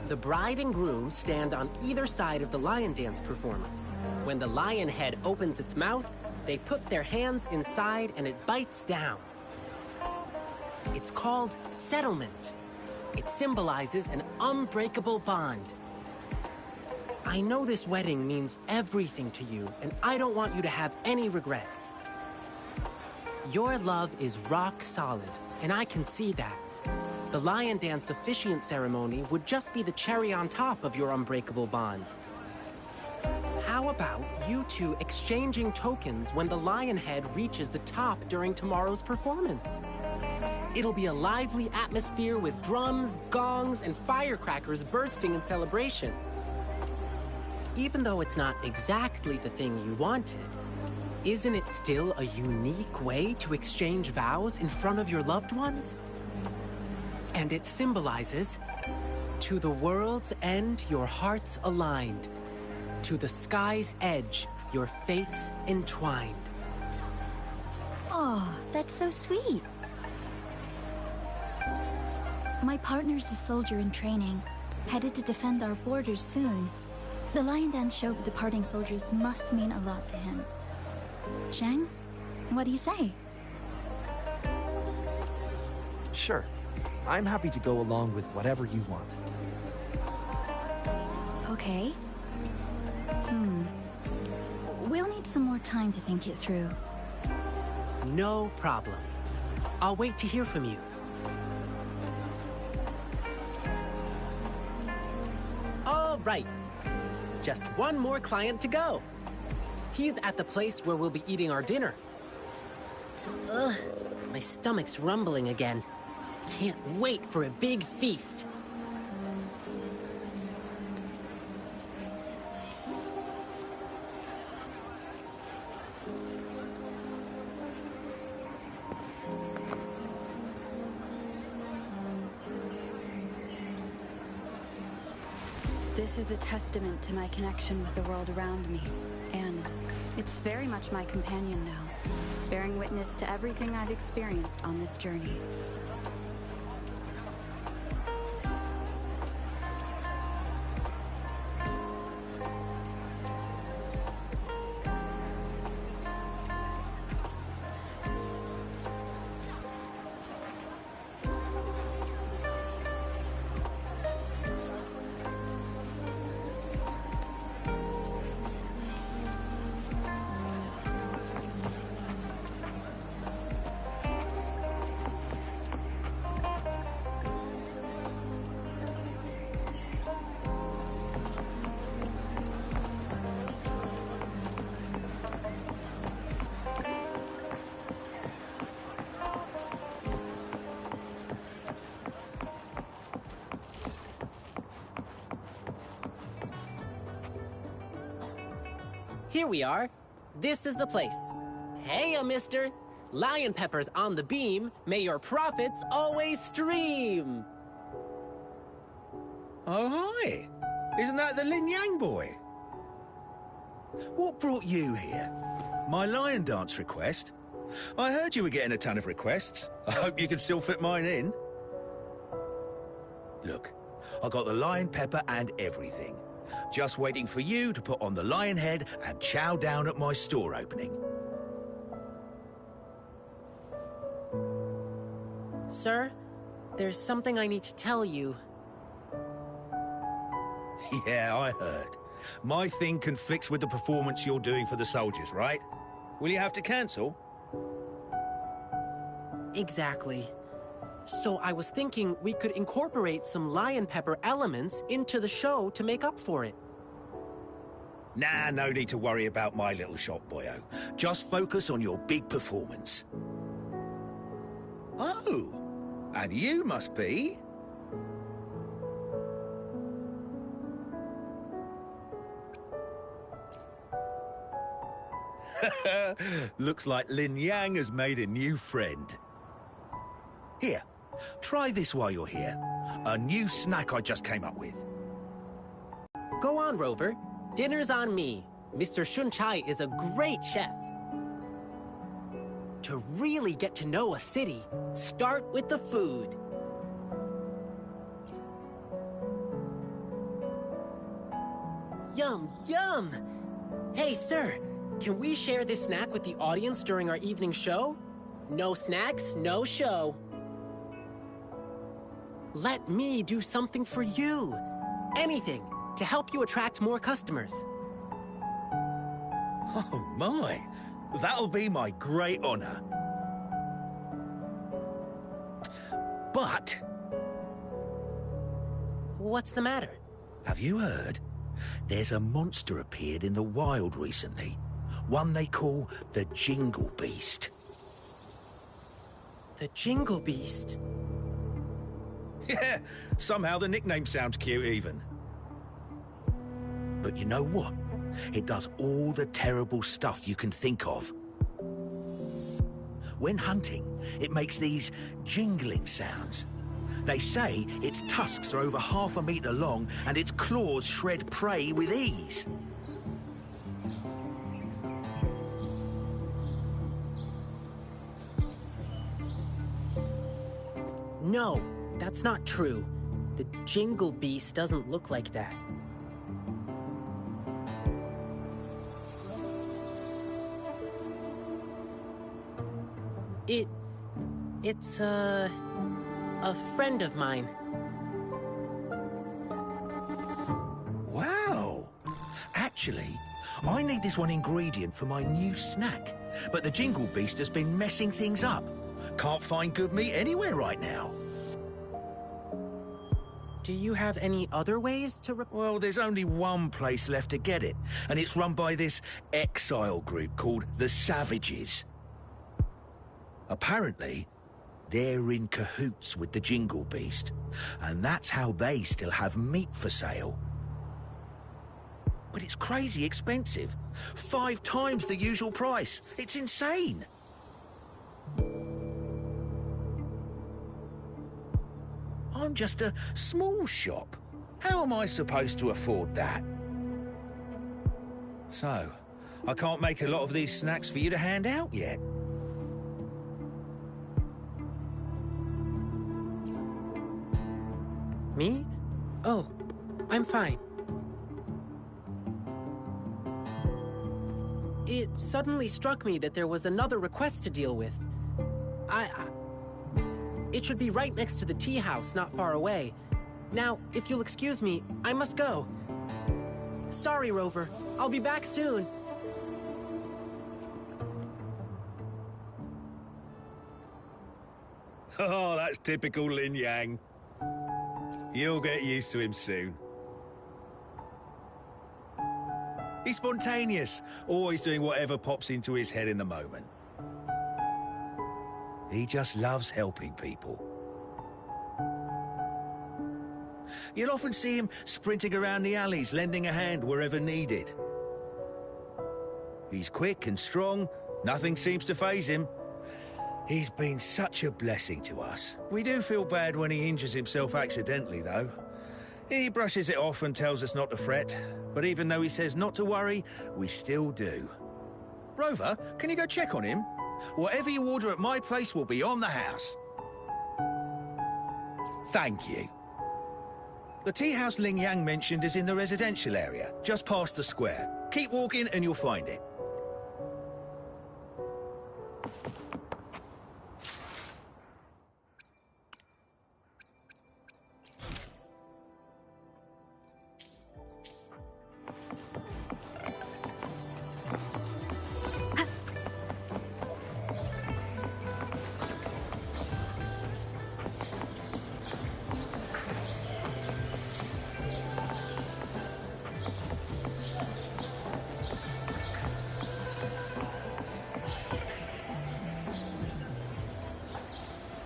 The bride and groom stand on either side of the lion dance performer. When the lion head opens its mouth, they put their hands inside and it bites down. It's called settlement. It symbolizes an unbreakable bond. I know this wedding means everything to you, and I don't want you to have any regrets. Your love is rock solid, and I can see that. The lion dance officiant ceremony would just be the cherry on top of your unbreakable bond. How about you two exchanging tokens when the lion head reaches the top during tomorrow's performance? It'll be a lively atmosphere with drums, gongs, and firecrackers bursting in celebration. Even though it's not exactly the thing you wanted, isn't it still a unique way to exchange vows in front of your loved ones? And it symbolizes, to the world's end, your hearts aligned. To the sky's edge, your fates entwined. Oh, that's so sweet. My partner's a soldier in training, headed to defend our borders soon. The lion dance show for departing soldiers must mean a lot to him. Zhang, what do you say? Sure. I'm happy to go along with whatever you want. Okay. We'll need some more time to think it through. No problem. I'll wait to hear from you. All right. Just one more client to go. He's at the place where we'll be eating our dinner. Ugh, my stomach's rumbling again. Can't wait for a big feast. This is a testament to my connection with the world around me, and it's very much my companion now, bearing witness to everything I've experienced on this journey. Here we are. This is the place. Hey, mister. Lion peppers on the beam. May your profits always stream. Oh, hi. Isn't that the Lin Yang boy? What brought you here? My lion dance request? I heard you were getting a ton of requests. I hope you can still fit mine in. Look, I got the lion pepper and everything. Just waiting for you to put on the lion head and chow down at my store opening. Sir, there's something I need to tell you. Yeah, I heard. My thing conflicts with the performance you're doing for the soldiers, right? Will you have to cancel? Exactly. So I was thinking we could incorporate some lion pepper elements into the show to make up for it. Nah, no need to worry about my little shop, boyo. Just focus on your big performance. Oh, and you must be... Looks like Lin Yang has made a new friend. Here, try this while you're here. A new snack I just came up with. Go on, Rover. Dinner's on me. Mr. Shun Chai is a great chef. To really get to know a city, start with the food. Yum, yum! Hey, sir, can we share this snack with the audience during our evening show? No snacks, no show. Let me do something for you. Anything to help you attract more customers. Oh my, that'll be my great honor. But... What's the matter? Have you heard? There's a monster appeared in the wild recently. One they call the Jingle Beast. The Jingle Beast? Yeah, somehow the nickname sounds cute even. But you know what? It does all the terrible stuff you can think of. When hunting, it makes these jingling sounds. They say its tusks are over 1/2 meter long and its claws shred prey with ease. No, that's not true. The Jingle Beast doesn't look like that. It's a friend of mine. Wow! Actually, I need this one ingredient for my new snack. But the Jingle Beast has been messing things up. Can't find good meat anywhere right now. Do you have any other ways to... Well, there's only one place left to get it, and it's run by this exile group called the Savages. Apparently, they're in cahoots with the Jingle Beast, and that's how they still have meat for sale. But it's crazy expensive. 5 times the usual price. It's insane. I'm just a small shop. How am I supposed to afford that? So, I can't make a lot of these snacks for you to hand out yet. Me? Oh, I'm fine. It suddenly struck me that there was another request to deal with. It should be right next to the tea house, not far away. Now, if you'll excuse me, I must go. Sorry, Rover. I'll be back soon. Oh, that's typical Lin Yang. You'll get used to him soon. He's spontaneous, always doing whatever pops into his head in the moment. He just loves helping people. You'll often see him sprinting around the alleys, lending a hand wherever needed. He's quick and strong, nothing seems to faze him. He's been such a blessing to us. We do feel bad when he injures himself accidentally, though. He brushes it off and tells us not to fret, but even though he says not to worry, we still do. Rover, can you go check on him? Whatever you order at my place will be on the house. Thank you. The tea house Ling Yang mentioned is in the residential area, just past the square. Keep walking and you'll find it.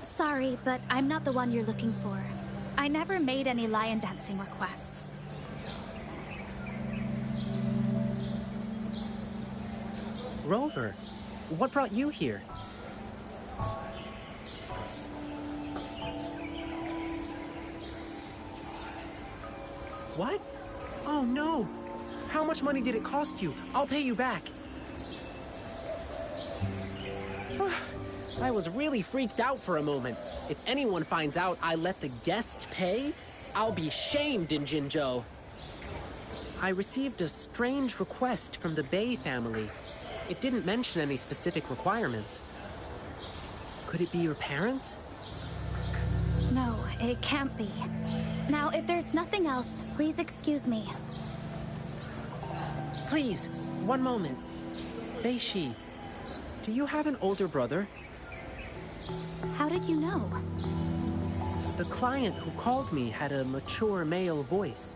Sorry, but I'm not the one you're looking for. I never made any lion dancing requests. Rover, what brought you here? What? Oh no! How much money did it cost you? I'll pay you back. I was really freaked out for a moment. If anyone finds out I let the guest pay, I'll be shamed in Jinzhou. I received a strange request from the Bei family. It didn't mention any specific requirements. Could it be your parents? No, it can't be. Now, if there's nothing else, please excuse me. Please, one moment. Bei-shi, do you have an older brother? How did you know? The client who called me had a mature male voice.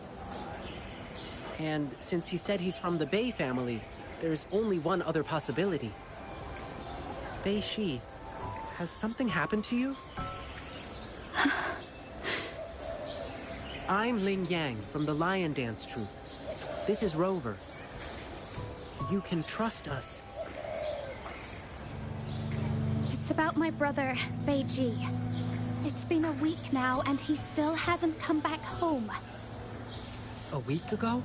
And since he said he's from the Bei family, there's only one other possibility. Bei-shi, has something happened to you? I'm Ling Yang from the Lion Dance Troupe. This is Rover. You can trust us. It's about my brother, Beiji. It's been a week now, and he still hasn't come back home. A week ago?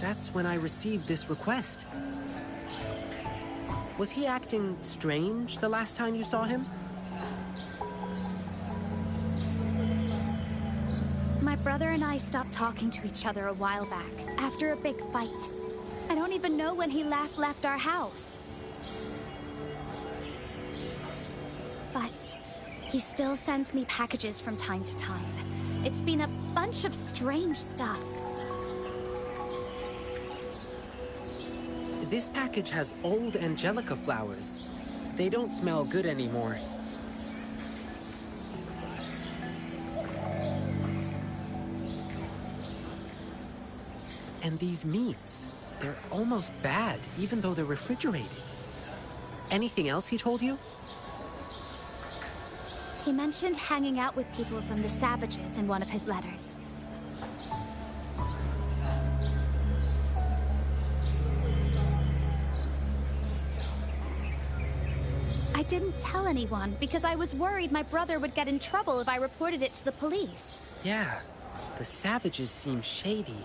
That's when I received this request. Was he acting strange the last time you saw him? My brother and I stopped talking to each other a while back, after a big fight. I don't even know when he last left our house. But he still sends me packages from time to time. It's been a bunch of strange stuff. This package has old angelica flowers. They don't smell good anymore. And these meats, they're almost bad, even though they're refrigerated. Anything else he told you? He mentioned hanging out with people from the Savages in one of his letters. I didn't tell anyone because I was worried my brother would get in trouble if I reported it to the police. Yeah, the Savages seem shady.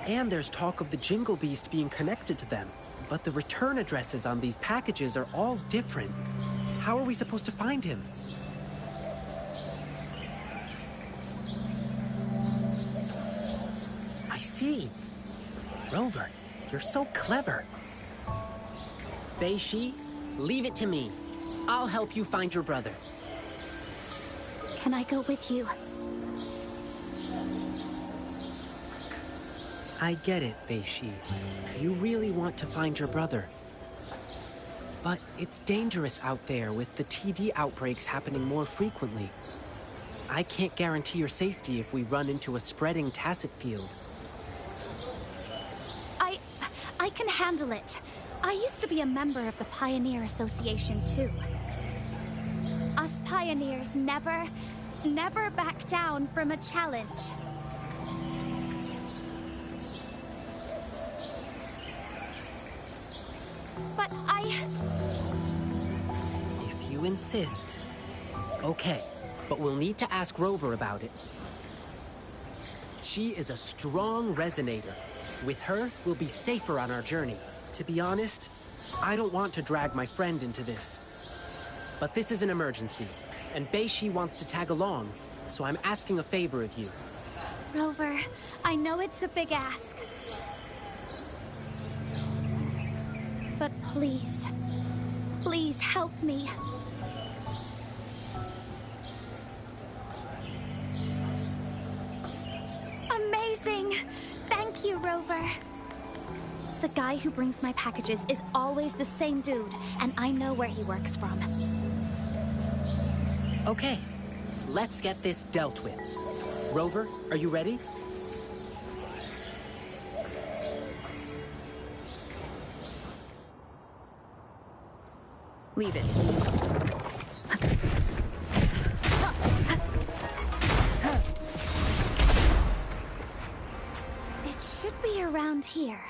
And there's talk of the Jingle Beast being connected to them. But the return addresses on these packages are all different. How are we supposed to find him? I see. Rover, you're so clever. Bei-shi, leave it to me. I'll help you find your brother. Can I go with you? I get it, Bei-shi. You really want to find your brother. But it's dangerous out there with the TD outbreaks happening more frequently. I can't guarantee your safety if we run into a spreading tacit field. I can handle it. I used to be a member of the Pioneer Association, too. Us pioneers never back down from a challenge. But If you insist. Okay, but we'll need to ask Rover about it. She is a strong resonator. With her, we'll be safer on our journey. To be honest, I don't want to drag my friend into this. But this is an emergency, and Bei-shi wants to tag along, so I'm asking a favor of you. Rover, I know it's a big ask. But please, please help me. Amazing! Thank you, Rover. The guy who brings my packages is always the same dude, and I know where he works from. Okay, let's get this dealt with. Rover, are you ready? Leave it. It should be around here.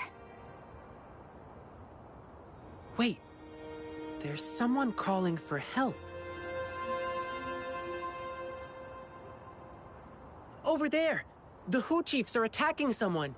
Wait, there's someone calling for help. Over there! The Hu Chiefs are attacking someone!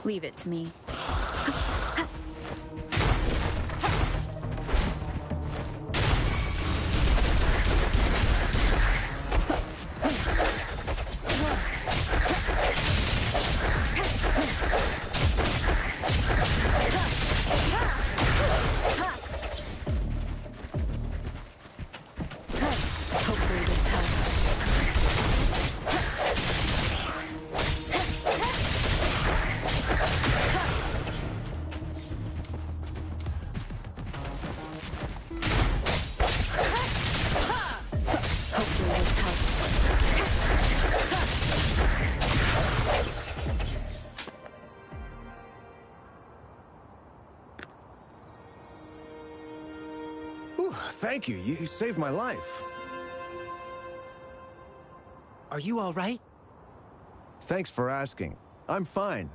Leave it to me. Thank you. You saved my life. Are you all right? Thanks for asking. I'm fine.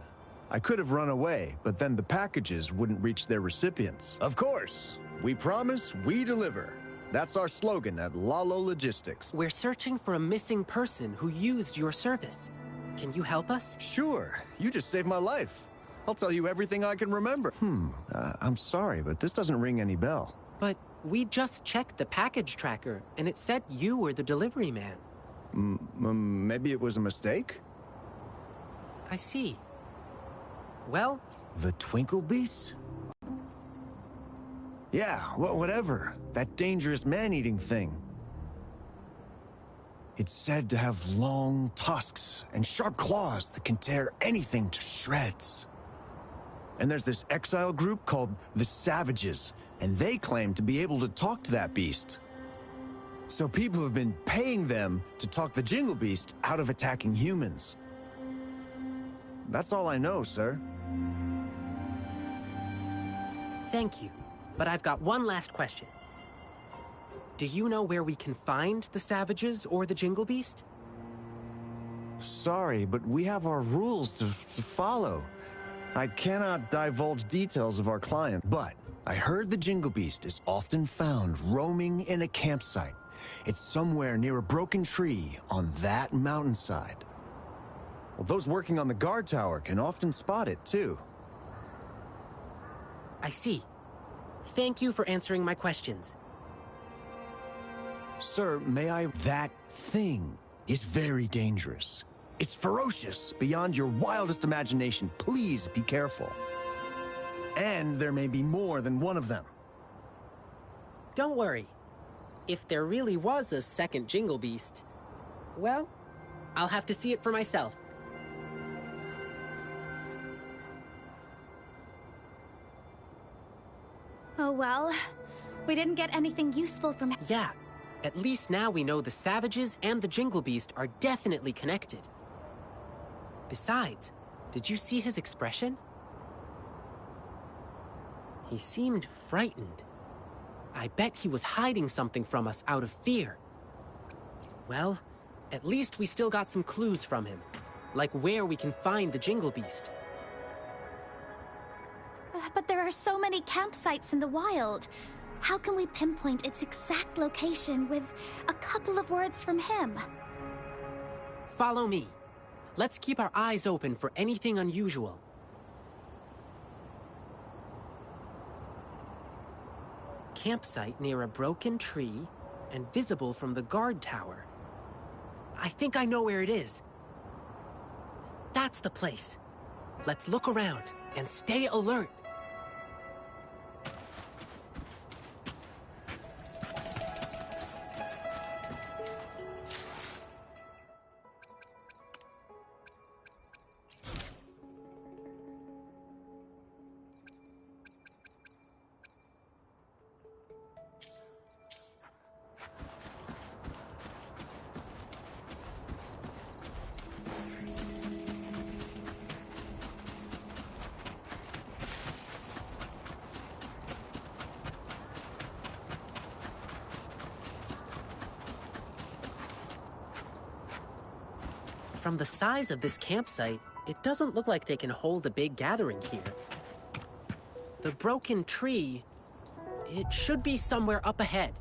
I could have run away, but then the packages wouldn't reach their recipients. Of course. We promise, we deliver. That's our slogan at Lalo Logistics. We're searching for a missing person who used your service. Can you help us? Sure. You just saved my life. I'll tell you everything I can remember. I'm sorry, but this doesn't ring any bell. But we just checked the package tracker, and it said you were the delivery man. Maybe it was a mistake? I see. Well... The Twinkle Beast? Yeah, whatever. That dangerous man-eating thing. It's said to have long tusks and sharp claws that can tear anything to shreds. And there's this exile group called the Savages, and they claim to be able to talk to that beast. So people have been paying them to talk the Jingle Beast out of attacking humans. That's all I know, sir. Thank you, but I've got one last question. Do you know where we can find the Savages or the Jingle Beast? Sorry, but we have our rules to follow. I cannot divulge details of our client, but I heard the Jingle Beast is often found roaming in a campsite. It's somewhere near a broken tree on that mountainside. Well, those working on the guard tower can often spot it, too. I see. Thank you for answering my questions. Sir, may I... That thing is very dangerous. It's ferocious beyond your wildest imagination. Please be careful. And there may be more than one of them. Don't worry. If there really was a second Jingle Beast, well, I'll have to see it for myself. Oh well, we didn't get anything useful from... Yeah, at least now we know the Savages and the Jingle Beast are definitely connected. Besides, did you see his expression? He seemed frightened. I bet he was hiding something from us out of fear. Well, at least we still got some clues from him, like where we can find the Jingle Beast. But there are so many campsites in the wild. How can we pinpoint its exact location with a couple of words from him? Follow me. Let's keep our eyes open for anything unusual. Campsite near a broken tree and visible from the guard tower. I think I know where it is. That's the place. Let's look around and stay alert. From the size of this campsite, it doesn't look like they can hold a big gathering here. The broken tree, it should be somewhere up ahead.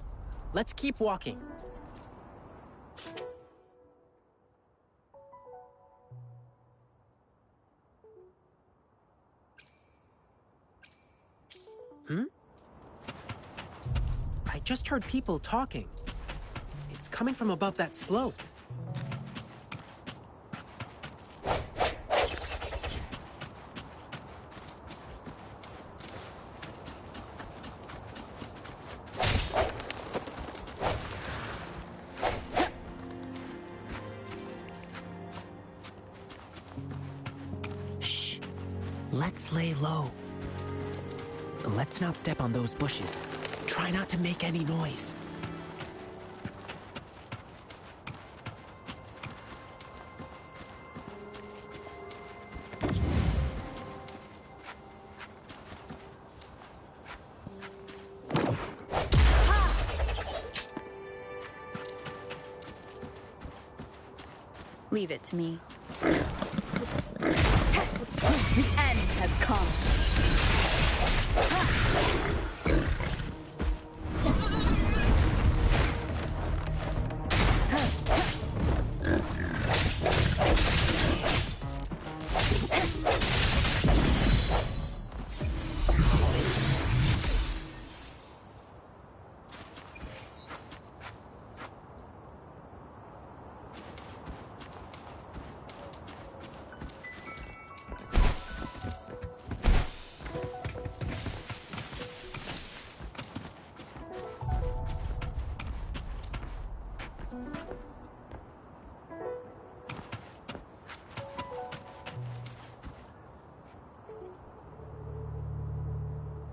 Let's keep walking. I just heard people talking. It's coming from above that slope. Shh. Let's lay low. Let's not step on those bushes. Try not to make any noise. Leave it to me. The end has come.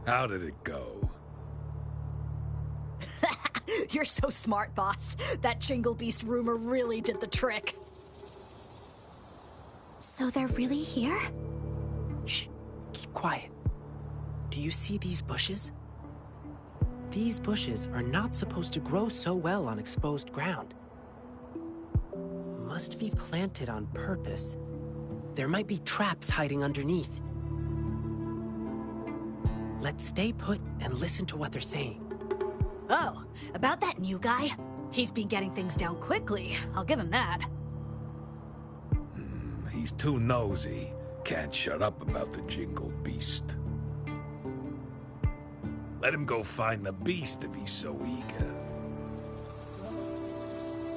How did it go? You're so smart, boss. That Jingle Beast rumor really did the trick. So they're really here? Shh. Keep quiet. Do you see these bushes? These bushes are not supposed to grow so well on exposed ground. Must be planted on purpose. There might be traps hiding underneath. Let's stay put and listen to what they're saying. Oh, about that new guy? He's been getting things down quickly. I'll give him that. He's too nosy. Can't shut up about the Jingle Beast. Let him go find the beast if he's so eager.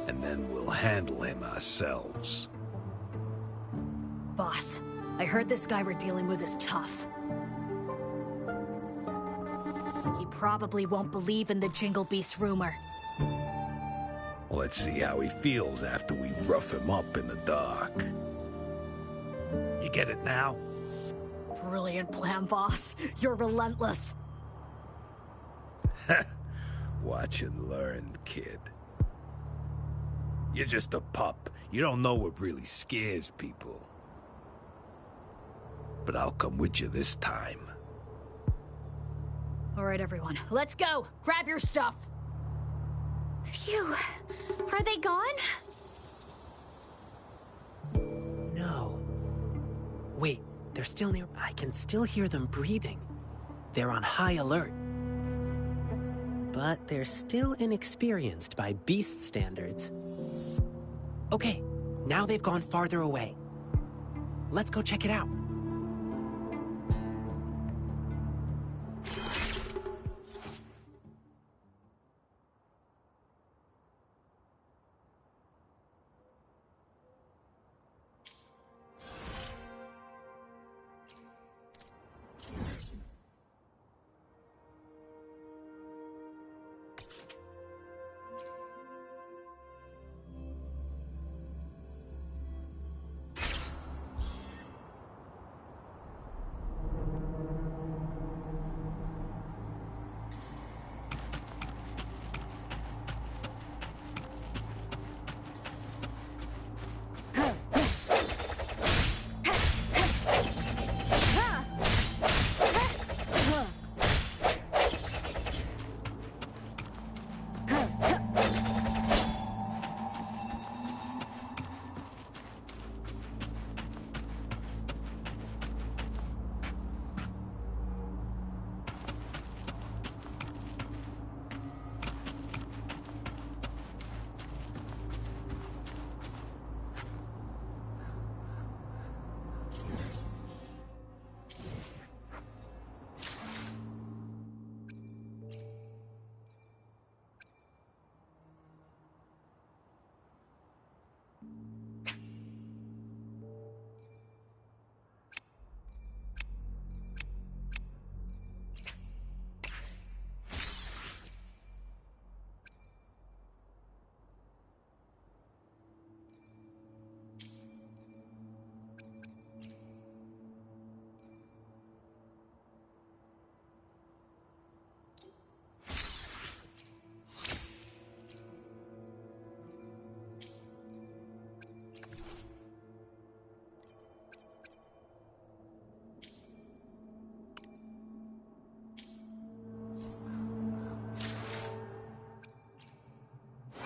And then we'll handle him ourselves. Boss, I heard this guy we're dealing with is tough. He probably won't believe in the Jingle Beast rumor. Let's see how he feels after we rough him up in the dark. You get it now? Brilliant plan, boss. You're relentless. Watch and learn, kid. You're just a pup. You don't know what really scares people. But I'll come with you this time. All right, everyone. Let's go. Grab your stuff. Phew. Are they gone? No. Wait, they're still near. I can still hear them breathing. They're on high alert. But they're still inexperienced by beast standards. Okay, now they've gone farther away. Let's go check it out.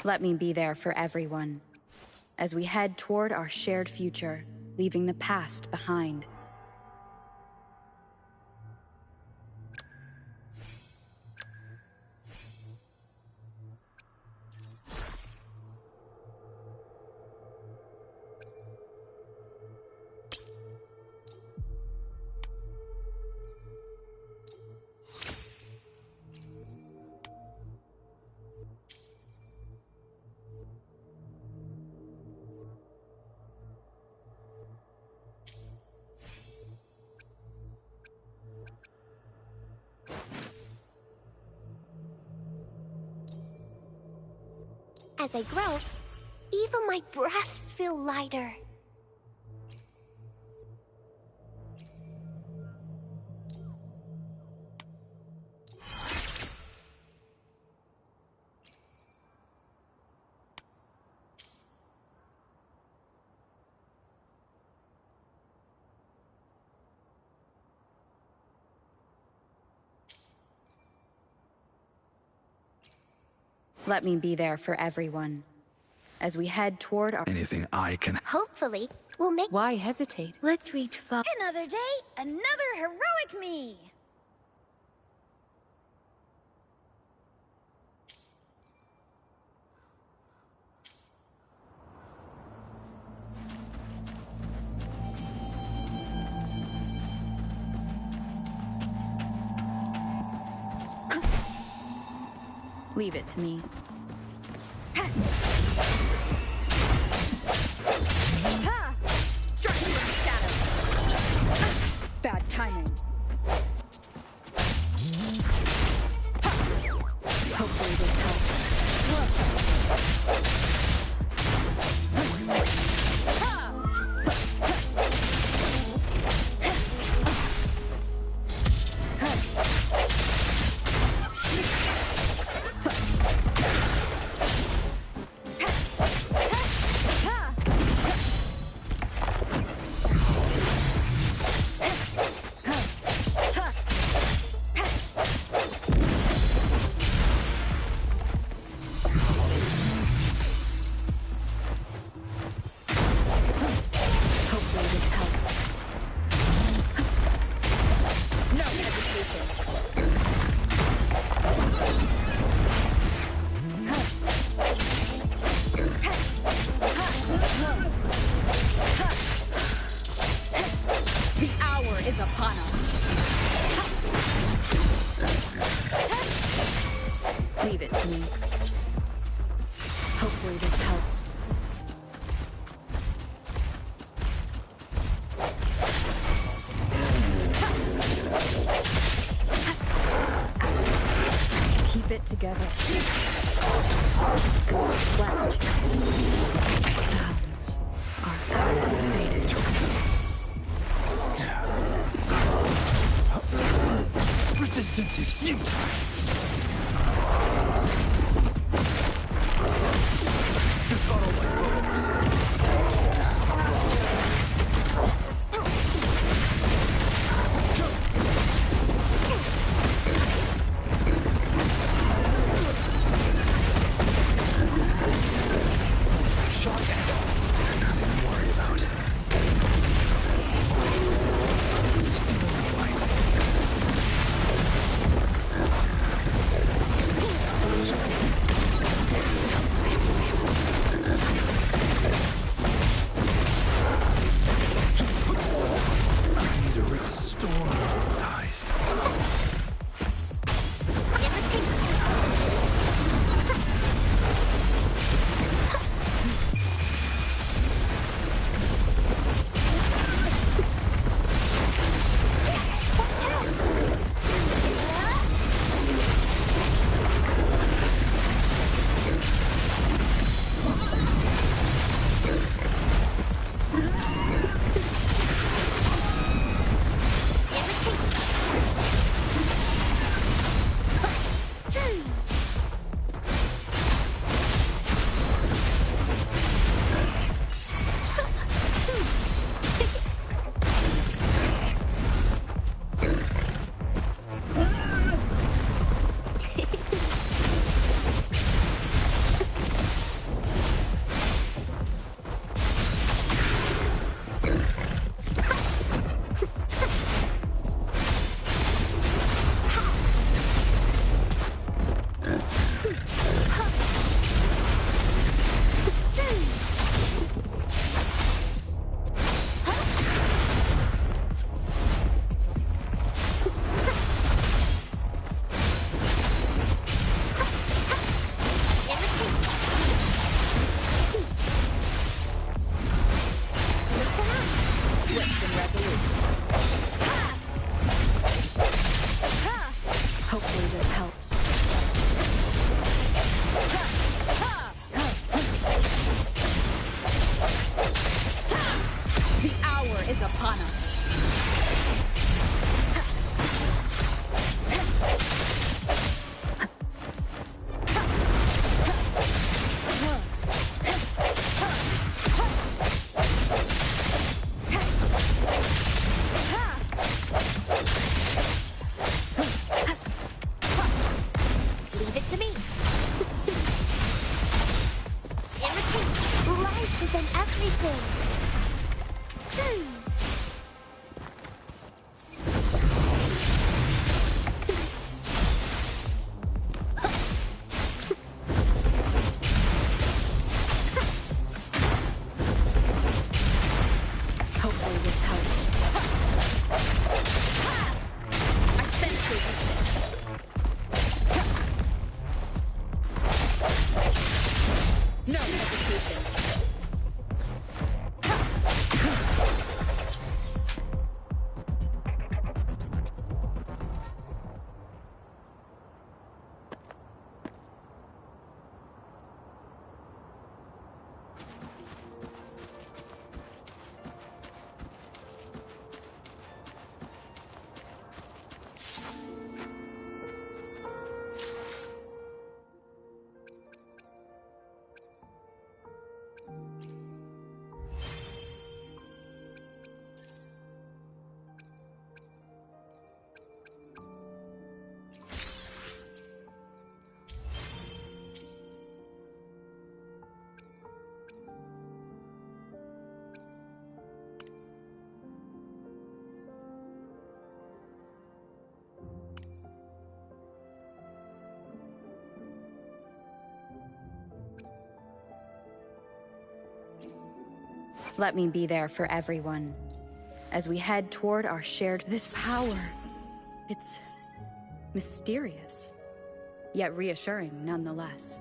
Let me be there for everyone, as we head toward our shared future, leaving the past behind. As I grow, even my breaths feel lighter. Let me be there for everyone, as we head toward our— Anything I can... Hopefully, we'll make— Why hesitate? Let's reach far. Another day, another heroic me! Leave it to me. Strike me in the shadow. Bad timing. Hopefully this helps. Leave it to me. Hopefully this helps. Keep it together. West. Sounds are activated. Resistance is futile. represent everything. Hopefully this helps. I sense your weakness. No hesitation. Let me be there for everyone. As we head toward our shared this power. It's mysterious, yet reassuring nonetheless.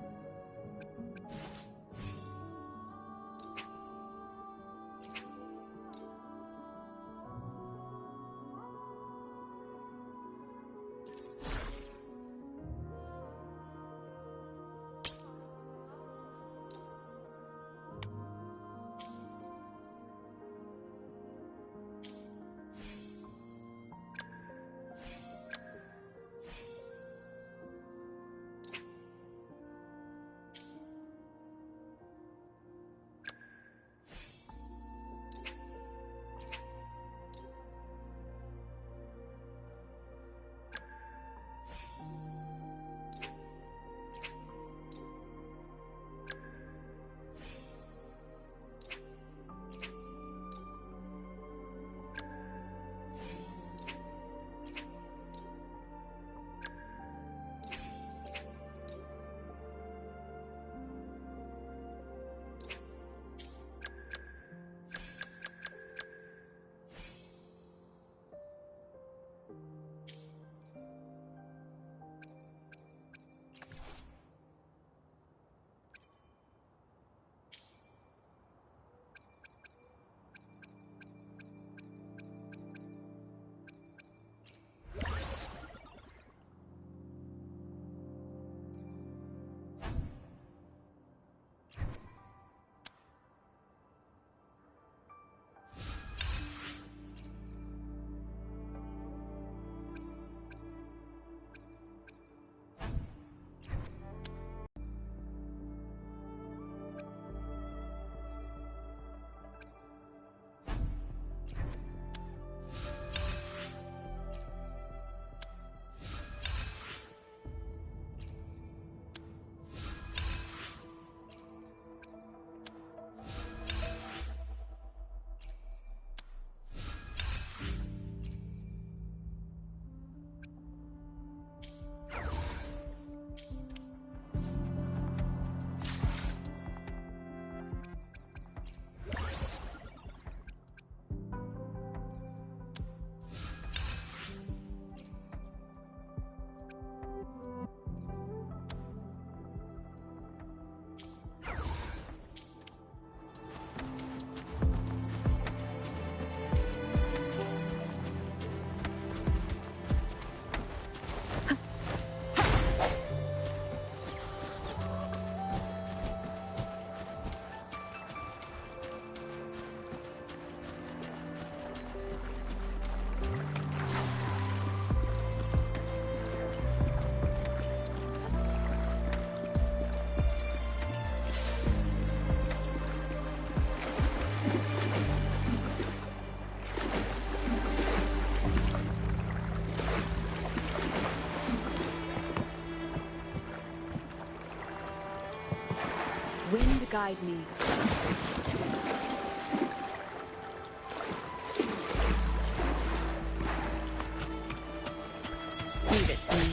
Wind guide me. Leave it to me.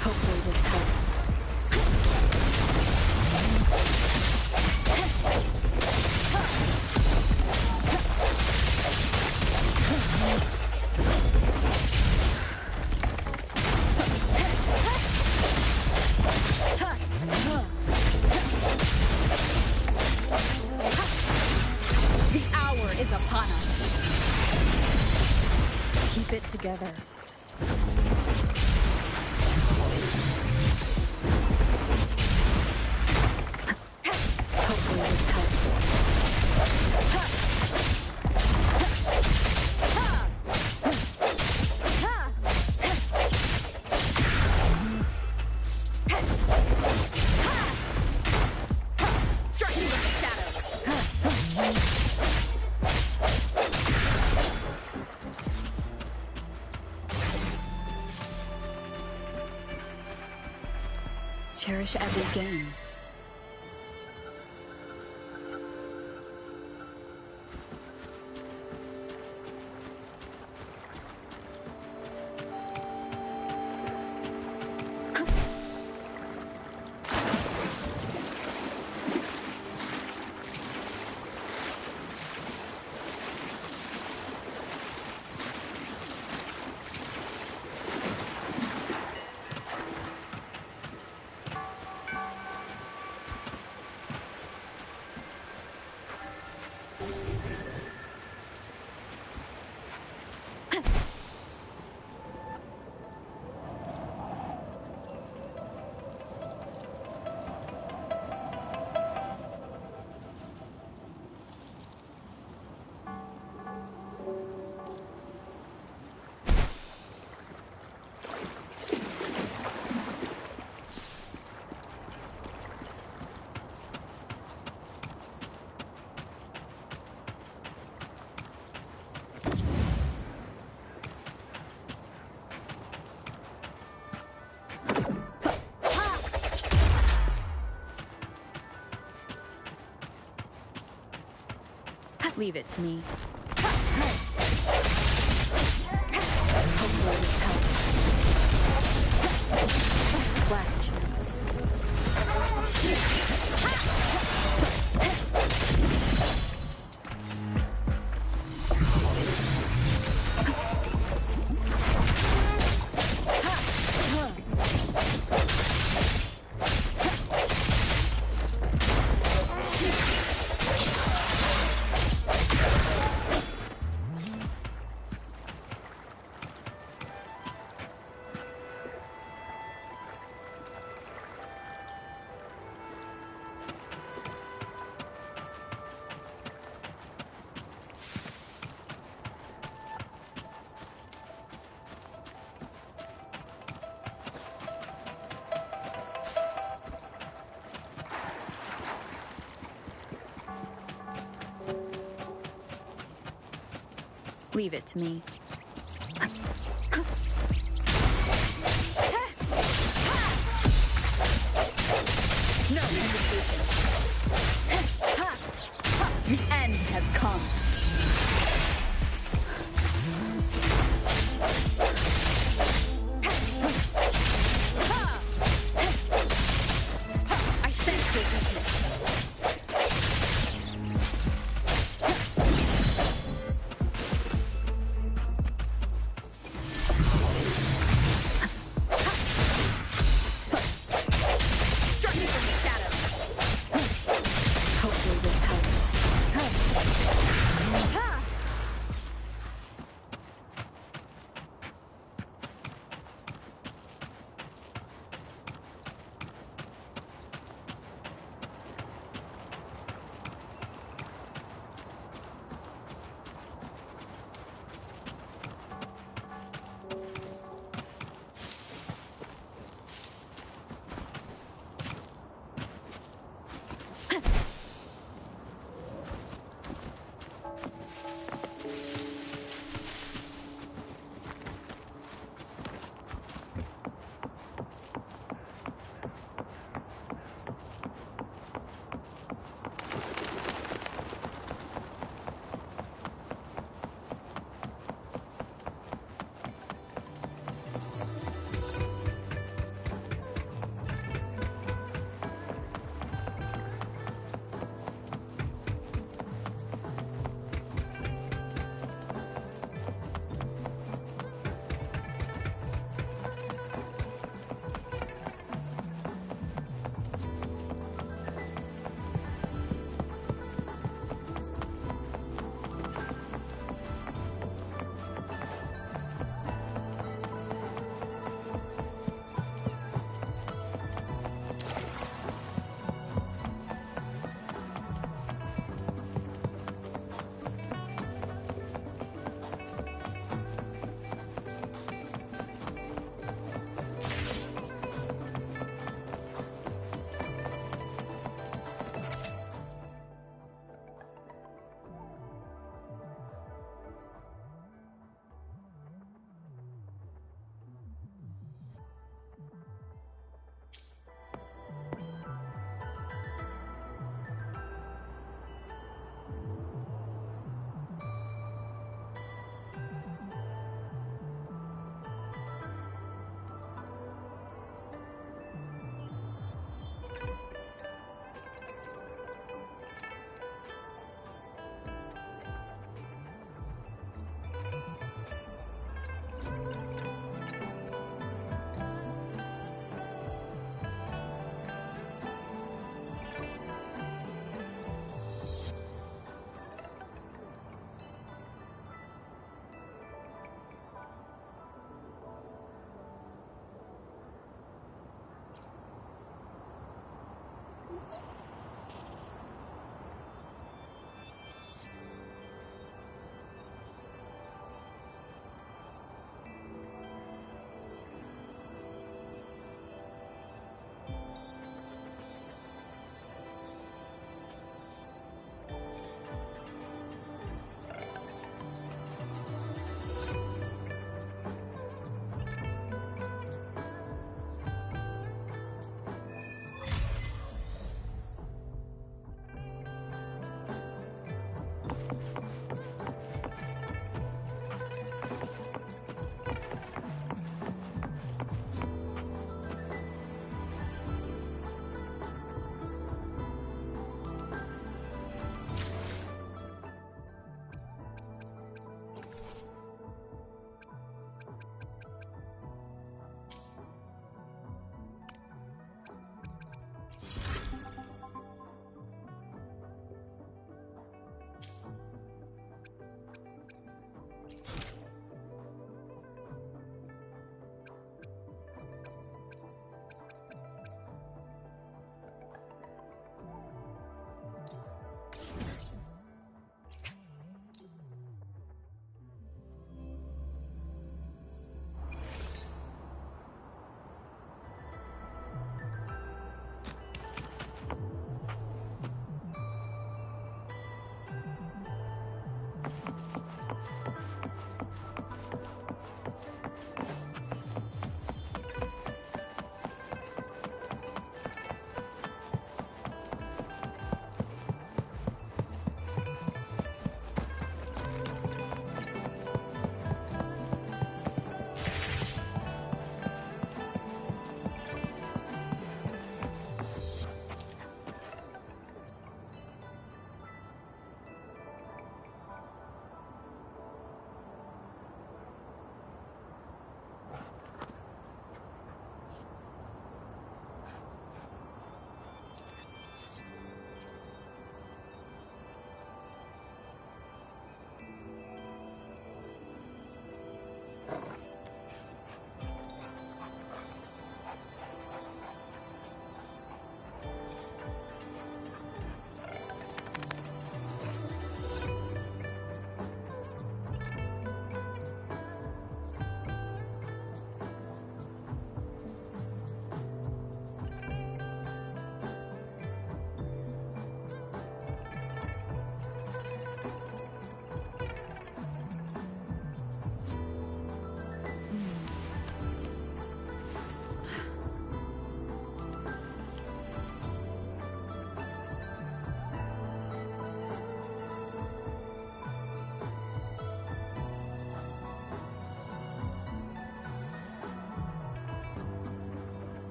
Hopefully this helps. The hour is upon us. Keep it together. Hopefully this helps. Striking with the shadows. Cherish every gain. Leave it to me. Hopefully this helps. Last chance. Leave it to me. No hesitation. The end has come. I sense your weakness. Struck me from the shadows.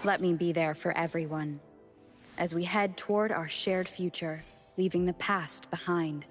Let me be there for everyone, as we head toward our shared future, leaving the past behind.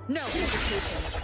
No hesitation.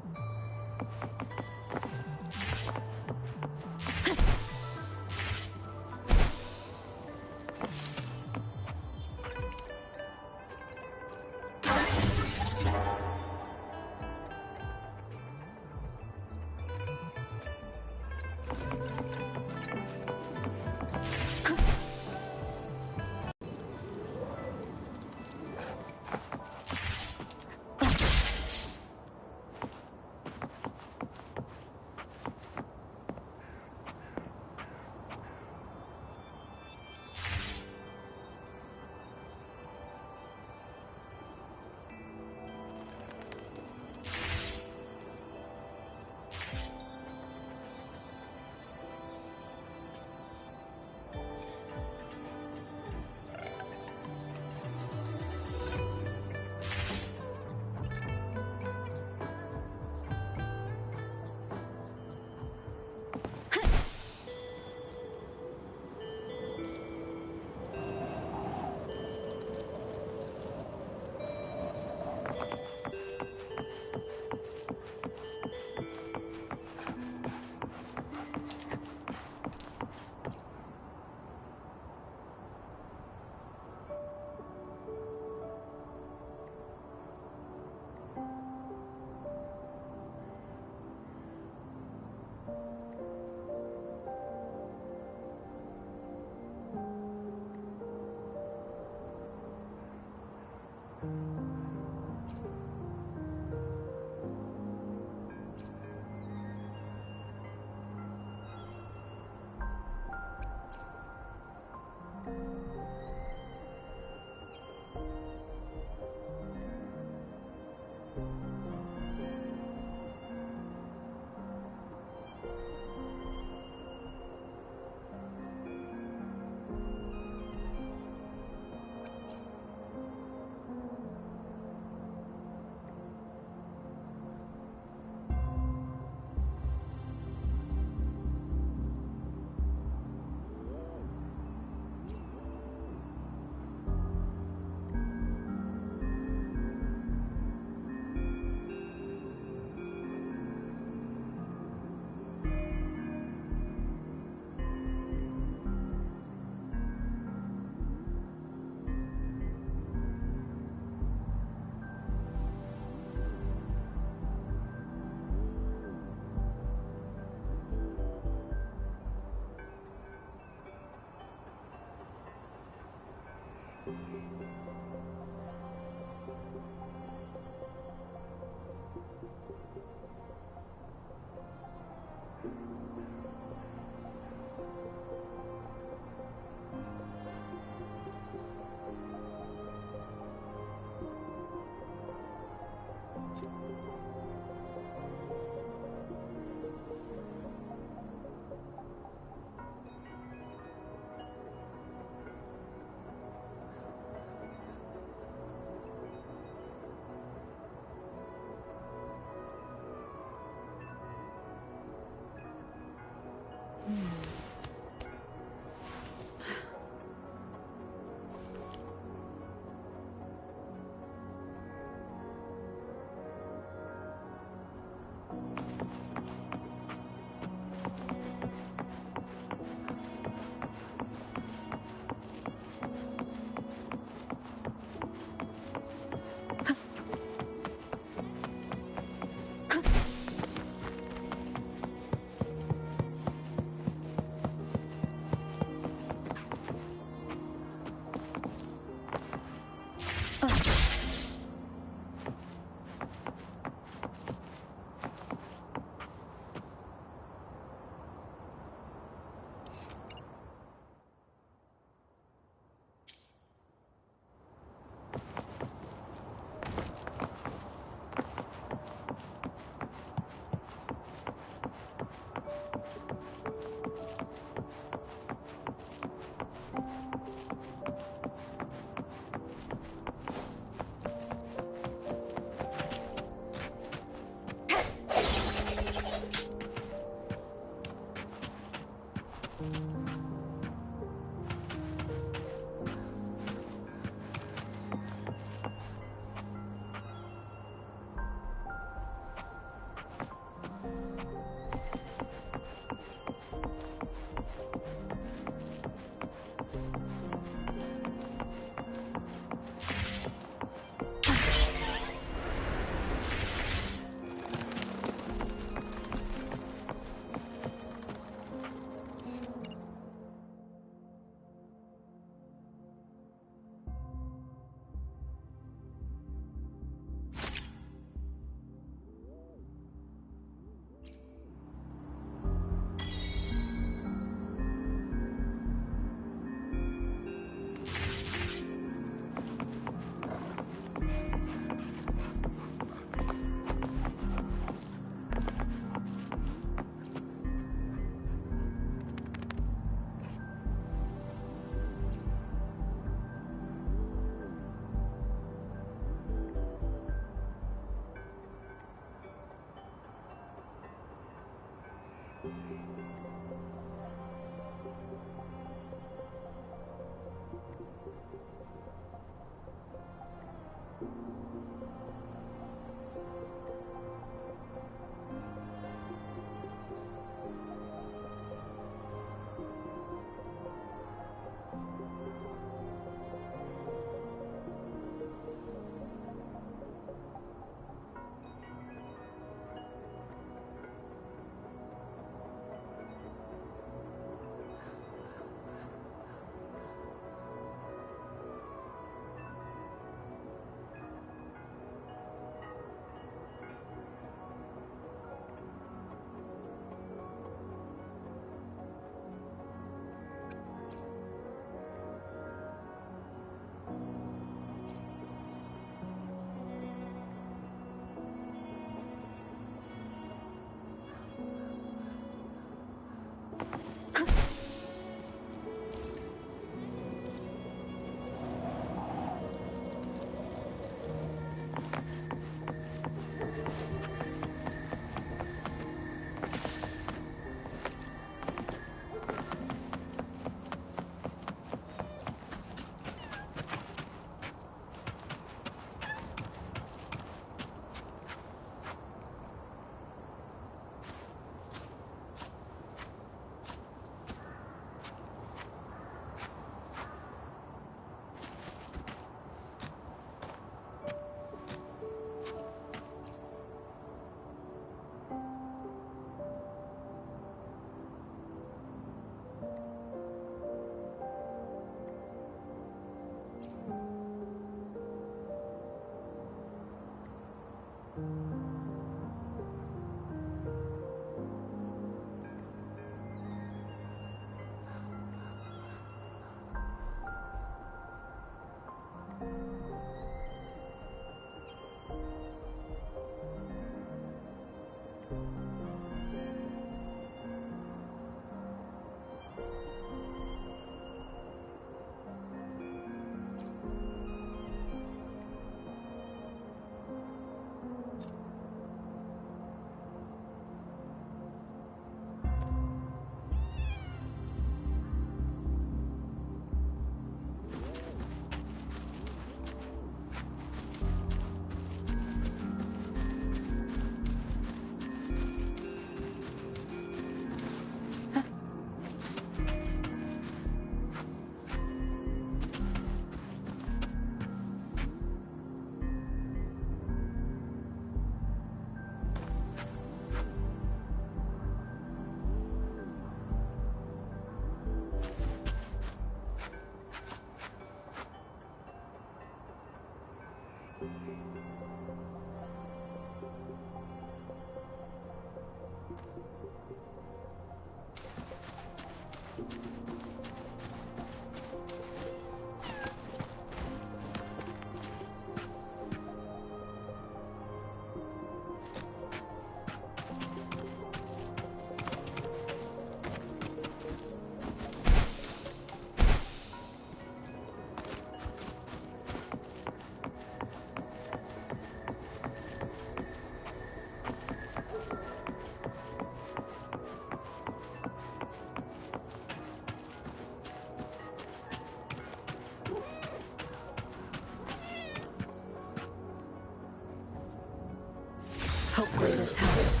Hopefully this helps.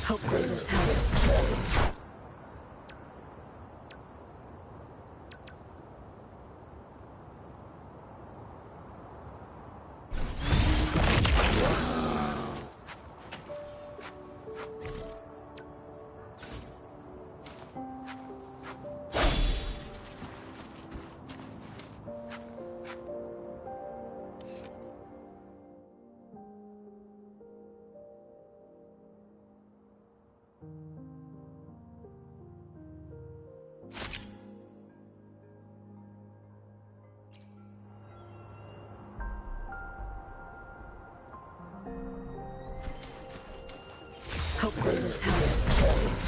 Hopefully this helps. Hopefully this helps.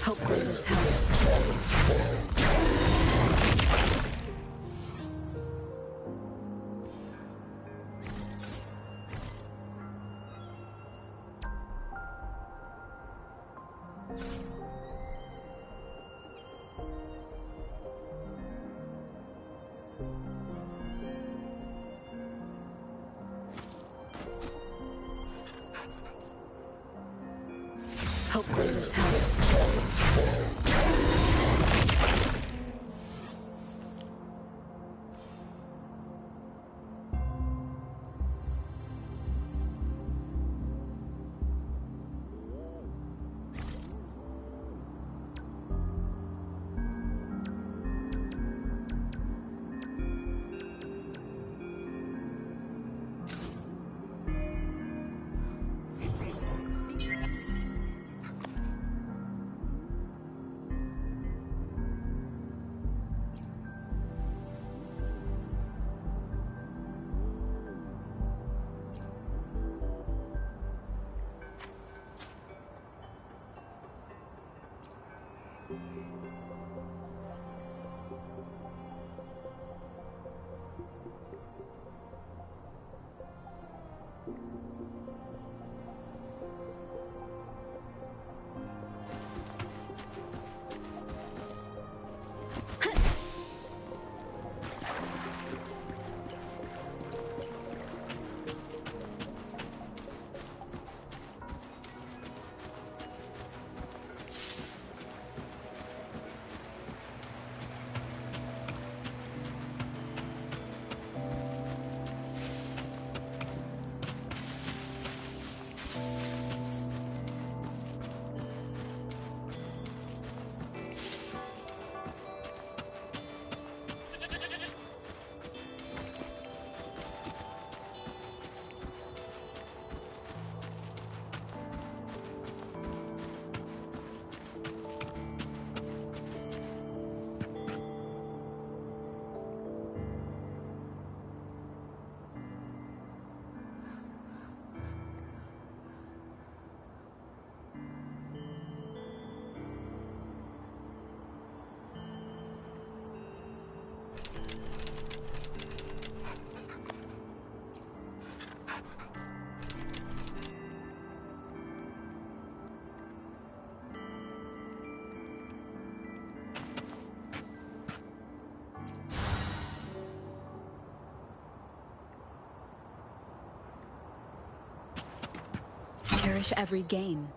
Hopefully this helps. Hopefully this helps. Cherish every gain.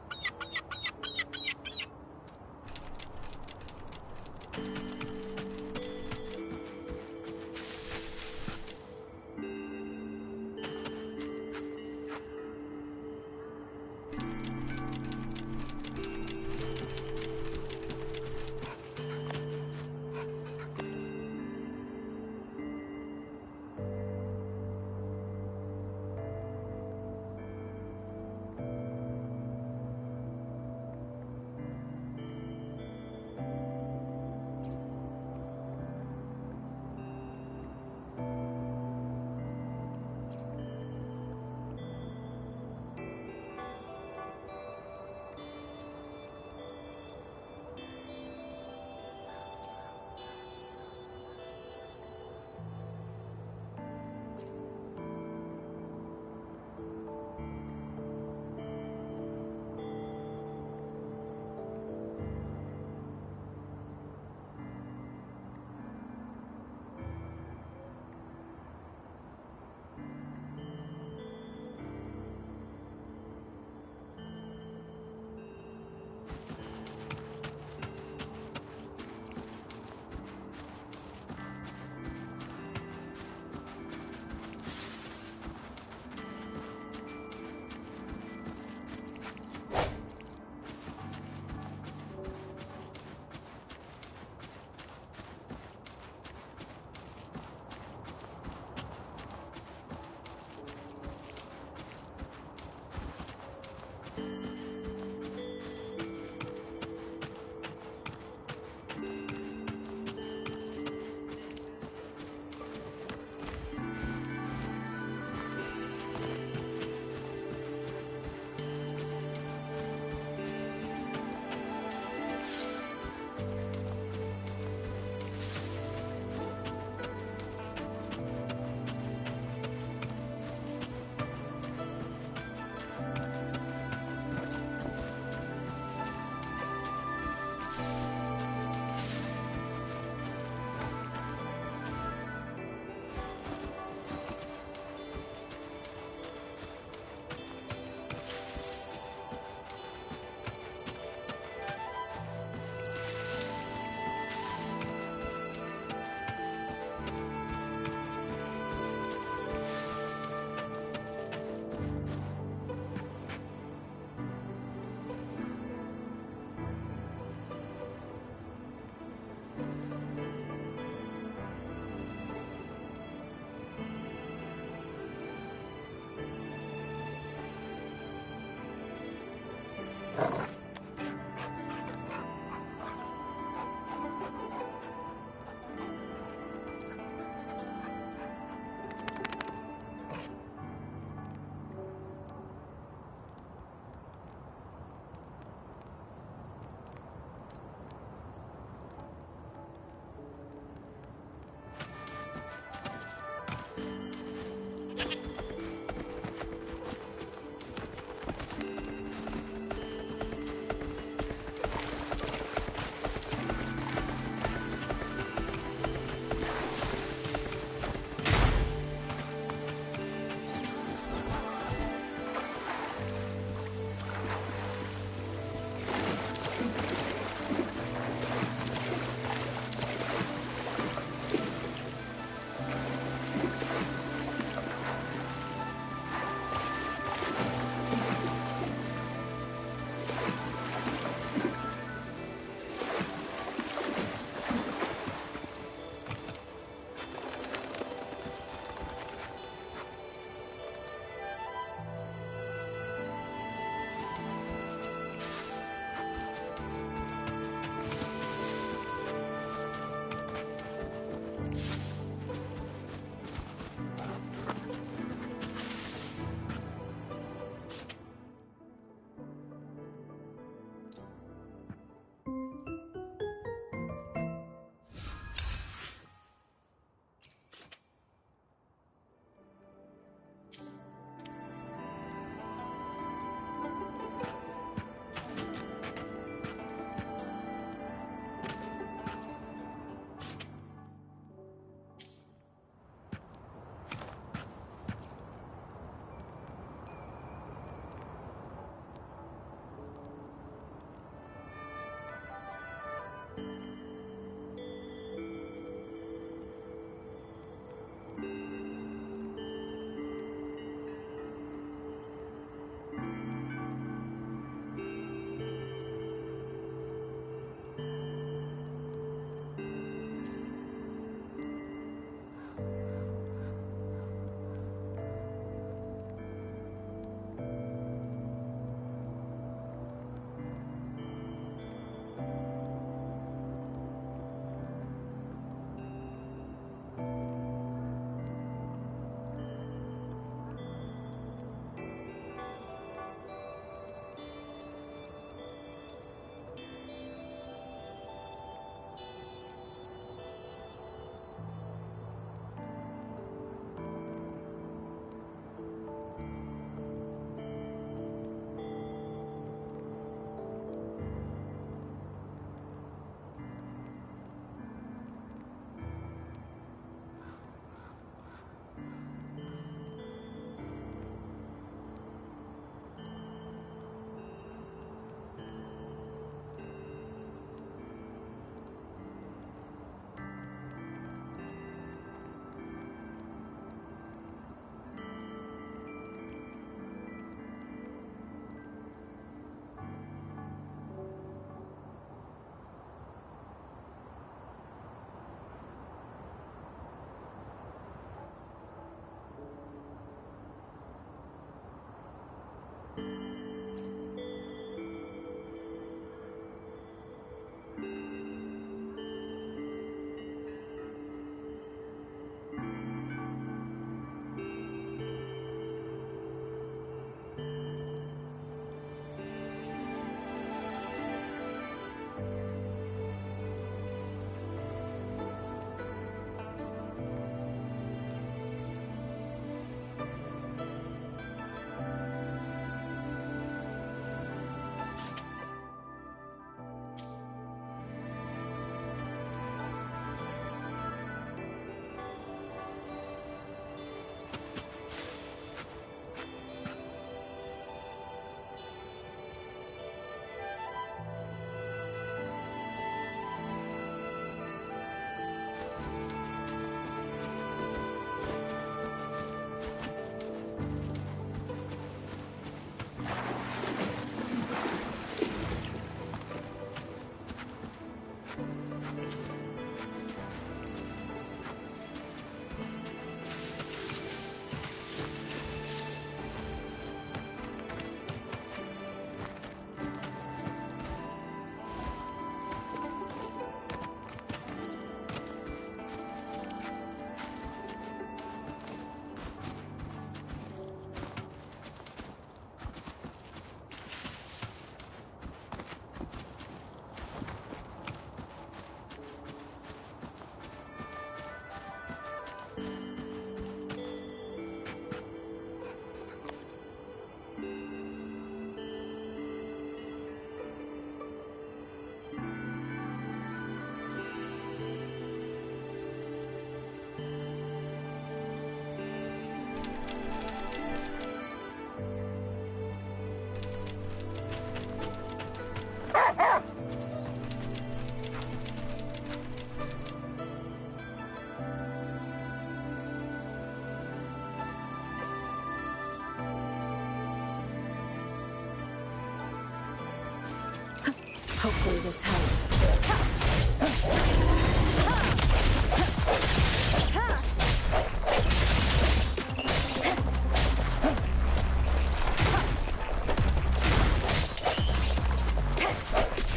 Hopefully this helps.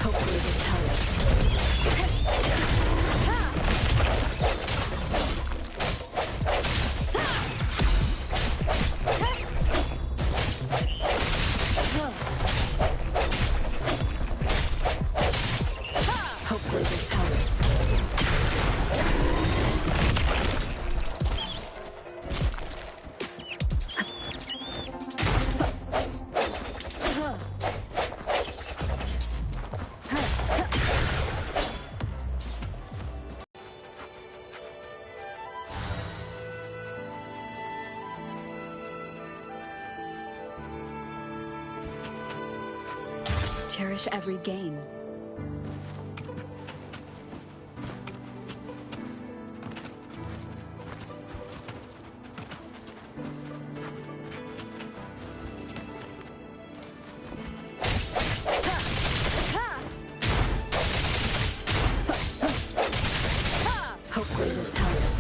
Hopefully this helps. Hopefully this helps. Cherish every game. Hopefully this helps.